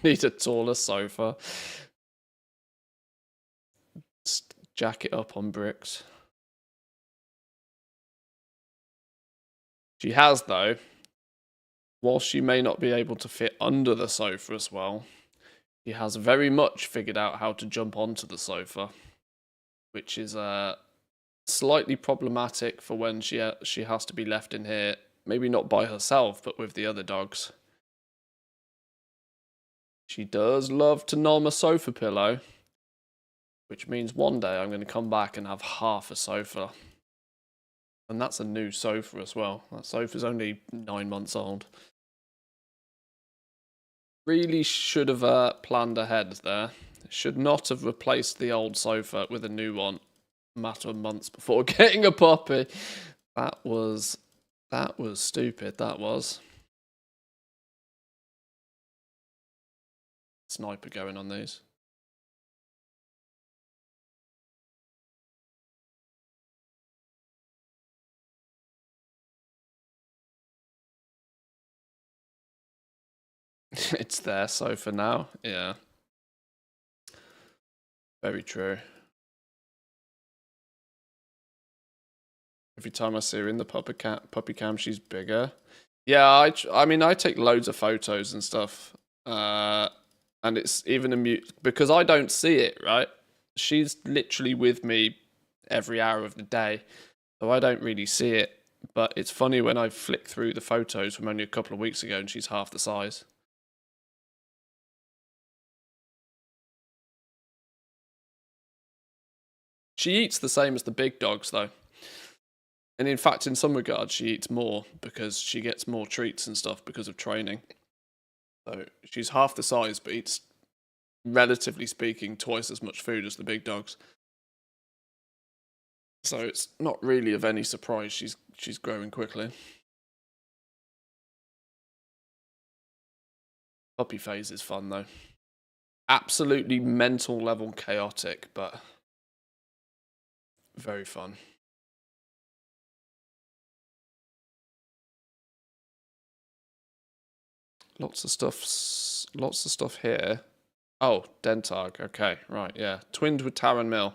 Need a taller sofa. Jack it up on bricks. She has, though, whilst she may not be able to fit under the sofa as well, He has very much figured out how to jump onto the sofa, which is slightly problematic for when she has to be left in here. Maybe not by herself, but with the other dogs. She does love to nom a sofa pillow, which means one day I'm going to come back and have half a sofa. And that's a new sofa as well. That sofa's only 9 months old. Really should have planned ahead there. Should not have replaced the old sofa with a new one a matter of months before getting a puppy. That was stupid, that was. Sniper going on these. It's their sofa now, yeah. Very true. Every time I see her in the puppy cam, she's bigger. Yeah, I mean, I take loads of photos and stuff. And it's even a mute because I don't see it, right? She's literally with me every hour of the day, so I don't really see it. But it's funny when I flick through the photos from only a couple of weeks ago and she's half the size. She eats the same as the big dogs, though. And in fact, in some regards, she eats more because she gets more treats and stuff because of training. So she's half the size, but eats, relatively speaking, twice as much food as the big dogs. So it's not really of any surprise she's growing quickly. Puppy phase is fun, though. Absolutely mental level chaotic, but very fun. Lots of stuff here. Oh, Dentag. Okay, right, yeah. Twinned with Taran Mill.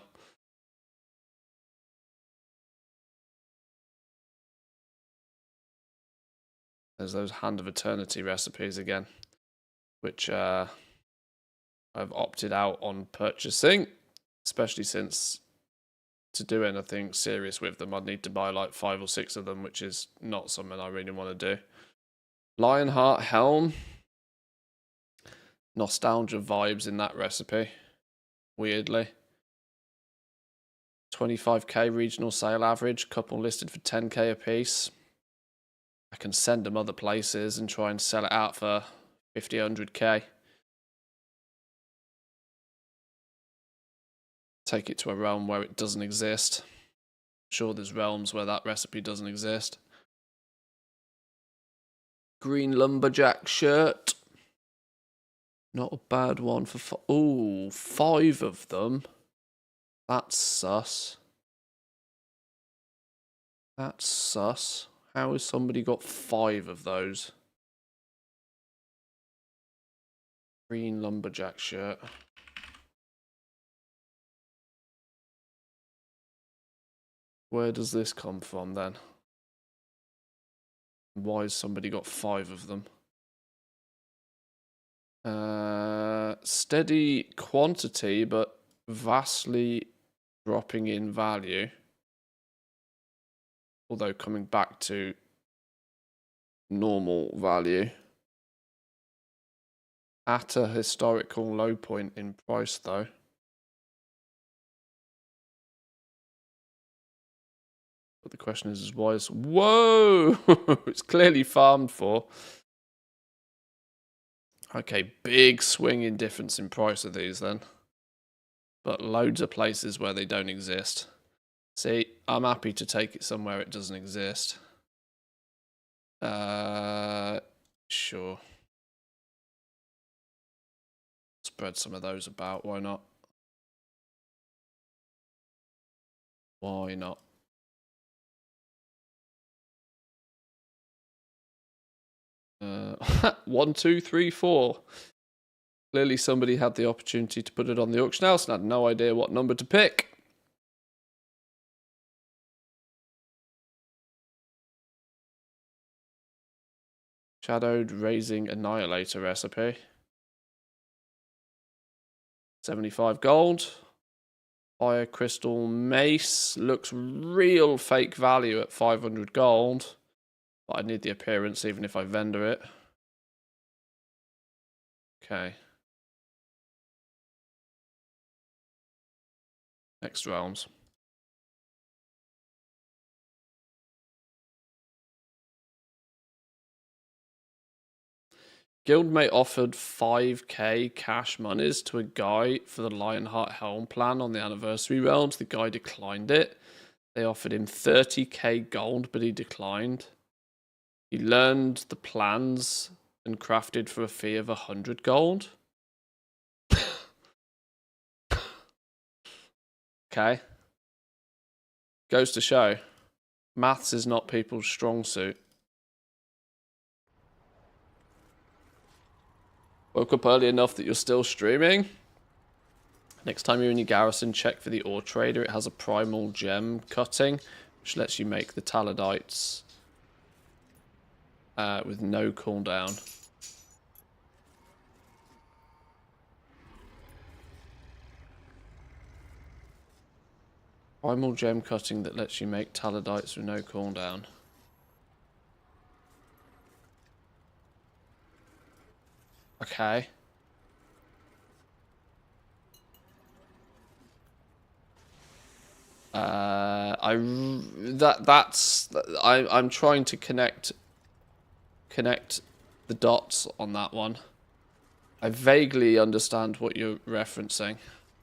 There's those Hand of Eternity recipes again, which I've opted out on purchasing, especially since to do anything serious with them, I'd need to buy like 5 or 6 of them, which is not something I really want to do. Lionheart Helm. Nostalgia vibes in that recipe, weirdly. 25k regional sale average, couple listed for 10k a piece. I can send them other places and try and sell it out for 50, 100k. Take it to a realm where it doesn't exist. I'm sure there's realms where that recipe doesn't exist. Green lumberjack shirt. Not a bad one for... Ooh, 5 of them. That's sus. That's sus. How has somebody got 5 of those? Green lumberjack shirt. Where does this come from then? Why has somebody got 5 of them? Steady quantity, but vastly dropping in value. Although coming back to normal value. At a historical low point in price, though. But the question is why is... Whoa! It's clearly farmed for. Okay, big swing in difference in price of these then. But loads of places where they don't exist. See, I'm happy to take it somewhere it doesn't exist. Sure. Spread some of those about, why not? Why not? One, two, three, four. Clearly somebody had the opportunity to put it on the auction house and had no idea what number to pick. Shadowed Raising Annihilator recipe. 75 gold. Fire crystal mace looks real fake value at 500 gold. But I need the appearance even if I vendor it. Okay. Next realms. Guildmate offered 5k cash monies to a guy for the Lionheart Helm plan on the anniversary realms. The guy declined it. They offered him 30k gold, but he declined. He learned the plans and crafted for a fee of 100 gold. Okay. Goes to show, maths is not people's strong suit. Woke up early enough that you're still streaming. Next time you're in your garrison, check for the ore trader. It has a primal gem cutting, which lets you make the taladites with no cooldown. Primal gem cutting that lets you make taladites with no cooldown. Okay. I'm trying to connect the dots on that one. I vaguely understand what you're referencing.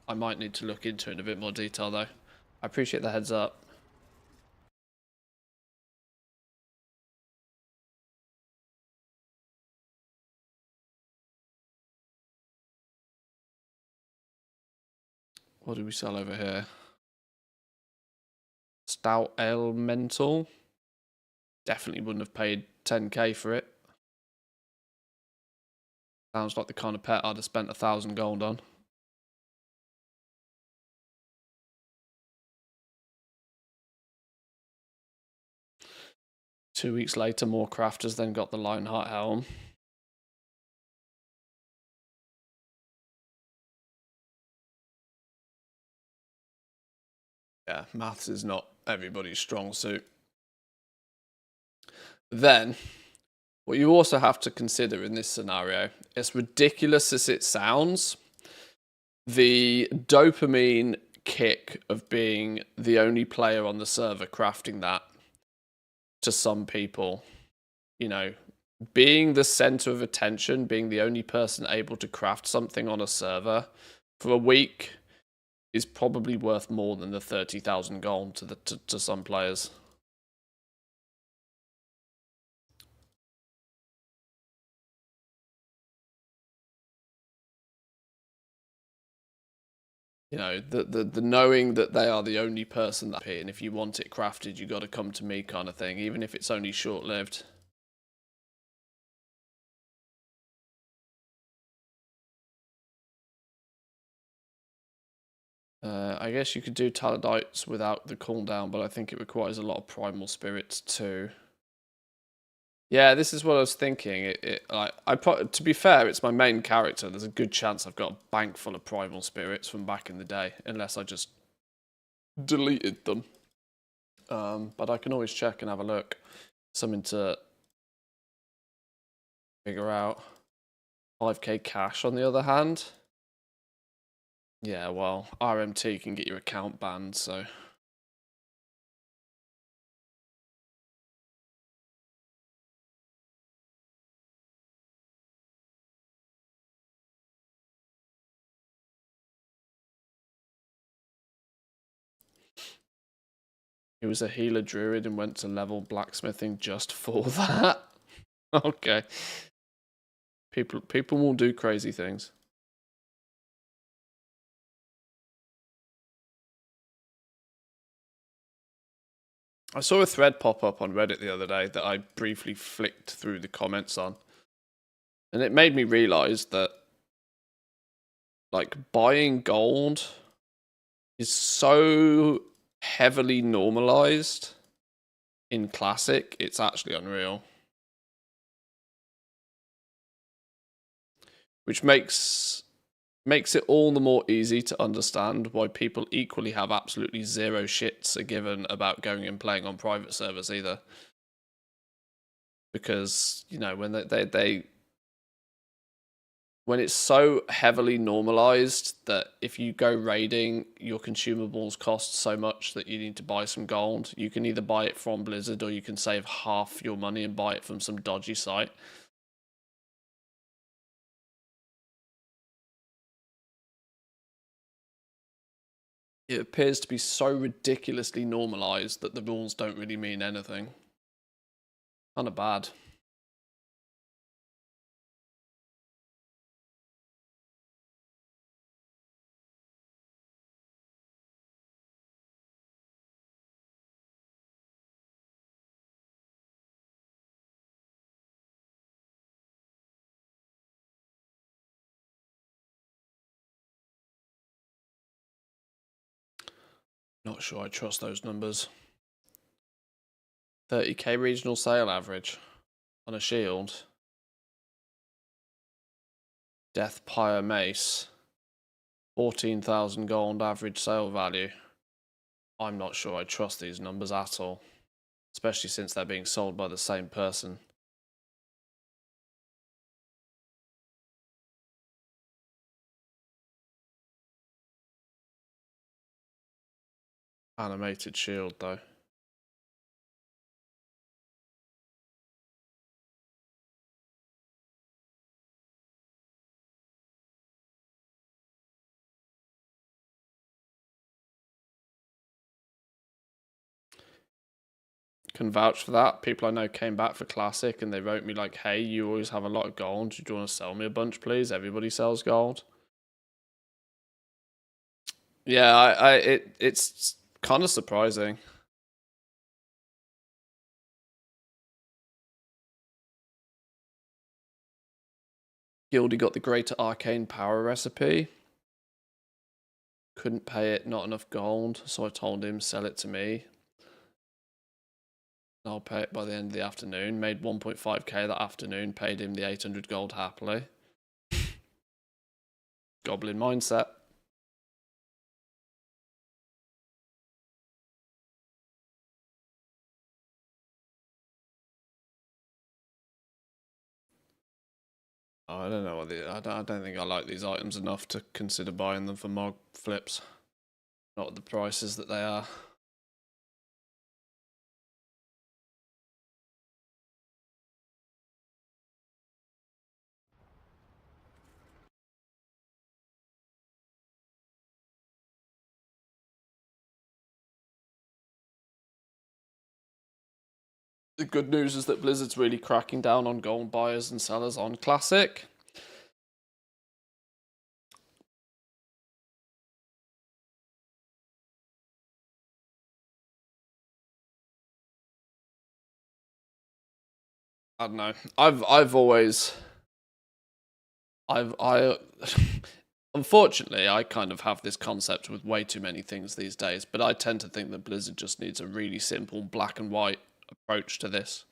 I might need to look into it in a bit more detail though. I appreciate the heads up. What do we sell over here? Stout Elemental. Definitely wouldn't have paid 10k for it. Sounds like the kind of pet I'd have spent 1,000 gold on. Two weeks later, more crafters then got the Lionheart Helm. Yeah, maths is not everybody's strong suit. Then, what you also have to consider in this scenario, as ridiculous as it sounds, the dopamine kick of being the only player on the server crafting that, to some people, you know, being the center of attention, being the only person able to craft something on a server for a week is probably worth more than the 30,000 gold to some players. You know, the knowing that they are the only person that and if you want it crafted, you got to come to me kind of thing, even if it's only short-lived. I guess you could do taladites without the cooldown, but I think it requires a lot of primal spirits too. Yeah, this is what I was thinking. To be fair, it's my main character. There's a good chance I've got a bank full of primal spirits from back in the day, unless I just deleted them. But I can always check and have a look. Something to figure out. 5k cash, on the other hand. Yeah, well, RMT can get your account banned, so... He was a healer druid and went to level blacksmithing just for that. Okay. People will do crazy things. I saw a thread pop up on Reddit the other day that I briefly flicked through the comments on. And it made me realize that, like, buying gold is so heavily normalized in Classic, it's actually unreal. Which makes makes it all the more easy to understand why people equally have absolutely zero shits are given about going and playing on private servers either. Because, you know, when when it's so heavily normalized that if you go raiding, your consumables cost so much that you need to buy some gold. You can either buy it from Blizzard or you can save half your money and buy it from some dodgy site. It appears to be so ridiculously normalized that the rules don't really mean anything. Kind of bad. Not sure I trust those numbers. 30k regional sale average on a shield. Death Pyre Mace. 14,000 gold average sale value. I'm not sure I trust these numbers at all. Especially since they're being sold by the same person. Animated shield though. Can vouch for that. People I know came back for Classic and they wrote me like, hey, you always have a lot of gold. Do you want to sell me a bunch, please? Everybody sells gold. Yeah, it's kind of surprising. Gildy got the greater arcane power recipe. Couldn't pay it, not enough gold. So I told him, sell it to me. I'll pay it by the end of the afternoon. Made 1.5k that afternoon. Paid him the 800 gold happily. Goblin mindset. Oh, I don't know what I don't think I like these items enough to consider buying them for mod flips. Not at the prices that they are. The good news is that Blizzard's really cracking down on gold buyers and sellers on Classic. I don't know. I've always unfortunately I kind of have this concept with way too many things these days, but I tend to think that Blizzard just needs a really simple black and white approach to this.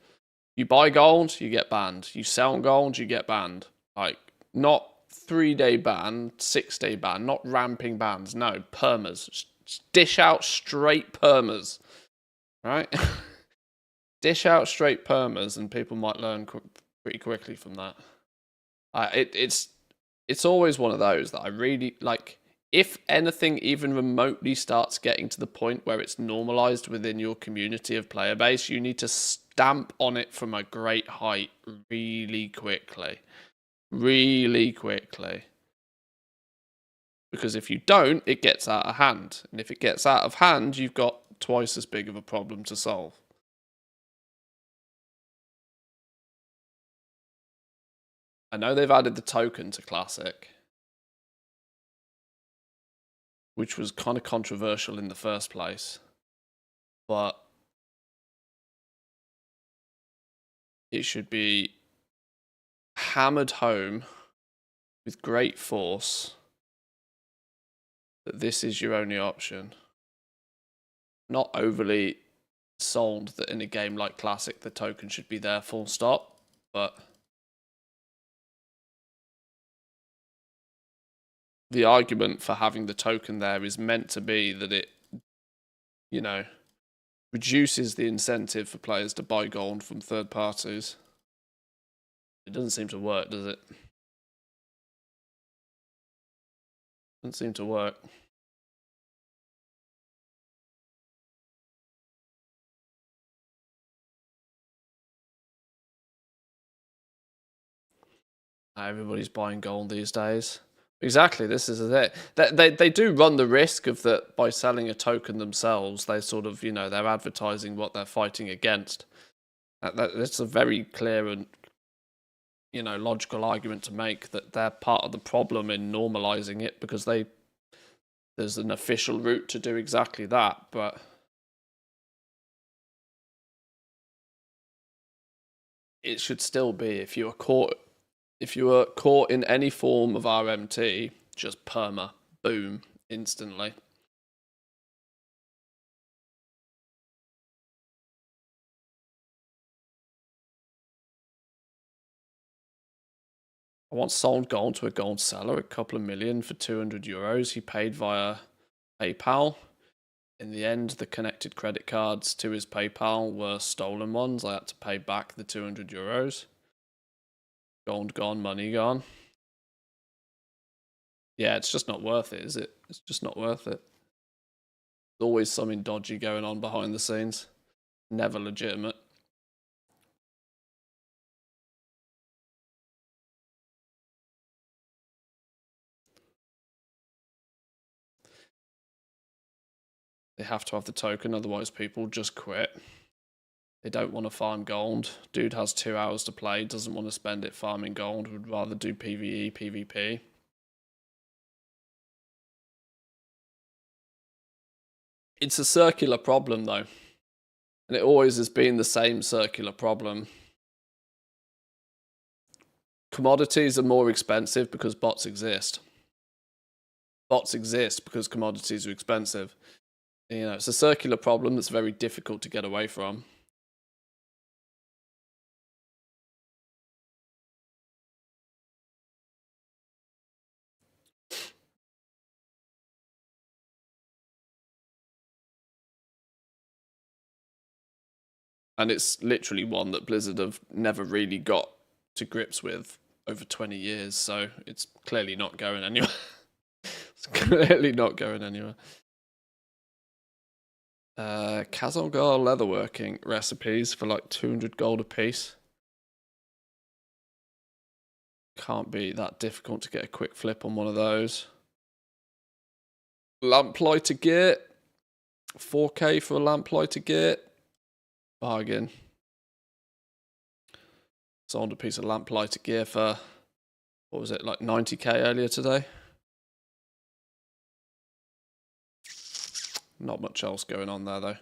You buy gold, you get banned. You sell gold, you get banned. Like, not 3-day ban, 6-day ban, not ramping bans. No, permas. Just dish out straight permas. Right? Dish out straight permas and people might learn pretty quickly from that. It's always one of those that I really, like, if anything even remotely starts getting to the point where it's normalized within your community of player base, you need to stamp on it from a great height really quickly. Really quickly. Because if you don't, it gets out of hand. And if it gets out of hand, you've got twice as big of a problem to solve. I know they've added the token to Classic, which was kind of controversial in the first place. But it should be hammered home with great force that this is your only option. Not overly sold that in a game like Classic the token should be there full stop, but the argument for having the token there is meant to be that it, you know, reduces the incentive for players to buy gold from third parties. It doesn't seem to work, does it? Doesn't seem to work. Everybody's buying gold these days. Exactly, this is it. They do run the risk of that by selling a token themselves. They sort of, you know, they're advertising what they're fighting against. That's a very clear and, you know, logical argument to make that they're part of the problem in normalizing it, because there's an official route to do exactly that, but it should still be, if you were caught in any form of RMT, just perma, boom, instantly. I once sold gold to a gold seller, a couple of million for 200 euros. He paid via PayPal. In the end, the connected credit cards to his PayPal were stolen ones. I had to pay back the 200 euros. Gold gone, money gone. Yeah, it's just not worth it, is it? It's just not worth it. There's always something dodgy going on behind the scenes. Never legitimate. They have to have the token, otherwise people just quit. They don't want to farm gold. Dude has 2 hours to play, doesn't want to spend it farming gold, would rather do PvE, PvP. It's a circular problem, though. And it always has been the same circular problem. Commodities are more expensive because bots exist. Bots exist because commodities are expensive. You know, it's a circular problem that's very difficult to get away from. And it's literally one that Blizzard have never really got to grips with over 20 years, so it's clearly not going anywhere. It's clearly not going anywhere. Kazalgar leatherworking recipes for like 200 gold a piece. Can't be that difficult to get a quick flip on one of those. Lamplighter gear. 4k for a lamplighter gear. Bargain. Sold a piece of lamplighter gear for, what was it, like 90k earlier today? Not much else going on there, though.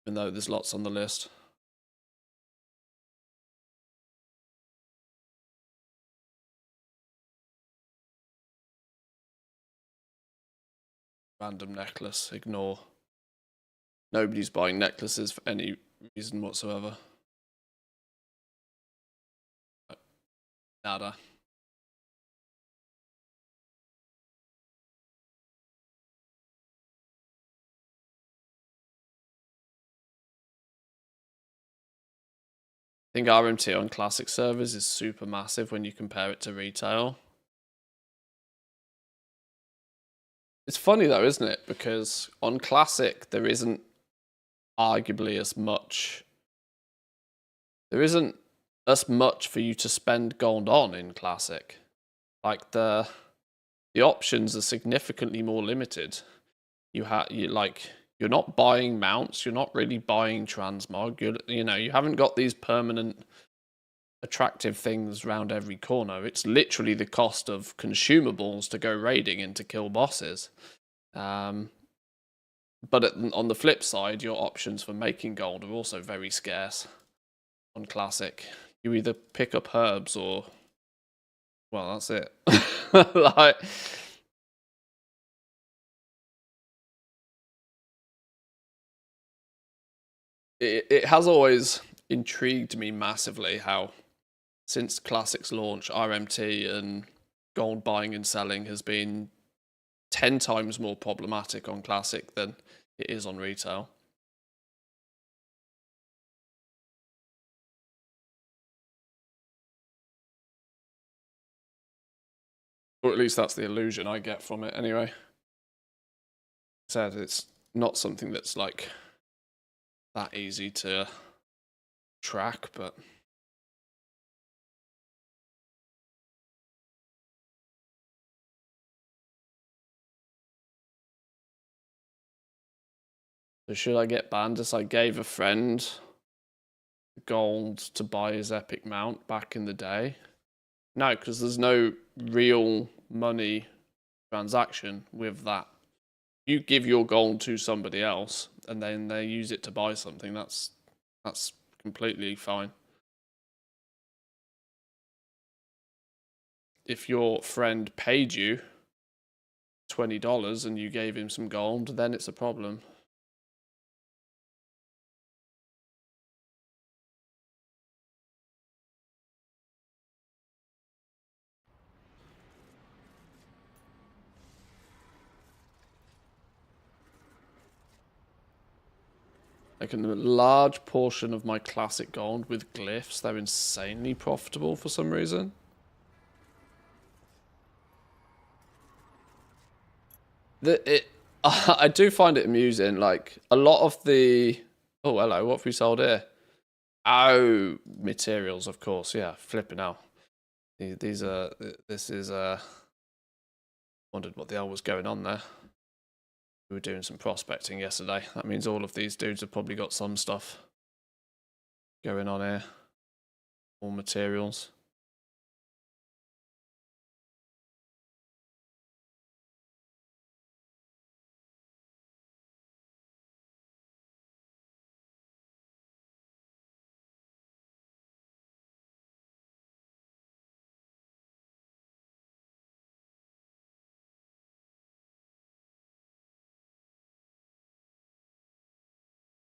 Even though there's lots on the list. Random necklace, ignore. Nobody's buying necklaces for any reason whatsoever. Nada. I think RMT on classic servers is super massive when you compare it to retail. It's funny though, isn't it? Because on classic, there isn't arguably as much. There isn't as much for you to spend gold on in classic. Like the options are significantly more limited. You're not buying mounts. You're not really buying transmog. You haven't got these permanent attractive things around every corner. It's literally the cost of consumables to go raiding and to kill bosses. But on the flip side, your options for making gold are also very scarce on classic. You either pick up herbs or, well, that's it. Like, it has always intrigued me massively how, since Classic's launch, RMT and gold buying and selling has been 10 times more problematic on Classic than it is on retail. Or at least that's the illusion I get from it anyway. Said it's not something that's like that easy to track, but so should I get Bandus? I gave a friend gold to buy his epic mount back in the day. No, because there's no real money transaction with that. You give your gold to somebody else and then they use it to buy something, that's completely fine. If your friend paid you $20 and you gave him some gold, then it's a problem. Like a large portion of my classic gold with glyphs, they're insanely profitable for some reason. I do find it amusing. Like a lot of the oh hello, what have we sold here? Oh, materials, of course. Yeah, flipping out. These are this is wondered what the hell was going on there. We were doing some prospecting yesterday. That means all of these dudes have probably got some stuff going on here. All materials.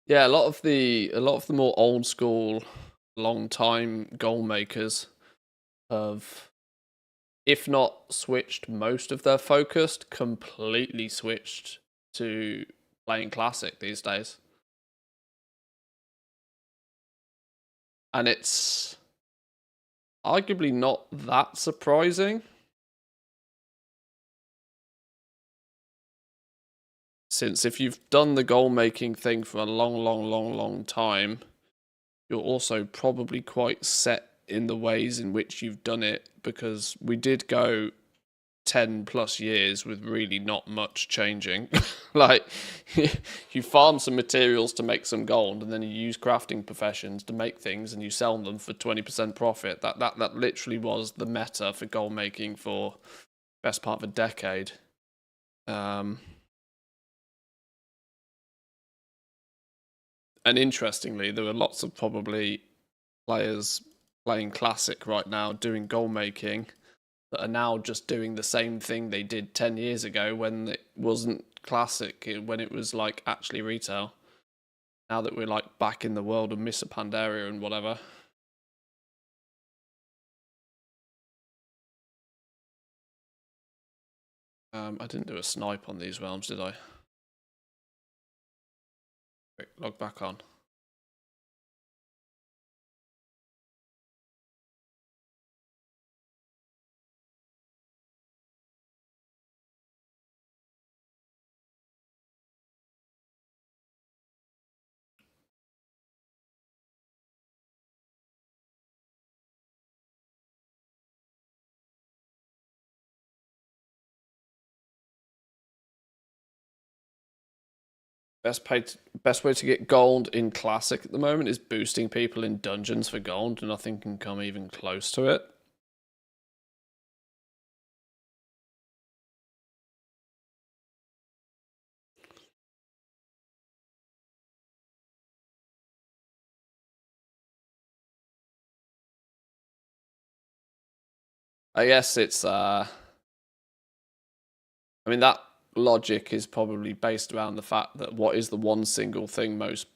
Yeah, a lot of the more old school, long time goal makers have, if not switched most of their focus, completely switched to playing classic these days. And it's arguably not that surprising, since if you've done the goal making thing for a long time, you're also probably quite set in the ways in which you've done it, because we did go 10 plus years with really not much changing. Like, you farm some materials to make some gold, and then you use crafting professions to make things, and you sell them for 20% profit. That literally was the meta for gold making for best part of a decade. And interestingly, there were lots of probably players playing classic right now doing goal making that are now just doing the same thing they did 10 years ago when it wasn't classic, when it was like actually retail. Now that we're like back in the world of Mr. Pandaria and whatever. I didn't do a snipe on these realms, did I? Quick, log back on. Best way to get gold in classic at the moment is boosting people in dungeons for gold. Nothing can come even close to it. I guess it's I mean, that logic is probably based around the fact that what is the one single thing most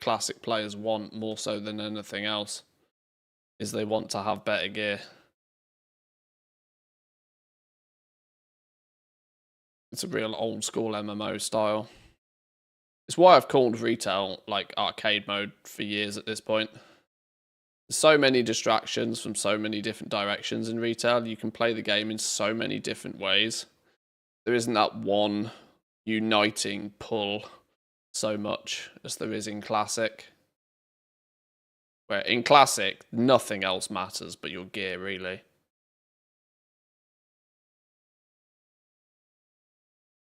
classic players want more so than anything else is they want to have better gear. It's a real old school MMO style. It's why I've called retail like arcade mode for years at this point. There's so many distractions from so many different directions in retail. You can play the game in so many different ways. There isn't that one uniting pull so much as there is in Classic. Where in Classic, nothing else matters but your gear, really.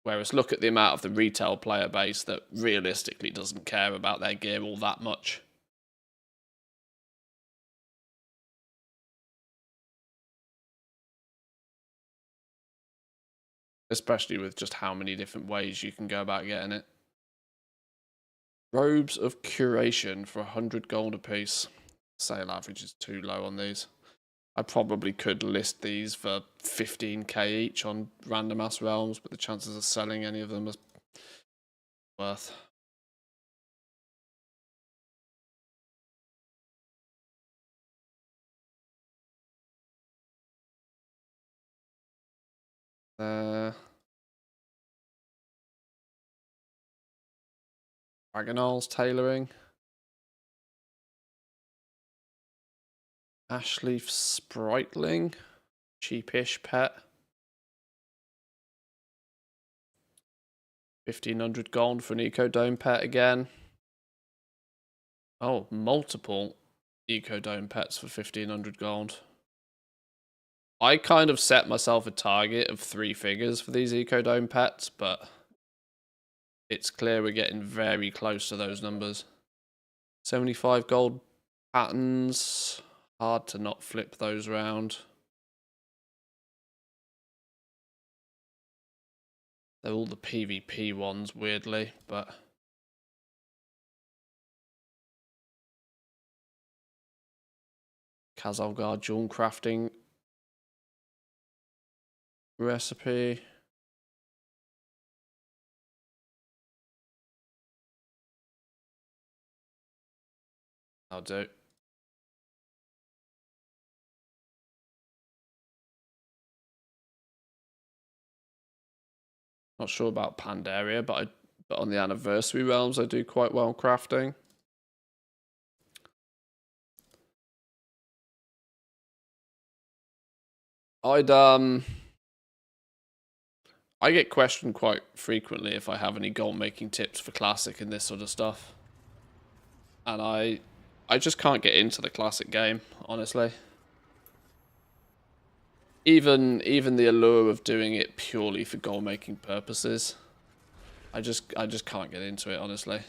Whereas look at the amount of the retail player base that realistically doesn't care about their gear all that much. Especially with just how many different ways you can go about getting it. Robes of Curation for 100 gold apiece. Sale average is too low on these. I probably could list these for 15k each on random ass realms, but the chances of selling any of them is worth. Dragonol's tailoring. Ashleaf Sprightling. Cheapish pet. 1500 gold for an Ecodome pet again. Oh, multiple Ecodome pets for 1500 gold. I kind of set myself a target of 3 figures for these Ecodome pets, but it's clear we're getting very close to those numbers. 75 gold patterns. Hard to not flip those around. They're all the PvP ones, weirdly, but... Kazalgar Jewel crafting recipe. I'll do. Not sure about Pandaria, but on the anniversary realms I do quite well crafting. I get questioned quite frequently if I have any goal making tips for Classic and this sort of stuff. And I just can't get into the Classic game, honestly. Even the allure of doing it purely for goal making purposes. I just can't get into it, honestly.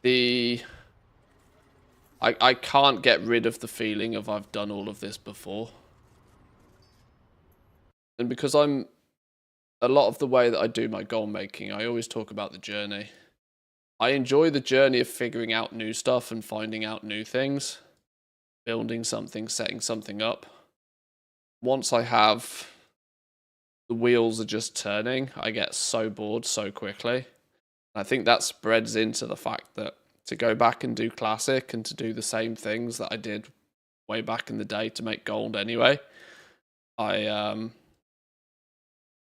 I can't get rid of the feeling of I've done all of this before. And because a lot of the way that I do my goal making, I always talk about the journey. I enjoy the journey of figuring out new stuff and finding out new things. Building something, setting something up. Once I have the wheels are just turning, I get so bored so quickly. I think that spreads into the fact that to go back and do Classic and to do the same things that I did way back in the day to make gold anyway, I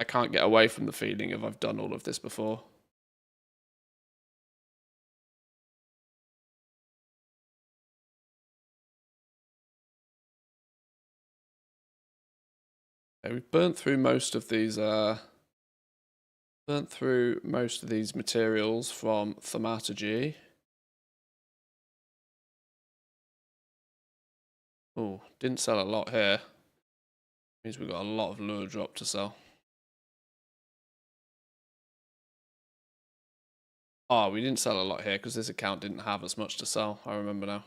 can't get away from the feeling of I've done all of this before. Okay, we've burnt through most of these materials from thaumaturgy. Oh, didn't sell a lot here. Means we've got a lot of lure drop to sell. Oh, we didn't sell a lot here because this account didn't have as much to sell. I remember now.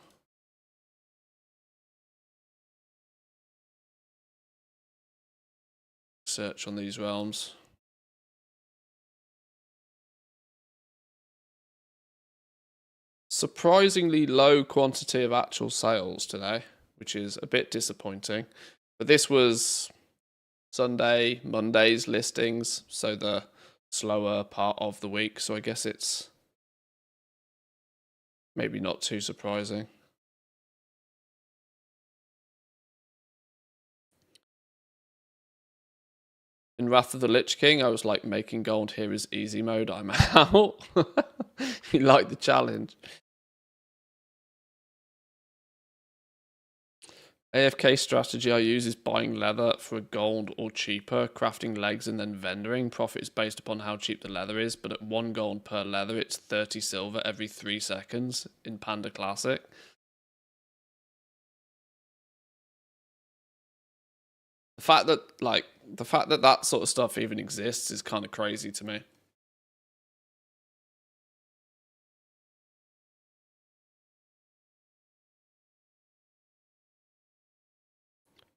Search on these realms. Surprisingly low quantity of actual sales today, which is a bit disappointing. But this was Sunday, Monday's listings, so the slower part of the week. So I guess it's maybe not too surprising. In Wrath of the Lich King, I was like, making gold here is easy mode. I'm out. You like the challenge. AFK strategy I use is buying leather for a gold or cheaper, crafting legs and then vendoring. Profit is based upon how cheap the leather is, but at 1 gold per leather, it's 30 silver every 3 seconds in Panda Classic. The fact that that sort of stuff even exists is kind of crazy to me.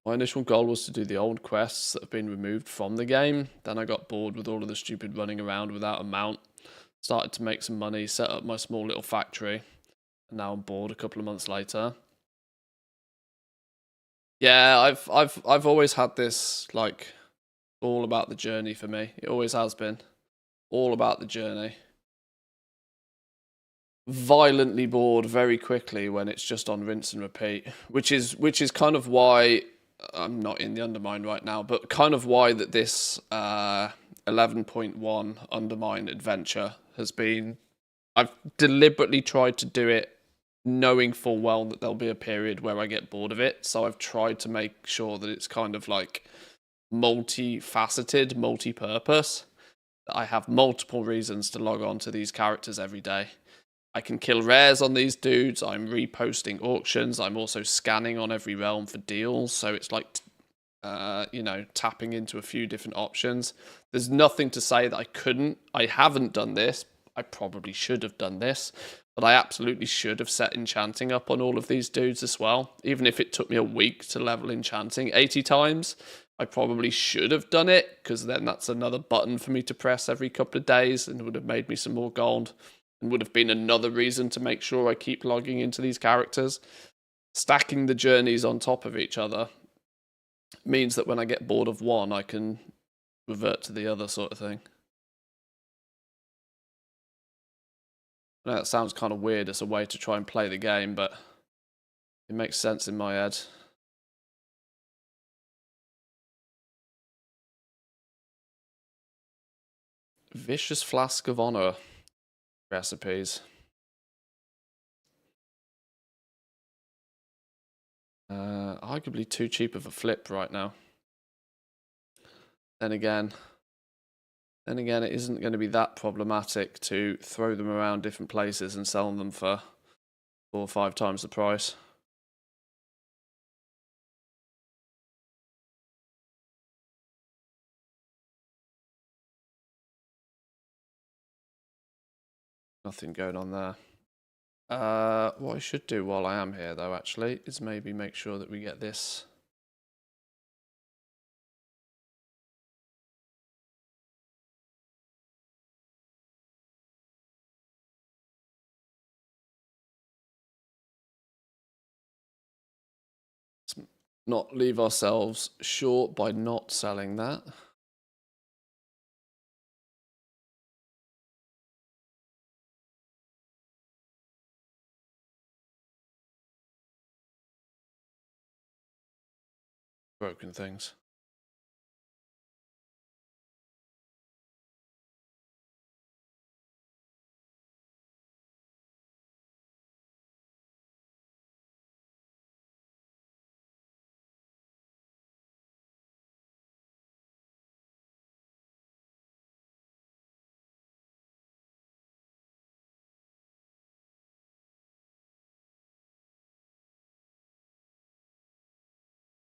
My initial goal was to do the old quests that have been removed from the game. Then I got bored with all of the stupid running around without a mount. Started to make some money, set up my small little factory. And now I'm bored a couple of months later. Yeah, I've always had this, like, all about the journey for me. It always has been. All about the journey. Violently bored very quickly when it's just on rinse and repeat. Which is kind of why I'm not in the Undermine right now, but kind of why that this 11.1 Undermine adventure has been... I've deliberately tried to do it knowing full well that there'll be a period where I get bored of it, so I've tried to make sure that it's kind of like multifaceted, multi-purpose. I have multiple reasons to log on to these characters every day. I can kill rares on these dudes, I'm reposting auctions, I'm also scanning on every realm for deals, so it's like, you know, tapping into a few different options. There's nothing to say that I haven't done this, I probably should have done this, but I absolutely should have set enchanting up on all of these dudes as well. Even if it took me a week to level enchanting 80 times, I probably should have done it, because then that's another button for me to press every couple of days and would have made me some more gold. And would have been another reason to make sure I keep logging into these characters. Stacking the journeys on top of each other means that when I get bored of one, I can revert to the other sort of thing. I know that sounds kind of weird as a way to try and play the game, but it makes sense in my head. Vicious Flask of Honor recipes. Arguably too cheap of a flip right now. Then again, it isn't going to be that problematic to throw them around different places and sell them for 4 or 5 times the price. Nothing going on there. What I should do while I am here, though, actually, is maybe make sure that we get this. Let's not leave ourselves short by not selling that. Broken things.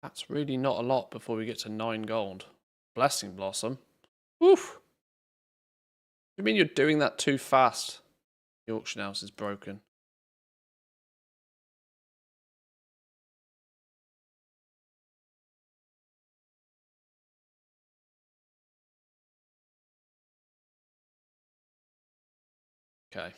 That's really not a lot before we get to 9 gold. Blessing Blossom. Oof. You mean you're doing that too fast? The auction house is broken. Okay.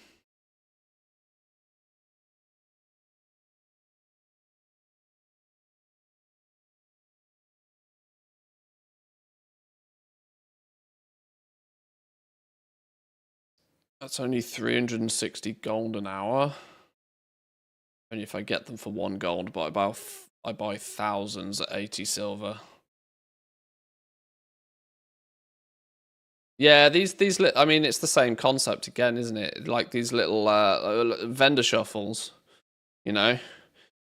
That's only 360 gold an hour. Only if I get them for 1 gold, but I buy thousands at 80 silver. Yeah, I mean, it's the same concept again, isn't it? Like these little vendor shuffles, you know?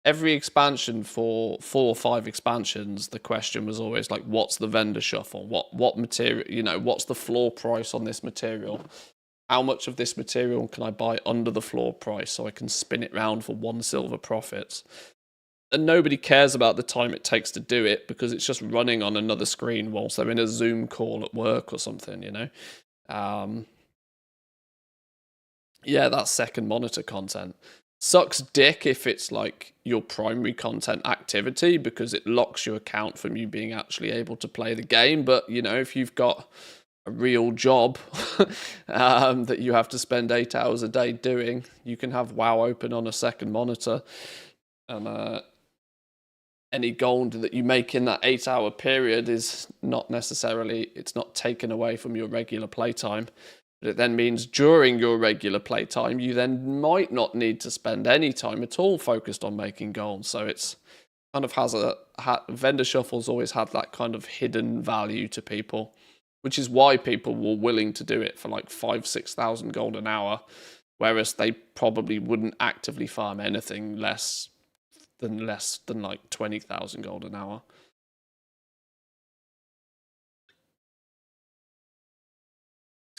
Every expansion for 4 or 5 expansions, the question was always like, what's the vendor shuffle? What material, you know, what's the floor price on this material? How much of this material can I buy under the floor price so I can spin it round for 1 silver profits? And nobody cares about the time it takes to do it because it's just running on another screen whilst they're in a Zoom call at work or something, you know? Yeah, that's second monitor content. Sucks dick if it's like your primary content activity because it locks your account from you being actually able to play the game. But, you know, if you've got a real job that you have to spend 8 hours a day doing, you can have WoW open on a second monitor. And any gold that you make in that 8-hour period is not necessarily, it's not taken away from your regular playtime. But it then means during your regular playtime, you then might not need to spend any time at all focused on making gold. So it's kind of has vendor shuffles always had that kind of hidden value to people, which is why people were willing to do it for like 5,000-6,000 gold an hour, whereas they probably wouldn't actively farm anything less than like 20,000 gold an hour.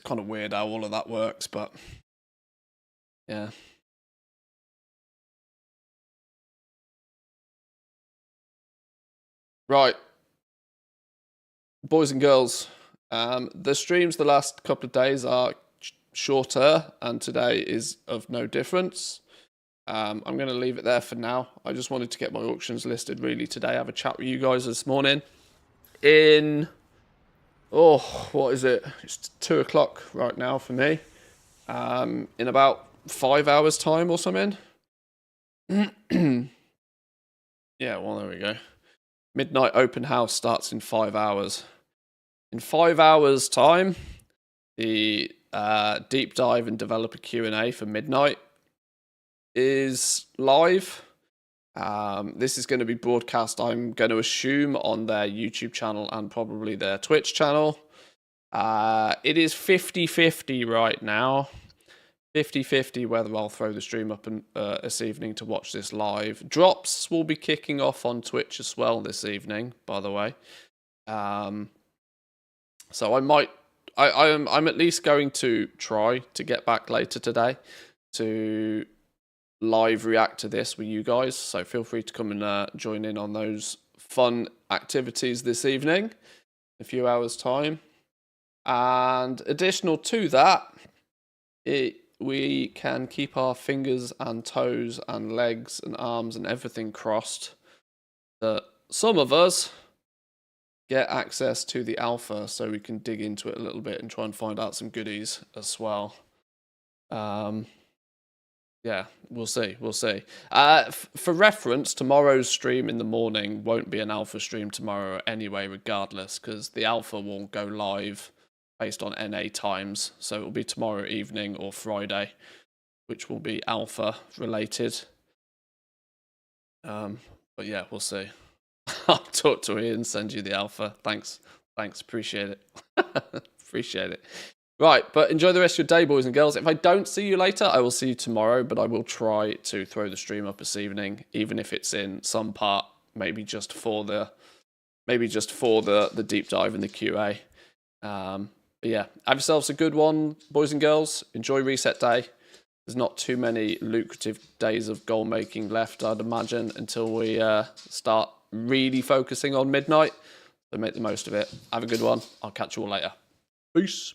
Kind of weird how all of that works, but yeah. Right, boys and girls, the streams the last couple of days are shorter, and today is of no difference. I'm going to leave it there for now. I just wanted to get my auctions listed really today, have a chat with you guys this morning. What is it? It's 2 o'clock right now for me. In about 5 hours time or something. Yeah, well, there we go. Midnight open house starts in 5 hours. In 5 hours time, the deep dive and developer Q&A for Midnight is live. This is going to be broadcast, I'm going to assume, on their YouTube channel and probably their Twitch channel. It is 50-50 right now. 50-50 whether I'll throw the stream up this evening to watch this live. Drops will be kicking off on Twitch as well this evening, by the way. So I'm at least going to try to get back later today to live react to this with you guys, so feel free to come and join in on those fun activities this evening, a few hours time. And additional to that, we can keep our fingers and toes and legs and arms and everything crossed that some of us get access to the alpha so we can dig into it a little bit and try and find out some goodies as well. Yeah, we'll see. For reference, tomorrow's stream in the morning won't be an alpha stream tomorrow anyway, regardless, because the alpha will go live based on NA times. So it will be tomorrow evening or Friday, which will be alpha related. But yeah, we'll see. I'll talk to Ian, send you the alpha. Thanks. Appreciate it. Appreciate it. Right, but enjoy the rest of your day, boys and girls. If I don't see you later, I will see you tomorrow, but I will try to throw the stream up this evening, even if it's in some part, maybe just for the deep dive and the QA. But yeah, have yourselves a good one, boys and girls. Enjoy reset day. There's not too many lucrative days of goal making left, I'd imagine, until we start really focusing on Midnight. So make the most of it. Have a good one. I'll catch you all later. Peace.